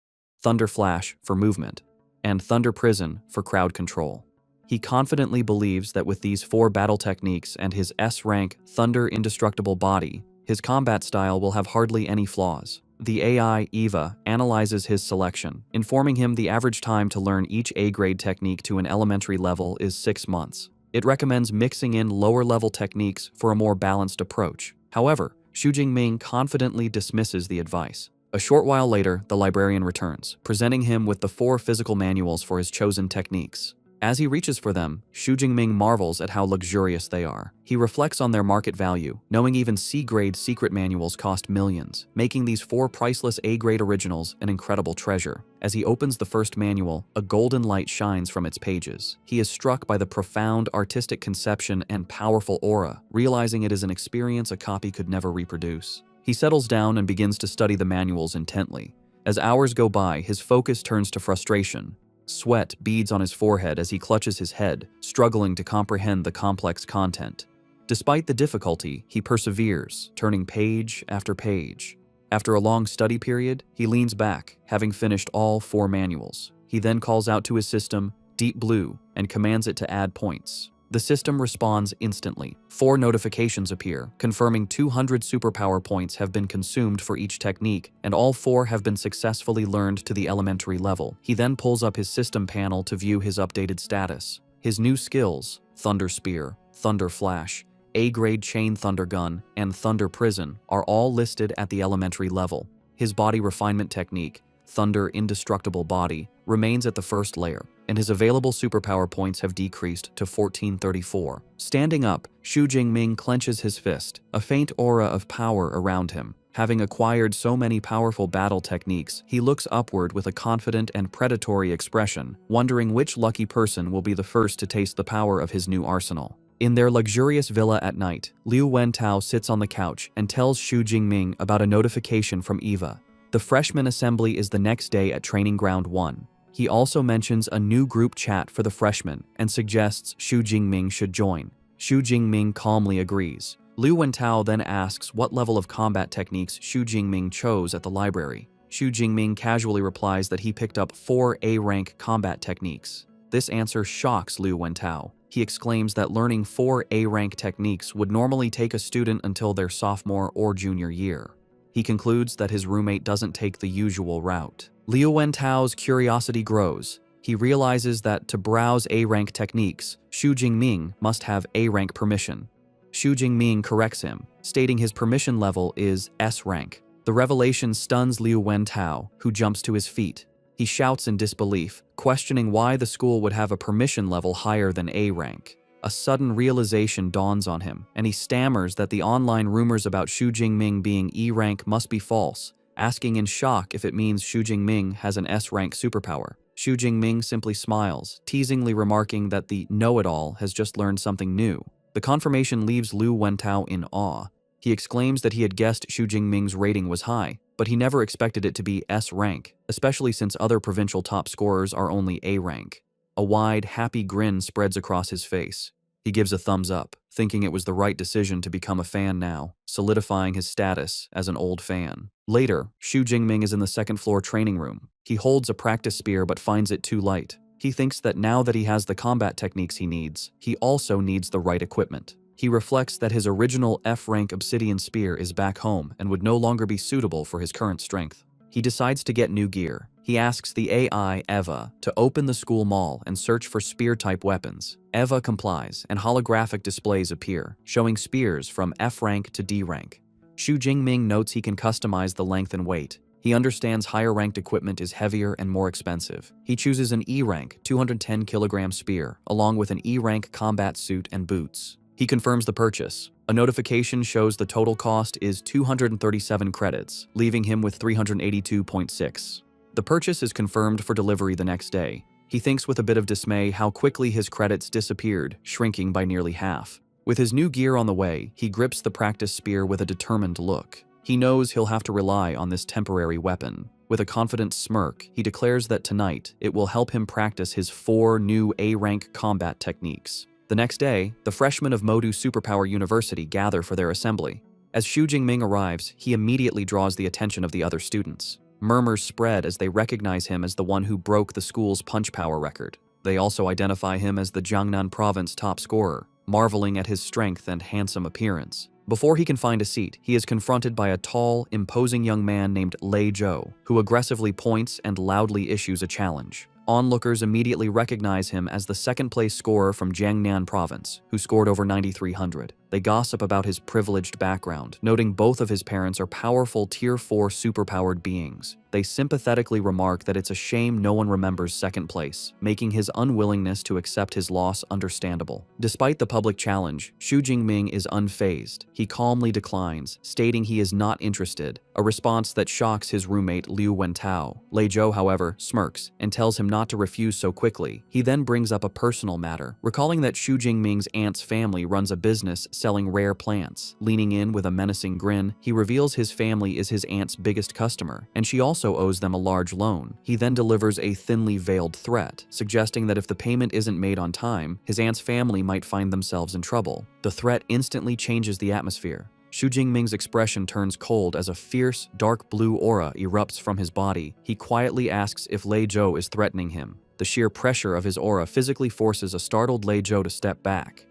Thunder Flash for movement, and Thunder Prison for crowd control. He confidently believes that with these 4 battle techniques and his S-rank Thunder Indestructible body, his combat style will have hardly any flaws. The AI, Eva, analyzes his selection, informing him the average time to learn each A-grade technique to an elementary level is 6 months. It recommends mixing in lower-level techniques for a more balanced approach. However, Xu Jingming confidently dismisses the advice. A short while later, the librarian returns, presenting him with the 4 physical manuals for his chosen techniques. As he reaches for them, Xu Jingming marvels at how luxurious they are. He reflects on their market value, knowing even C-grade secret manuals cost millions, making these 4 priceless A-grade originals an incredible treasure. As he opens the first manual, a golden light shines from its pages. He is struck by the profound artistic conception and powerful aura, realizing it is an experience a copy could never reproduce. He settles down and begins to study the manuals intently. As hours go by, his focus turns to frustration. Sweat beads on his forehead as he clutches his head, struggling to comprehend the complex content. Despite the difficulty, he perseveres, turning page after page. After a long study period, he leans back, having finished all 4 manuals. He then calls out to his system, Deep Blue, and commands it to add points. The system responds instantly. 4 notifications appear, confirming 200 superpower points have been consumed for each technique, and all 4 have been successfully learned to the elementary level. He then pulls up his system panel to view his updated status. His new skills, Thunder Spear, Thunder Flash, A-grade Chain Thunder Gun, and Thunder Prison, are all listed at the elementary level. His body refinement technique, Thunder Indestructible Body, remains at the first layer, and his available superpower points have decreased to 1434. Standing up, Xu Jingming clenches his fist, a faint aura of power around him. Having acquired so many powerful battle techniques, he looks upward with a confident and predatory expression, wondering which lucky person will be the first to taste the power of his new arsenal. In their luxurious villa at night, Liu Wentao sits on the couch and tells Xu Jingming about a notification from Eva. The freshman assembly is the next day at Training Ground 1. He also mentions a new group chat for the freshmen and suggests Xu Jingming should join. Xu Jingming calmly agrees. Liu Wentao then asks what level of combat techniques Xu Jingming chose at the library. Xu Jingming casually replies that he picked up 4 A-rank combat techniques. This answer shocks Liu Wentao. He exclaims that learning 4 A-rank techniques would normally take a student until their sophomore or junior year. He concludes that his roommate doesn't take the usual route. Liu Wentao's curiosity grows. He realizes that to browse A-rank techniques, Xu Jingming must have A-rank permission. Xu Jingming corrects him, stating his permission level is S-rank. The revelation stuns Liu Wentao, who jumps to his feet. He shouts in disbelief, questioning why the school would have a permission level higher than A-rank. A sudden realization dawns on him, and he stammers that the online rumors about Xu Jingming being E-rank must be false, asking in shock if it means Xu Jingming has an S-rank superpower. Xu Jingming simply smiles, teasingly remarking that the know-it-all has just learned something new. The confirmation leaves Liu Wentao in awe. He exclaims that he had guessed Xu Jingming's rating was high, but he never expected it to be S-rank, especially since other provincial top scorers are only A-rank. A wide, happy grin spreads across his face. He gives a thumbs up, thinking it was the right decision to become a fan now, solidifying his status as an old fan. Later, Xu Jingming is in the second-floor training room. He holds a practice spear but finds it too light. He thinks that now that he has the combat techniques he needs, he also needs the right equipment. He reflects that his original F-rank obsidian spear is back home and would no longer be suitable for his current strength. He decides to get new gear. He asks the AI, Eva, to open the school mall and search for spear-type weapons. Eva complies, and holographic displays appear, showing spears from F rank to D rank. Xu Jingming notes he can customize the length and weight. He understands higher-ranked equipment is heavier and more expensive. He chooses an E-rank 210-kilogram spear, along with an E-rank combat suit and boots. He confirms the purchase. A notification shows the total cost is 237 credits, leaving him with 382.6. The purchase is confirmed for delivery the next day. He thinks with a bit of dismay how quickly his credits disappeared, shrinking by nearly half. With his new gear on the way, he grips the practice spear with a determined look. He knows he'll have to rely on this temporary weapon. With a confident smirk, he declares that tonight it will help him practice his 4 new A-rank combat techniques. The next day, the freshmen of Modu Superpower University gather for their assembly. As Xu Jingming arrives, he immediately draws the attention of the other students. Murmurs spread as they recognize him as the one who broke the school's punch power record. They also identify him as the Jiangnan province top scorer, marveling at his strength and handsome appearance. Before he can find a seat, he is confronted by a tall, imposing young man named Lei Zhou, who aggressively points and loudly issues a challenge. Onlookers immediately recognize him as the second-place scorer from Jiangnan province, who scored over 9,300. They gossip about his privileged background, noting both of his parents are powerful Tier 4 superpowered beings. They sympathetically remark that it's a shame no one remembers second place, making his unwillingness to accept his loss understandable. Despite the public challenge, Xu Jingming is unfazed. He calmly declines, stating he is not interested, a response that shocks his roommate Liu Wentao. Lei Zhou, however, smirks and tells him not to refuse so quickly. He then brings up a personal matter, recalling that Xu Jingming's aunt's family runs a business selling rare plants. Leaning in with a menacing grin, he reveals his family is his aunt's biggest customer, and she also owes them a large loan. He then delivers a thinly veiled threat, suggesting that if the payment isn't made on time, his aunt's family might find themselves in trouble. The threat instantly changes the atmosphere. Xu Jingming's expression turns cold as a fierce, dark blue aura erupts from his body. He quietly asks if Lei Zhou is threatening him. The sheer pressure of his aura physically forces a startled Lei Zhou to step back.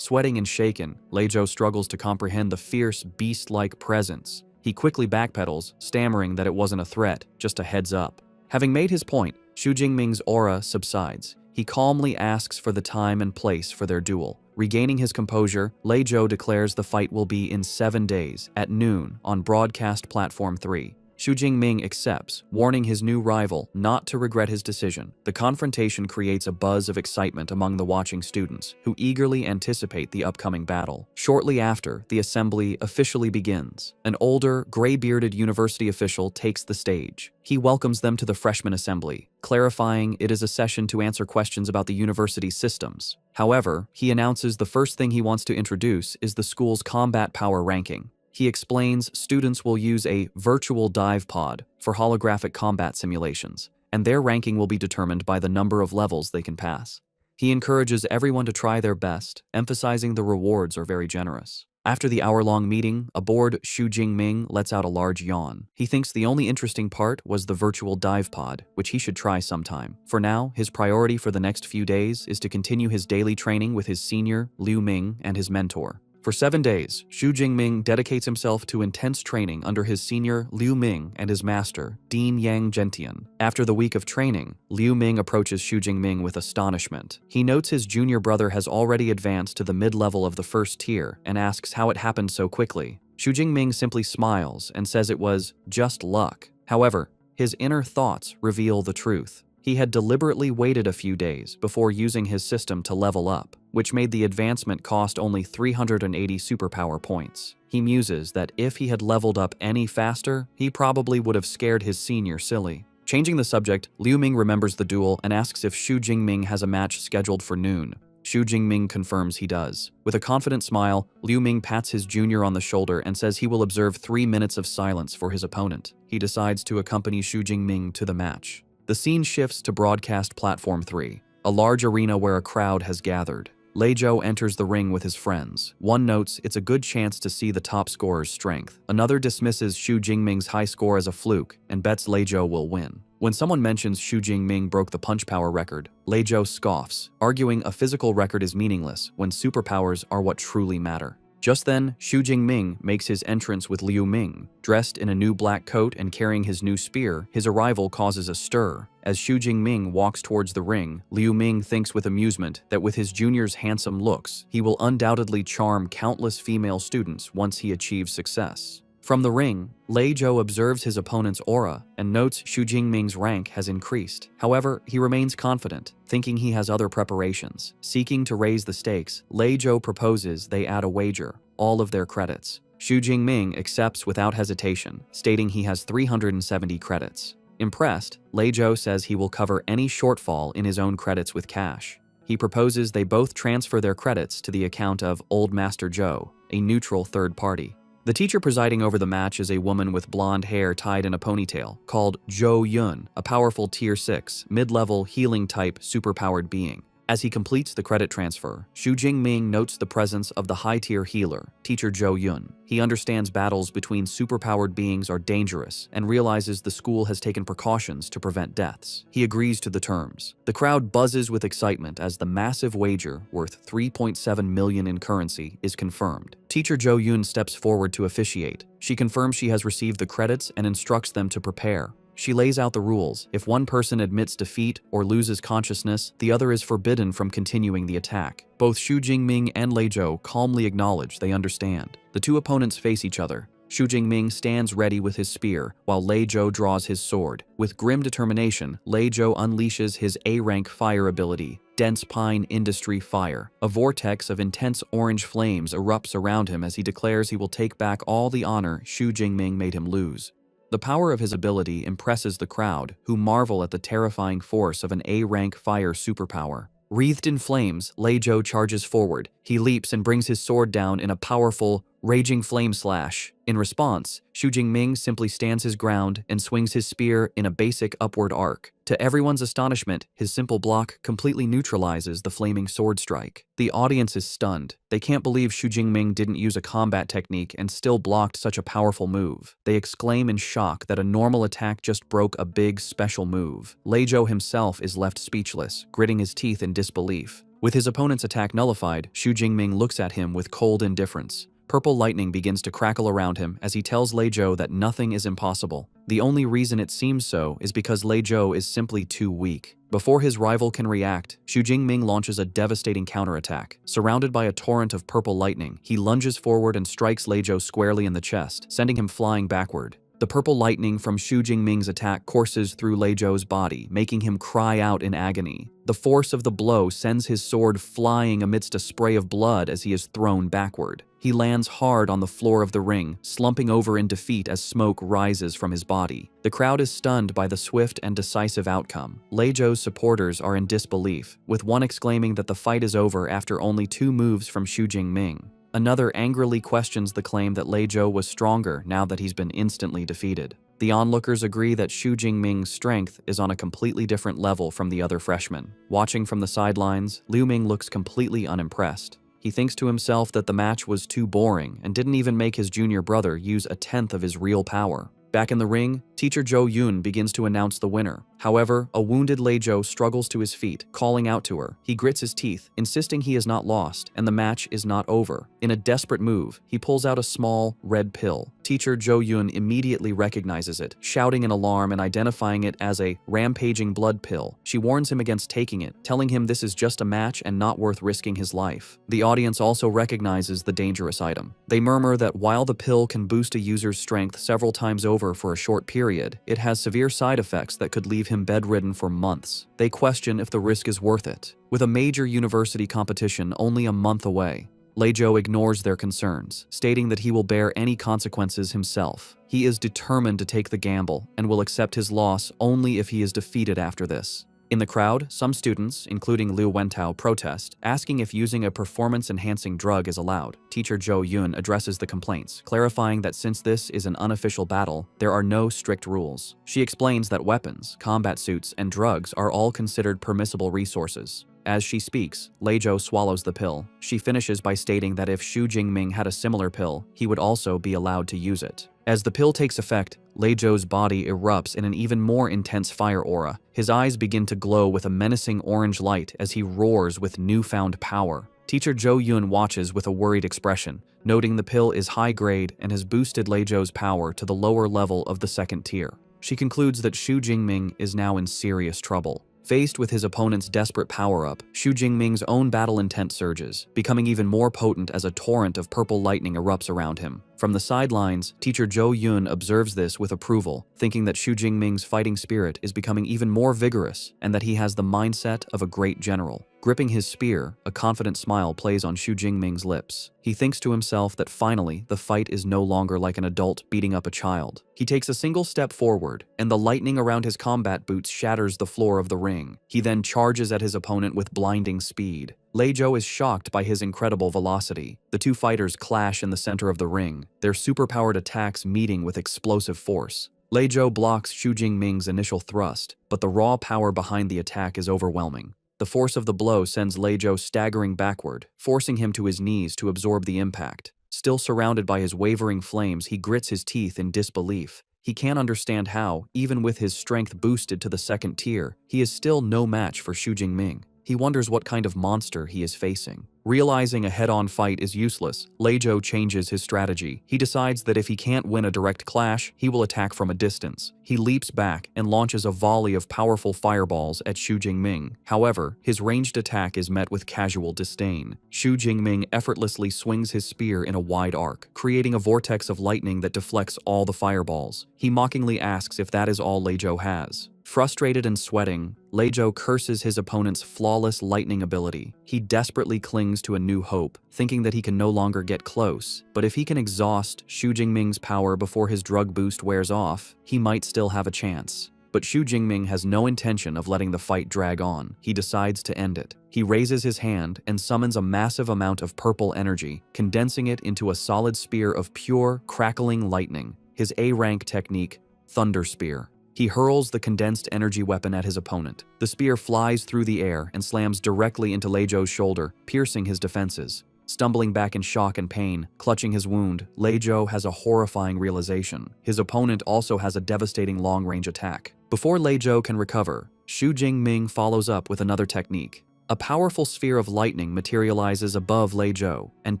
Sweating and shaken, Lei Zhou struggles to comprehend the fierce, beast-like presence. He quickly backpedals, stammering that it wasn't a threat, just a heads up. Having made his point, Xu Jingming's aura subsides. He calmly asks for the time and place for their duel. Regaining his composure, Lei Zhou declares the fight will be in 7 days, at noon, on Broadcast Platform 3. Xu Jingming accepts, warning his new rival not to regret his decision. The confrontation creates a buzz of excitement among the watching students, who eagerly anticipate the upcoming battle. Shortly after, the assembly officially begins. An older, gray-bearded university official takes the stage. He welcomes them to the freshman assembly, clarifying it is a session to answer questions about the university's systems. However, he announces the first thing he wants to introduce is the school's combat power ranking. He explains students will use a virtual dive pod for holographic combat simulations, and their ranking will be determined by the number of levels they can pass. He encourages everyone to try their best, emphasizing the rewards are very generous. After the hour-long meeting, aboard Xu Jingming lets out a large yawn. He thinks the only interesting part was the virtual dive pod, which he should try sometime. For now, his priority for the next few days is to continue his daily training with his senior, Liu Ming, and his mentor. For 7 days, Xu Jingming dedicates himself to intense training under his senior Liu Ming and his master, Dean Yang Gentian. After the week of training, Liu Ming approaches Xu Jingming with astonishment. He notes his junior brother has already advanced to the mid-level of the first tier and asks how it happened so quickly. Xu Jingming simply smiles and says it was just luck. However, his inner thoughts reveal the truth. He had deliberately waited a few days before using his system to level up, which made the advancement cost only 380 superpower points. He muses that if he had leveled up any faster, he probably would have scared his senior silly. Changing the subject, Liu Ming remembers the duel and asks if Xu Jingming has a match scheduled for noon. Xu Jingming confirms he does. With a confident smile, Liu Ming pats his junior on the shoulder and says he will observe 3 minutes of silence for his opponent. He decides to accompany Xu Jingming to the match. The scene shifts to Broadcast Platform 3, a large arena where a crowd has gathered. Lei Zhou enters the ring with his friends. One notes it's a good chance to see the top scorer's strength. Another dismisses Xu Jingming's high score as a fluke and bets Lei Zhou will win. When someone mentions Xu Jingming broke the punch power record, Lei Zhou scoffs, arguing a physical record is meaningless when superpowers are what truly matter. Just then, Xu Jingming makes his entrance with Liu Ming. Dressed in a new black coat and carrying his new spear, his arrival causes a stir. As Xu Jingming walks towards the ring, Liu Ming thinks with amusement that with his junior's handsome looks, he will undoubtedly charm countless female students once he achieves success. From the ring, Lei Zhou observes his opponent's aura and notes Xu Jingming's rank has increased. However, he remains confident, thinking he has other preparations. Seeking to raise the stakes, Lei Zhou proposes they add a wager, all of their credits. Xu Jingming accepts without hesitation, stating he has 370 credits. Impressed, Lei Zhou says he will cover any shortfall in his own credits with cash. He proposes they both transfer their credits to the account of Old Master Zhou, a neutral third party. The teacher presiding over the match is a woman with blonde hair tied in a ponytail, called Zhou Yun, a powerful Tier 6, mid-level healing-type superpowered being. As he completes the credit transfer, Xu Jingming notes the presence of the high-tier healer, Teacher Zhou Yun. He understands battles between superpowered beings are dangerous and realizes the school has taken precautions to prevent deaths. He agrees to the terms. The crowd buzzes with excitement as the massive wager, worth 3.7 million in currency, is confirmed. Teacher Zhou Yun steps forward to officiate. She confirms she has received the credits and instructs them to prepare. She lays out the rules. If one person admits defeat or loses consciousness, the other is forbidden from continuing the attack. Both Xu Jingming and Lei Zhou calmly acknowledge they understand. The two opponents face each other. Xu Jingming stands ready with his spear, while Lei Zhou draws his sword. With grim determination, Lei Zhou unleashes his A-rank fire ability, Dense Pine Industry Fire. A vortex of intense orange flames erupts around him as he declares he will take back all the honor Xu Jingming made him lose. The power of his ability impresses the crowd, who marvel at the terrifying force of an A-rank fire superpower. Wreathed in flames, Lei Zhou charges forward. He leaps and brings his sword down in a powerful, raging flame slash. In response, Xu Jingming simply stands his ground and swings his spear in a basic upward arc. To everyone's astonishment, his simple block completely neutralizes the flaming sword strike. The audience is stunned. They can't believe Xu Jingming didn't use a combat technique and still blocked such a powerful move. They exclaim in shock that a normal attack just broke a big special move. Lei Zhou himself is left speechless, gritting his teeth in disbelief. With his opponent's attack nullified, Xu Jingming looks at him with cold indifference. Purple lightning begins to crackle around him as he tells Lei Zhou that nothing is impossible. The only reason it seems so is because Lei Zhou is simply too weak. Before his rival can react, Xu Jingming launches a devastating counterattack. Surrounded by a torrent of purple lightning, he lunges forward and strikes Lei Zhou squarely in the chest, sending him flying backward. The purple lightning from Xu Jingming's attack courses through Lei Zhou's body, making him cry out in agony. The force of the blow sends his sword flying amidst a spray of blood as he is thrown backward. He lands hard on the floor of the ring, slumping over in defeat as smoke rises from his body. The crowd is stunned by the swift and decisive outcome. Lei Zhou's supporters are in disbelief, with one exclaiming that the fight is over after only 2 moves from Xu Jingming. Another angrily questions the claim that Lei Zhou was stronger now that he's been instantly defeated. The onlookers agree that Xu Jingming's strength is on a completely different level from the other freshmen. Watching from the sidelines, Liu Ming looks completely unimpressed. He thinks to himself that the match was too boring and didn't even make his junior brother use 1/10 of his real power. Back in the ring, Teacher Zhou Yun begins to announce the winner. However, a wounded Lei Zhou struggles to his feet, calling out to her. He grits his teeth, insisting he has not lost, and the match is not over. In a desperate move, he pulls out a small, red pill. Teacher Zhou Yun immediately recognizes it, shouting in alarm and identifying it as a rampaging blood pill. She warns him against taking it, telling him this is just a match and not worth risking his life. The audience also recognizes the dangerous item. They murmur that while the pill can boost a user's strength several times over for a short period, it has severe side effects that could leave him bedridden for months. They question if the risk is worth it. With a major university competition only a month away, Lei Zhou ignores their concerns, stating that he will bear any consequences himself. He is determined to take the gamble and will accept his loss only if he is defeated after this. In the crowd, some students, including Liu Wentao, protest, asking if using a performance-enhancing drug is allowed. Teacher Zhou Yun addresses the complaints, clarifying that since this is an unofficial battle, there are no strict rules. She explains that weapons, combat suits, and drugs are all considered permissible resources. As she speaks, Lei Zhou swallows the pill. She finishes by stating that if Xu Jingming had a similar pill, he would also be allowed to use it. As the pill takes effect, Lei Zhou's body erupts in an even more intense fire aura. His eyes begin to glow with a menacing orange light as he roars with newfound power. Teacher Zhou Yun watches with a worried expression, noting the pill is high grade and has boosted Lei Zhou's power to the lower level of the second tier. She concludes that Xu Jingming is now in serious trouble. Faced with his opponent's desperate power-up, Xu Jingming's own battle intent surges, becoming even more potent as a torrent of purple lightning erupts around him. From the sidelines, teacher Zhou Yun observes this with approval, thinking that Xu Jingming's fighting spirit is becoming even more vigorous and that he has the mindset of a great general. Gripping his spear, a confident smile plays on Xu Jingming's lips. He thinks to himself that finally, the fight is no longer like an adult beating up a child. He takes a single step forward, and the lightning around his combat boots shatters the floor of the ring. He then charges at his opponent with blinding speed. Lei Zhou is shocked by his incredible velocity. The two fighters clash in the center of the ring, their superpowered attacks meeting with explosive force. Lei Zhou blocks Xu Jingming's initial thrust, but the raw power behind the attack is overwhelming. The force of the blow sends Lei Zhou staggering backward, forcing him to his knees to absorb the impact. Still surrounded by his wavering flames, he grits his teeth in disbelief. He can't understand how, even with his strength boosted to the second tier, he is still no match for Xu Jingming. He wonders what kind of monster he is facing. Realizing a head-on fight is useless, Lei Zhou changes his strategy. He decides that if he can't win a direct clash, he will attack from a distance. He leaps back and launches a volley of powerful fireballs at Xu Jingming. However, his ranged attack is met with casual disdain. Xu Jingming effortlessly swings his spear in a wide arc, creating a vortex of lightning that deflects all the fireballs. He mockingly asks if that is all Lei Zhou has. Frustrated and sweating, Lei Zhou curses his opponent's flawless lightning ability. He desperately clings to a new hope, thinking that he can no longer get close. But if he can exhaust Xu Jingming's power before his drug boost wears off, he might still have a chance. But Xu Jingming has no intention of letting the fight drag on. He decides to end it. He raises his hand and summons a massive amount of purple energy, condensing it into a solid spear of pure, crackling lightning. His A-rank technique, Thunder Spear. He hurls the condensed energy weapon at his opponent. The spear flies through the air and slams directly into Lei Zhou's shoulder, piercing his defenses. Stumbling back in shock and pain, clutching his wound, Lei Zhou has a horrifying realization. His opponent also has a devastating long-range attack. Before Lei Zhou can recover, Xu Jingming follows up with another technique. A powerful sphere of lightning materializes above Lei Zhou, and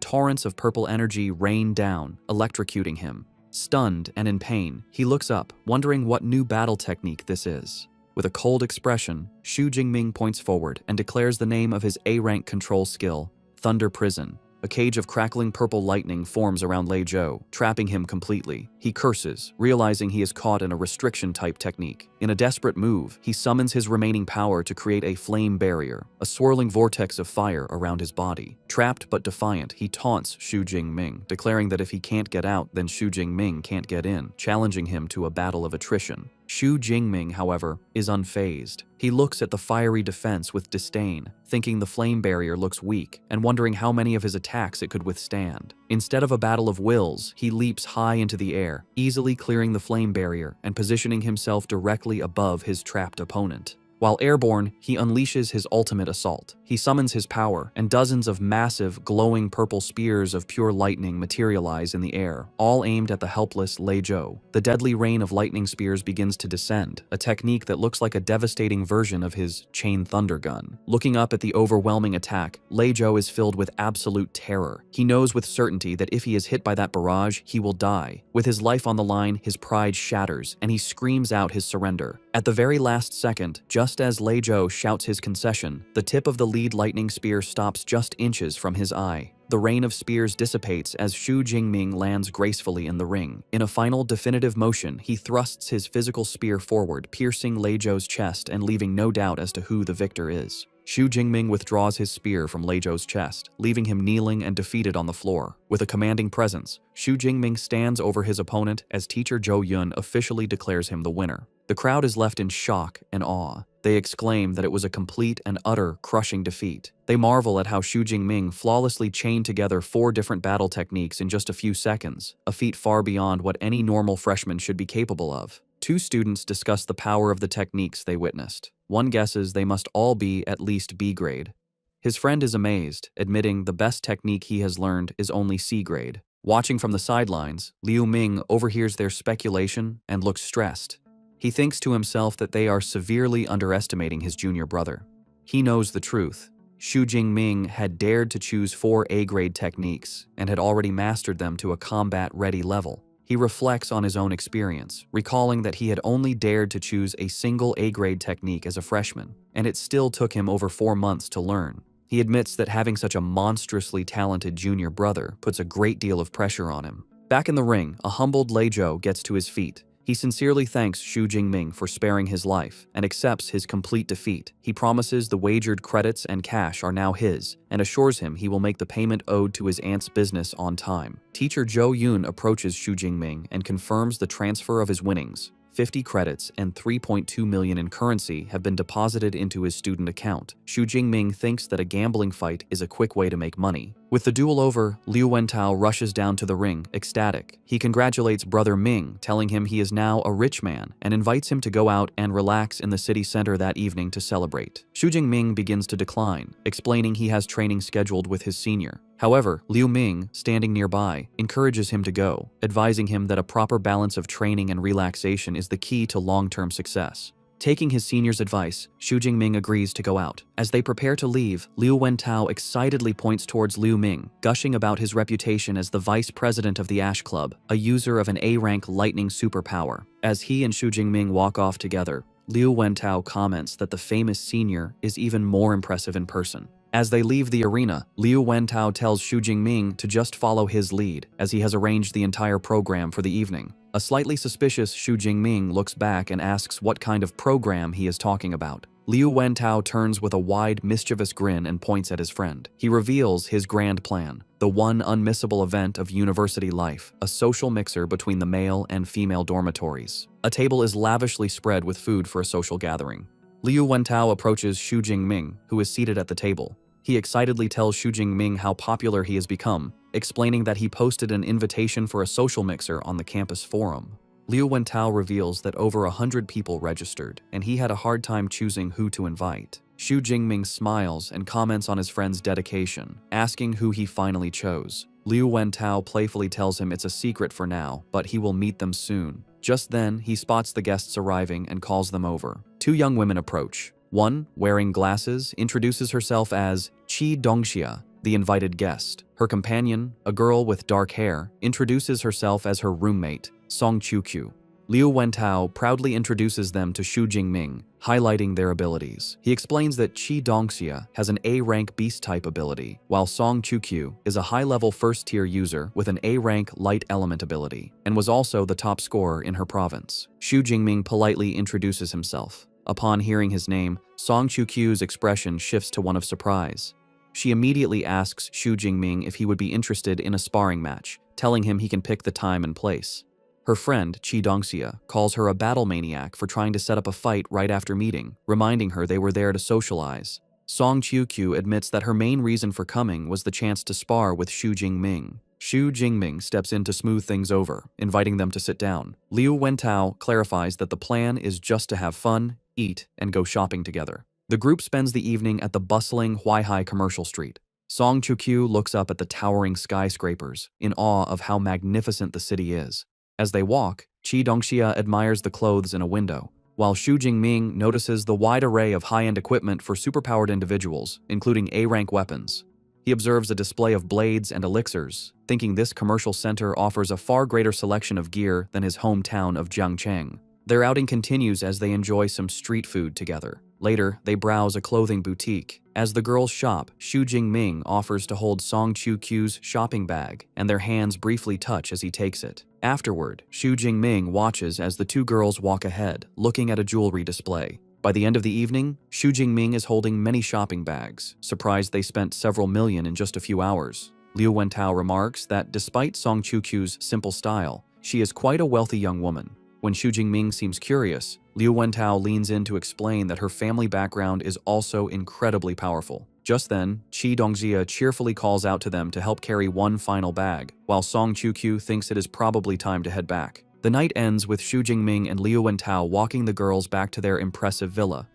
torrents of purple energy rain down, electrocuting him. Stunned and in pain, he looks up, wondering what new battle technique this is. With a cold expression, Xu Jingming points forward and declares the name of his A-rank control skill, Thunder Prison. A cage of crackling purple lightning forms around Lei Zhou, trapping him completely. He curses, realizing he is caught in a restriction-type technique. In a desperate move, he summons his remaining power to create a flame barrier, a swirling vortex of fire around his body. Trapped but defiant, he taunts Xu Jingming, declaring that if he can't get out, then Xu Jingming can't get in, challenging him to a battle of attrition. Xu Jingming, however, is unfazed. He looks at the fiery defense with disdain, thinking the flame barrier looks weak and wondering how many of his attacks it could withstand. Instead of a battle of wills, he leaps high into the air, easily clearing the flame barrier and positioning himself directly above his trapped opponent. While airborne, he unleashes his ultimate assault. He summons his power, and dozens of massive, glowing purple spears of pure lightning materialize in the air, all aimed at the helpless Lei Zhou. The deadly rain of lightning spears begins to descend, a technique that looks like a devastating version of his chain thunder gun. Looking up at the overwhelming attack, Lei Zhou is filled with absolute terror. He knows with certainty that if he is hit by that barrage, he will die. With his life on the line, his pride shatters, and he screams out his surrender. At the very last second, just as Lei Zhou shouts his concession, the tip of the lead lightning spear stops just inches from his eye. The rain of spears dissipates as Xu Jingming lands gracefully in the ring. In a final definitive motion, he thrusts his physical spear forward, piercing Lei Zhou's chest and leaving no doubt as to who the victor is. Xu Jingming withdraws his spear from Lei Zhou's chest, leaving him kneeling and defeated on the floor. With a commanding presence, Xu Jingming stands over his opponent as teacher Zhou Yun officially declares him the winner. The crowd is left in shock and awe. They exclaim that it was a complete and utter crushing defeat. They marvel at how Xu Jingming flawlessly chained together 4 different battle techniques in just a few seconds, a feat far beyond what any normal freshman should be capable of. 2 students discuss the power of the techniques they witnessed. One guesses they must all be at least B grade. His friend is amazed, admitting the best technique he has learned is only C grade. Watching from the sidelines, Liu Ming overhears their speculation and looks stressed. He thinks to himself that they are severely underestimating his junior brother. He knows the truth. Xu Jingming had dared to choose 4 A-grade techniques and had already mastered them to a combat-ready level. He reflects on his own experience, recalling that he had only dared to choose a single A-grade technique as a freshman, and it still took him over 4 months to learn. He admits that having such a monstrously talented junior brother puts a great deal of pressure on him. Back in the ring, a humbled Lei Zhou gets to his feet. He sincerely thanks Xu Jingming for sparing his life and accepts his complete defeat. He promises the wagered credits and cash are now his and assures him he will make the payment owed to his aunt's business on time. Teacher Zhou Yun approaches Xu Jingming and confirms the transfer of his winnings. 50 credits and 3.2 million in currency have been deposited into his student account. Xu Jingming thinks that a gambling fight is a quick way to make money. With the duel over, Liu Wentao rushes down to the ring, ecstatic. He congratulates brother Ming, telling him he is now a rich man, and invites him to go out and relax in the city center that evening to celebrate. Xu Jingming begins to decline, explaining he has training scheduled with his senior. However, Liu Ming, standing nearby, encourages him to go, advising him that a proper balance of training and relaxation is the key to long-term success. Taking his senior's advice, Xu Jingming agrees to go out. As they prepare to leave, Liu Wentao excitedly points towards Liu Ming, gushing about his reputation as the vice president of the Ash Club, a user of an A-rank lightning superpower. As he and Xu Jingming walk off together, Liu Wentao comments that the famous senior is even more impressive in person. As they leave the arena, Liu Wentao tells Xu Jingming to just follow his lead, as he has arranged the entire program for the evening. A slightly suspicious Xu Jingming looks back and asks what kind of program he is talking about. Liu Wentao turns with a wide, mischievous grin and points at his friend. He reveals his grand plan, the one unmissable event of university life, a social mixer between the male and female dormitories. A table is lavishly spread with food for a social gathering. Liu Wentao approaches Xu Jingming, who is seated at the table. He excitedly tells Xu Jingming how popular he has become, explaining that he posted an invitation for a social mixer on the campus forum. Liu Wentao reveals that over 100 people registered, and he had a hard time choosing who to invite. Xu Jingming smiles and comments on his friend's dedication, asking who he finally chose. Liu Wentao playfully tells him it's a secret for now, but he will meet them soon. Just then, he spots the guests arriving and calls them over. 2 young women approach. One, wearing glasses, introduces herself as Qi Dongxia, the invited guest. Her companion, a girl with dark hair, introduces herself as her roommate, Song Qiuqiu. Liu Wentao proudly introduces them to Xu Jingming, highlighting their abilities. He explains that Qi Dongxia has an A-rank beast-type ability, while Song Qiuqiu is a high-level first-tier user with an A-rank light element ability, and was also the top scorer in her province. Xu Jingming politely introduces himself. Upon hearing his name, Song Qiuqiu's expression shifts to one of surprise. She immediately asks Xu Jingming if he would be interested in a sparring match, telling him he can pick the time and place. Her friend, Qi Dongxia, calls her a battle maniac for trying to set up a fight right after meeting, reminding her they were there to socialize. Song Qiuqiu admits that her main reason for coming was the chance to spar with Xu Jingming. Xu Jingming steps in to smooth things over, inviting them to sit down. Liu Wentao clarifies that the plan is just to have fun, eat, and go shopping together. The group spends the evening at the bustling Huaihai commercial street. Song Qiuqiu looks up at the towering skyscrapers, in awe of how magnificent the city is. As they walk, Qi Dongxia admires the clothes in a window, while Xu Jingming notices the wide array of high-end equipment for superpowered individuals, including A-rank weapons. He observes a display of blades and elixirs, thinking this commercial center offers a far greater selection of gear than his hometown of Jiangcheng. Their outing continues as they enjoy some street food together. Later, they browse a clothing boutique. As the girls shop, Xu Jingming offers to hold Song Qiuqiu's shopping bag, and their hands briefly touch as he takes it. Afterward, Xu Jingming watches as the 2 girls walk ahead, looking at a jewelry display. By the end of the evening, Xu Jingming is holding many shopping bags, surprised they spent several million in just a few hours. Liu Wentao remarks that despite Song Qiuqiu's simple style, she is quite a wealthy young woman. When Xu Jingming seems curious, Liu Wentao leans in to explain that her family background is also incredibly powerful. Just then, Qi Dongxia cheerfully calls out to them to help carry one final bag, while Song Qiuqiu thinks it is probably time to head back. The night ends with Xu Jingming and Liu Wentao walking the girls back to their impressive villa.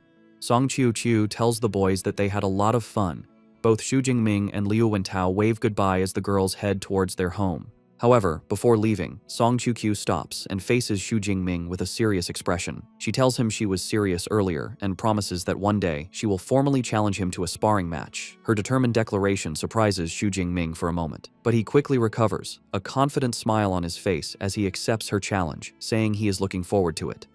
Song Chiu-chiu tells the boys that they had a lot of fun. Both Xu Jingming and Liu Wentao wave goodbye as the girls head towards their home. However, before leaving, Song Chiu-chiu stops and faces Xu Jingming with a serious expression. She tells him she was serious earlier and promises that one day she will formally challenge him to a sparring match. Her determined declaration surprises Xu Jingming for a moment, but he quickly recovers, a confident smile on his face as he accepts her challenge, saying he is looking forward to it.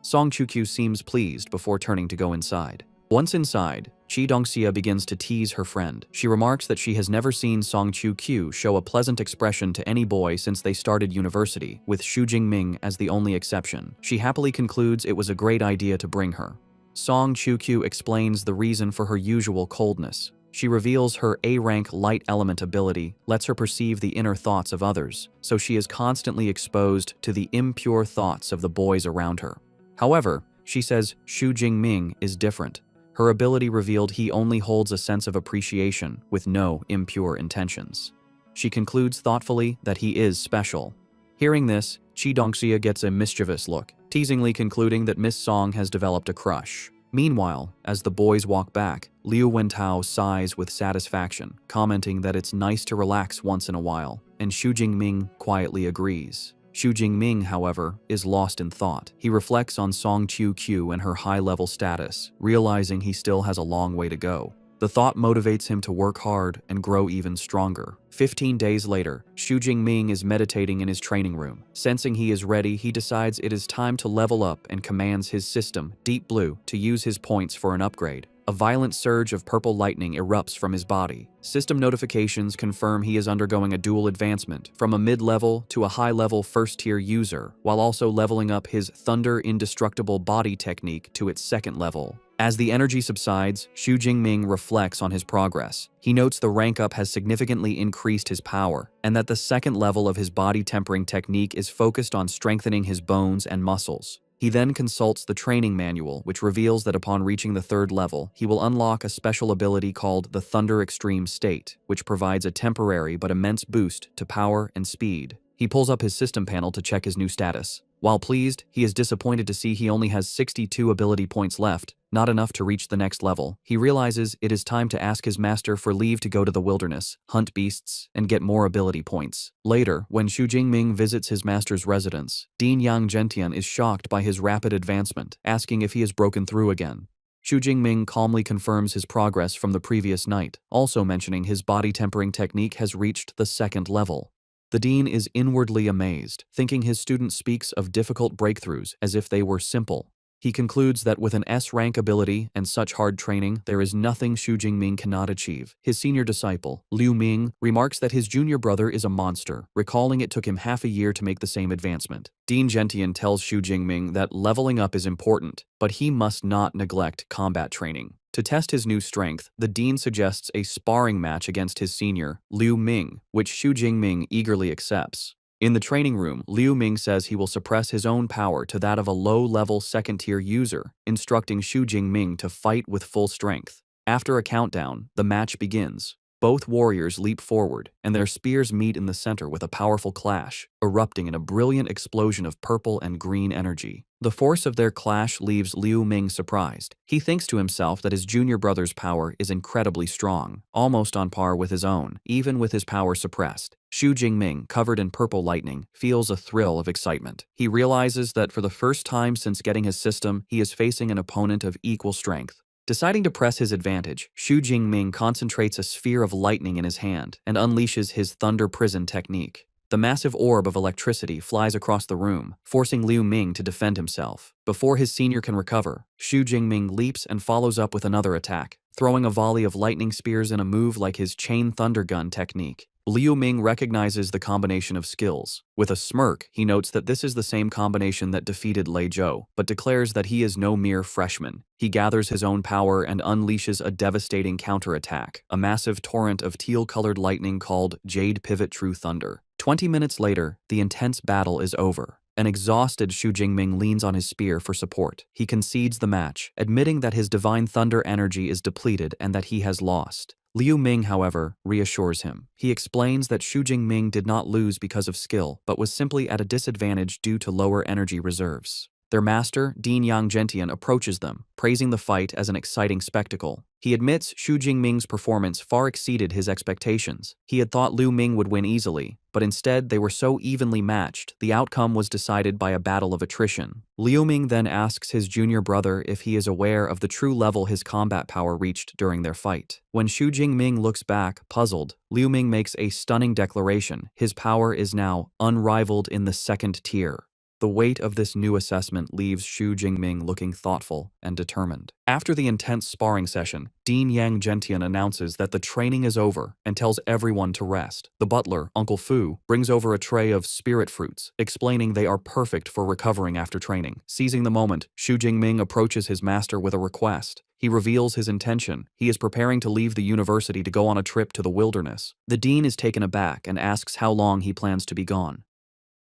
Song Chiu-chiu seems pleased before turning to go inside. Once inside, Chi Dongxia begins to tease her friend. She remarks that she has never seen Song Chiu-chiu show a pleasant expression to any boy since they started university, with Xu Jingming as the only exception. She happily concludes it was a great idea to bring her. Song Chiu-chiu explains the reason for her usual coldness. She reveals her A-rank light element ability lets her perceive the inner thoughts of others, so she is constantly exposed to the impure thoughts of the boys around her. However, she says Xu Jingming is different. Her ability revealed he only holds a sense of appreciation with no impure intentions. She concludes thoughtfully that he is special. Hearing this, Chi Dongxia gets a mischievous look, teasingly concluding that Miss Song has developed a crush. Meanwhile, as the boys walk back, Liu Wentao sighs with satisfaction, commenting that it's nice to relax once in a while, and Xu Jingming quietly agrees. Xu Jingming, however, is lost in thought. He reflects on Song Chiu-chiu and her high-level status, realizing he still has a long way to go. The thought motivates him to work hard and grow even stronger. 15 days later, Xu Jingming is meditating in his training room. Sensing he is ready, he decides it is time to level up and commands his system, Deep Blue, to use his points for an upgrade. A violent surge of purple lightning erupts from his body. System notifications confirm he is undergoing a dual advancement, from a mid-level to a high-level first-tier user, while also leveling up his Thunder Indestructible Body technique to its second level. As the energy subsides, Xu Jingming reflects on his progress. He notes the rank up has significantly increased his power, and that the second level of his body tempering technique is focused on strengthening his bones and muscles. He then consults the training manual, which reveals that upon reaching the third level, he will unlock a special ability called the Thunder Extreme State, which provides a temporary but immense boost to power and speed. He pulls up his system panel to check his new status. While pleased, he is disappointed to see he only has 62 ability points left, not enough to reach the next level. He realizes it is time to ask his master for leave to go to the wilderness, hunt beasts, and get more ability points. Later, when Xu Jingming visits his master's residence, Dean Yang Gentian is shocked by his rapid advancement, asking if he has broken through again. Xu Jingming calmly confirms his progress from the previous night, also mentioning his body tempering technique has reached the second level. The dean is inwardly amazed, thinking his student speaks of difficult breakthroughs as if they were simple. He concludes that with an S-rank ability and such hard training, there is nothing Xu Jingming cannot achieve. His senior disciple, Liu Ming, remarks that his junior brother is a monster, recalling it took him half a year to make the same advancement. Dean Gentian tells Xu Jingming that leveling up is important, but he must not neglect combat training. To test his new strength, the dean suggests a sparring match against his senior, Liu Ming, which Xu Jingming eagerly accepts. In the training room, Liu Ming says he will suppress his own power to that of a low-level second-tier user, instructing Xu Jingming to fight with full strength. After a countdown, the match begins. Both warriors leap forward, and their spears meet in the center with a powerful clash, erupting in a brilliant explosion of purple and green energy. The force of their clash leaves Liu Ming surprised. He thinks to himself that his junior brother's power is incredibly strong, almost on par with his own, even with his power suppressed. Xu Jingming, covered in purple lightning, feels a thrill of excitement. He realizes that for the first time since getting his system, he is facing an opponent of equal strength. Deciding to press his advantage, Xu Jingming concentrates a sphere of lightning in his hand and unleashes his Thunder Prison technique. The massive orb of electricity flies across the room, forcing Liu Ming to defend himself. Before his senior can recover, Xu Jingming leaps and follows up with another attack, throwing a volley of lightning spears in a move like his Chain Thunder Gun technique. Liu Ming recognizes the combination of skills. With a smirk, he notes that this is the same combination that defeated Lei Zhou, but declares that he is no mere freshman. He gathers his own power and unleashes a devastating counterattack, a massive torrent of teal-colored lightning called Jade Pivot True Thunder. 20 minutes later, the intense battle is over. An exhausted Xu Jingming leans on his spear for support. He concedes the match, admitting that his divine thunder energy is depleted and that he has lost. Liu Ming, however, reassures him. He explains that Xu Jingming did not lose because of skill, but was simply at a disadvantage due to lower energy reserves. Their master, Dean Yang Gentian, approaches them, praising the fight as an exciting spectacle. He admits Xu Jingming's performance far exceeded his expectations. He had thought Liu Ming would win easily, but instead they were so evenly matched, the outcome was decided by a battle of attrition. Liu Ming then asks his junior brother if he is aware of the true level his combat power reached during their fight. When Xu Jingming looks back, puzzled, Liu Ming makes a stunning declaration: his power is now unrivaled in the second tier. The weight of this new assessment leaves Xu Jingming looking thoughtful and determined. After the intense sparring session, Dean Yang Gentian announces that the training is over and tells everyone to rest. The butler, Uncle Fu, brings over a tray of spirit fruits, explaining they are perfect for recovering after training. Seizing the moment, Xu Jingming approaches his master with a request. He reveals his intention. He is preparing to leave the university to go on a trip to the wilderness. The dean is taken aback and asks how long he plans to be gone.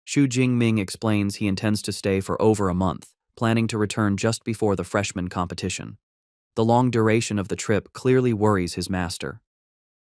Xu Jingming explains he intends to stay for over a month, planning to return just before the freshman competition. The long duration of the trip clearly worries his master.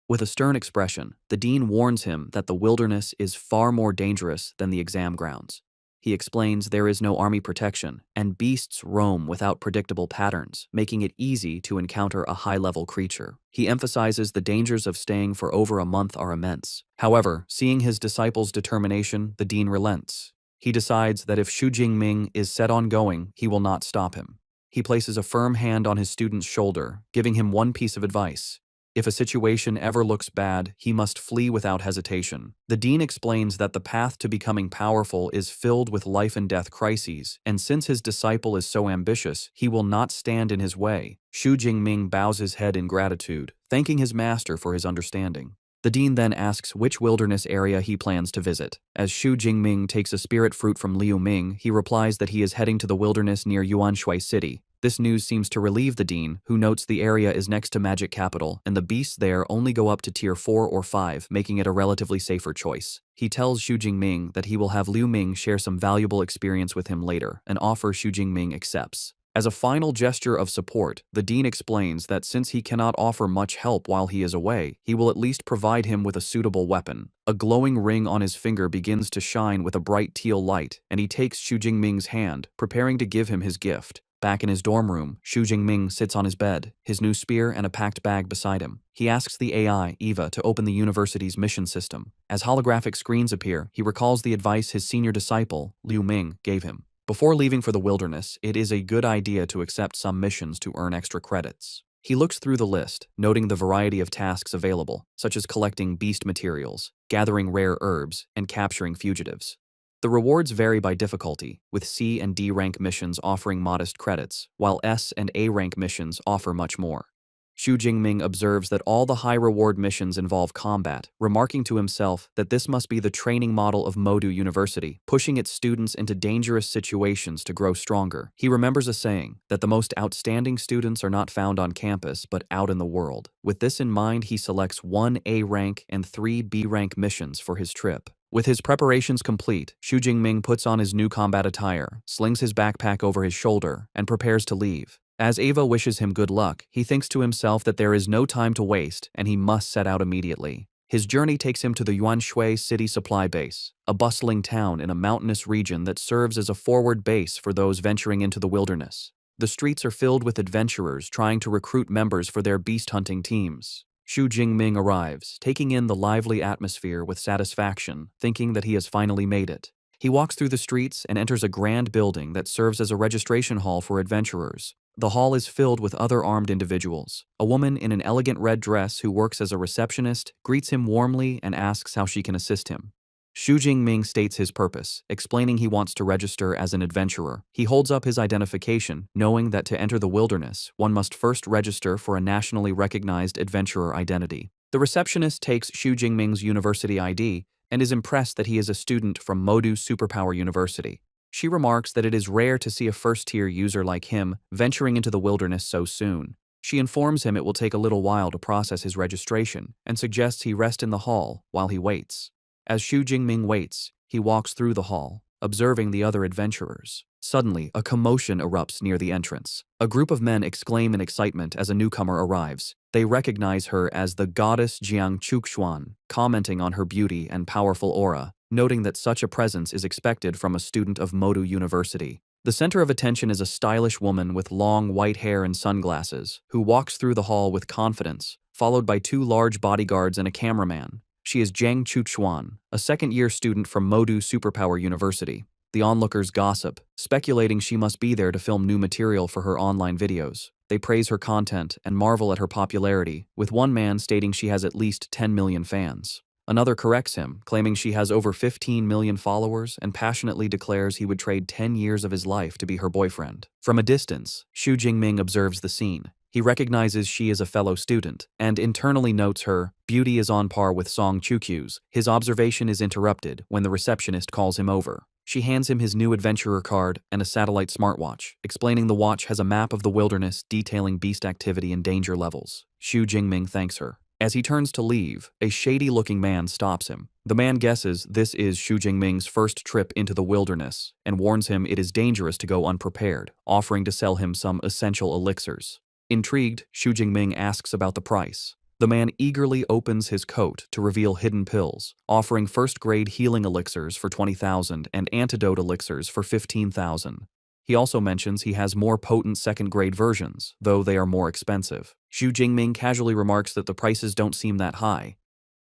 With a stern expression, the dean warns him that the wilderness is far more dangerous than the exam grounds. He explains there is no army protection, and beasts roam without predictable patterns, making it easy to encounter a high-level creature. He emphasizes the dangers of staying for over a month are immense. However, seeing his disciple's determination, the dean relents. He decides that if Xu Jingming is set on going, he will not stop him. He places a firm hand on his student's shoulder, giving him one piece of advice: if a situation ever looks bad, he must flee without hesitation. The dean explains that the path to becoming powerful is filled with life and death crises, and since his disciple is so ambitious, he will not stand in his way. Xu Jingming bows his head in gratitude, thanking his master for his understanding. The dean then asks which wilderness area he plans to visit. As Xu Jingming takes a spirit fruit from Liu Ming, he replies that he is heading to the wilderness near Yuanshui City. This news seems to relieve the dean, who notes the area is next to Magic Capital, and the beasts there only go up to tier 4 or 5, making it a relatively safer choice. He tells Xu Jingming that he will have Liu Ming share some valuable experience with him later, an offer Xu Jingming accepts. As a final gesture of support, the dean explains that since he cannot offer much help while he is away, he will at least provide him with a suitable weapon. A glowing ring on his finger begins to shine with a bright teal light, and he takes Xu Jingming's hand, preparing to give him his gift. Back in his dorm room, Xu Jingming sits on his bed, his new spear and a packed bag beside him. He asks the AI, Eva, to open the university's mission system. As holographic screens appear, he recalls the advice his senior disciple, Liu Ming, gave him. Before leaving for the wilderness, it is a good idea to accept some missions to earn extra credits. He looks through the list, noting the variety of tasks available, such as collecting beast materials, gathering rare herbs, and capturing fugitives. The rewards vary by difficulty, with C and D rank missions offering modest credits, while S and A rank missions offer much more. Xu Jingming observes that all the high-reward missions involve combat, remarking to himself that this must be the training model of Modu University, pushing its students into dangerous situations to grow stronger. He remembers a saying, that the most outstanding students are not found on campus but out in the world. With this in mind, he selects 1 A rank and 3 B rank missions for his trip. With his preparations complete, Xu Jingming puts on his new combat attire, slings his backpack over his shoulder, and prepares to leave. As Eva wishes him good luck, he thinks to himself that there is no time to waste and he must set out immediately. His journey takes him to the Yuanshui City Supply Base, a bustling town in a mountainous region that serves as a forward base for those venturing into the wilderness. The streets are filled with adventurers trying to recruit members for their beast hunting teams. Xu Jingming arrives, taking in the lively atmosphere with satisfaction, thinking that he has finally made it. He walks through the streets and enters a grand building that serves as a registration hall for adventurers. The hall is filled with other armed individuals. A woman in an elegant red dress who works as a receptionist greets him warmly and asks how she can assist him. Xu Jingming states his purpose, explaining he wants to register as an adventurer. He holds up his identification, knowing that to enter the wilderness, one must first register for a nationally recognized adventurer identity. The receptionist takes Xu Jingming's university ID and is impressed that he is a student from Modu Superpower University. She remarks that it is rare to see a first-tier user like him venturing into the wilderness so soon. She informs him it will take a little while to process his registration and suggests he rest in the hall while he waits. As Xu Jingming waits, he walks through the hall, observing the other adventurers. Suddenly, a commotion erupts near the entrance. A group of men exclaim in excitement as a newcomer arrives. They recognize her as the goddess Jiang Chuxuan, commenting on her beauty and powerful aura, noting that such a presence is expected from a student of Modu University. The center of attention is a stylish woman with long white hair and sunglasses, who walks through the hall with confidence, followed by two large bodyguards and a cameraman. She is Zhang Chuchuan, a second-year student from Modu Superpower University. The onlookers gossip, speculating she must be there to film new material for her online videos. They praise her content and marvel at her popularity, with one man stating she has at least 10 million fans. Another corrects him, claiming she has over 15 million followers and passionately declares he would trade 10 years of his life to be her boyfriend. From a distance, Xu Jingming observes the scene. He recognizes she is a fellow student and internally notes her beauty is on par with Song Chukyu's. His observation is interrupted when the receptionist calls him over. She hands him his new adventurer card and a satellite smartwatch, explaining the watch has a map of the wilderness detailing beast activity and danger levels. Xu Jingming thanks her. As he turns to leave, a shady-looking man stops him. The man guesses this is Xu Jingming's first trip into the wilderness and warns him it is dangerous to go unprepared, offering to sell him some essential elixirs. Intrigued, Xu Jingming asks about the price. The man eagerly opens his coat to reveal hidden pills, offering first-grade healing elixirs for 20,000 and antidote elixirs for 15,000. He also mentions he has more potent second-grade versions, though they are more expensive. Xu Jingming casually remarks that the prices don't seem that high.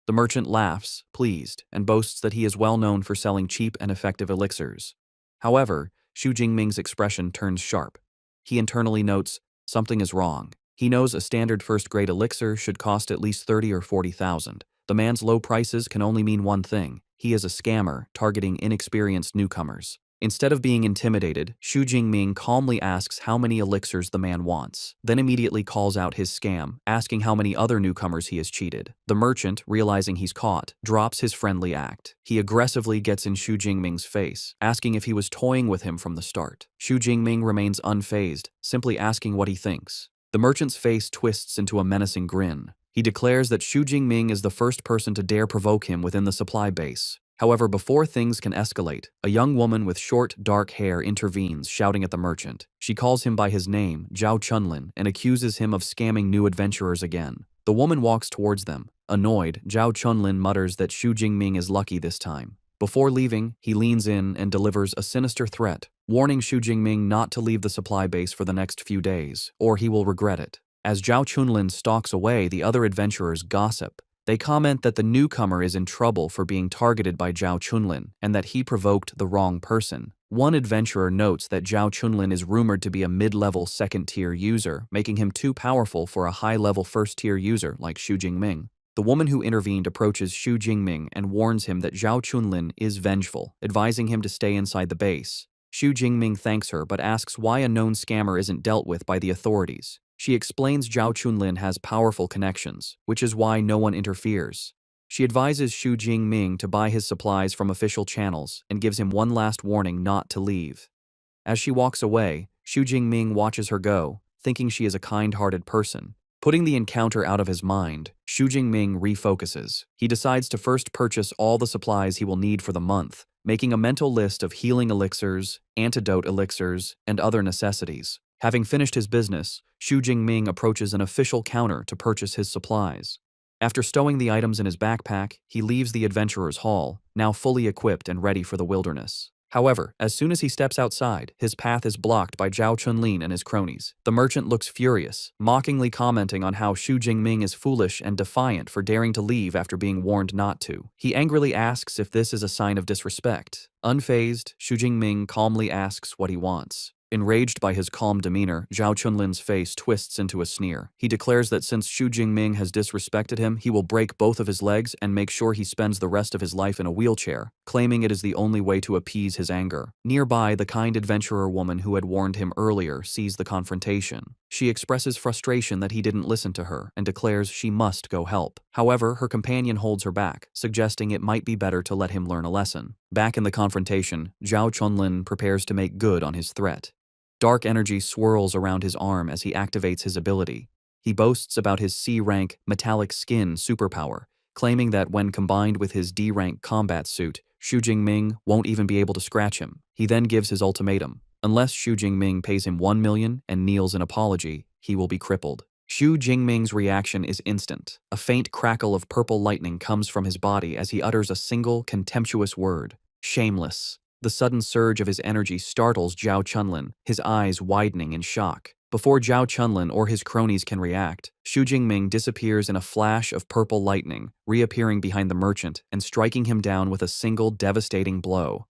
The merchant laughs, pleased, and boasts that he is well known for selling cheap and effective elixirs. However, Xu Jingming's expression turns sharp. He internally notes, something is wrong. He knows a standard first-grade elixir should cost at least 30 or 40,000. The man's low prices can only mean one thing. He is a scammer targeting inexperienced newcomers. Instead of being intimidated, Xu Jingming calmly asks how many elixirs the man wants, then immediately calls out his scam, asking how many other newcomers he has cheated. The merchant, realizing he's caught, drops his friendly act. He aggressively gets in Xu Jingming's face, asking if he was toying with him from the start. Xu Jingming remains unfazed, simply asking what he thinks. The merchant's face twists into a menacing grin. He declares that Xu Jingming is the first person to dare provoke him within the supply base. However, before things can escalate, a young woman with short, dark hair intervenes, shouting at the merchant. She calls him by his name, Zhao Chunlin, and accuses him of scamming new adventurers again. The woman walks towards them. Annoyed, Zhao Chunlin mutters that Xu Jingming is lucky this time. Before leaving, he leans in and delivers a sinister threat, warning Xu Jingming not to leave the supply base for the next few days, or he will regret it. As Zhao Chunlin stalks away, the other adventurers gossip. They comment that the newcomer is in trouble for being targeted by Zhao Chunlin and that he provoked the wrong person. One adventurer notes that Zhao Chunlin is rumored to be a mid-level second-tier user, making him too powerful for a high-level first-tier user like Xu Jingming. The woman who intervened approaches Xu Jingming and warns him that Zhao Chunlin is vengeful, advising him to stay inside the base. Xu Jingming thanks her but asks why a known scammer isn't dealt with by the authorities. She explains Zhao Chunlin has powerful connections, which is why no one interferes. She advises Xu Jingming to buy his supplies from official channels and gives him one last warning not to leave. As she walks away, Xu Jingming watches her go, thinking she is a kind-hearted person. Putting the encounter out of his mind, Xu Jingming refocuses. He decides to first purchase all the supplies he will need for the month, making a mental list of healing elixirs, antidote elixirs, and other necessities. Having finished his business, Xu Jingming approaches an official counter to purchase his supplies. After stowing the items in his backpack, he leaves the adventurer's hall, now fully equipped and ready for the wilderness. However, as soon as he steps outside, his path is blocked by Zhao Chunlin and his cronies. The merchant looks furious, mockingly commenting on how Xu Jingming is foolish and defiant for daring to leave after being warned not to. He angrily asks if this is a sign of disrespect. Unfazed, Xu Jingming calmly asks what he wants. Enraged by his calm demeanor, Zhao Chunlin's face twists into a sneer. He declares that since Xu Jingming has disrespected him, he will break both of his legs and make sure he spends the rest of his life in a wheelchair, claiming it is the only way to appease his anger. Nearby, the kind adventurer woman who had warned him earlier sees the confrontation. She expresses frustration that he didn't listen to her and declares she must go help. However, her companion holds her back, suggesting it might be better to let him learn a lesson. Back in the confrontation, Zhao Chunlin prepares to make good on his threat. Dark energy swirls around his arm as he activates his ability. He boasts about his C-rank metallic skin superpower, claiming that when combined with his D-rank combat suit, Xu Jingming won't even be able to scratch him. He then gives his ultimatum. Unless Xu Jingming pays him 1 million and kneels in apology, he will be crippled. Xu Jingming's reaction is instant. A faint crackle of purple lightning comes from his body as he utters a single contemptuous word, shameless. The sudden surge of his energy startles Zhao Chunlin, his eyes widening in shock. Before Zhao Chunlin or his cronies can react, Xu Jingming disappears in a flash of purple lightning, reappearing behind the merchant and striking him down with a single devastating blow.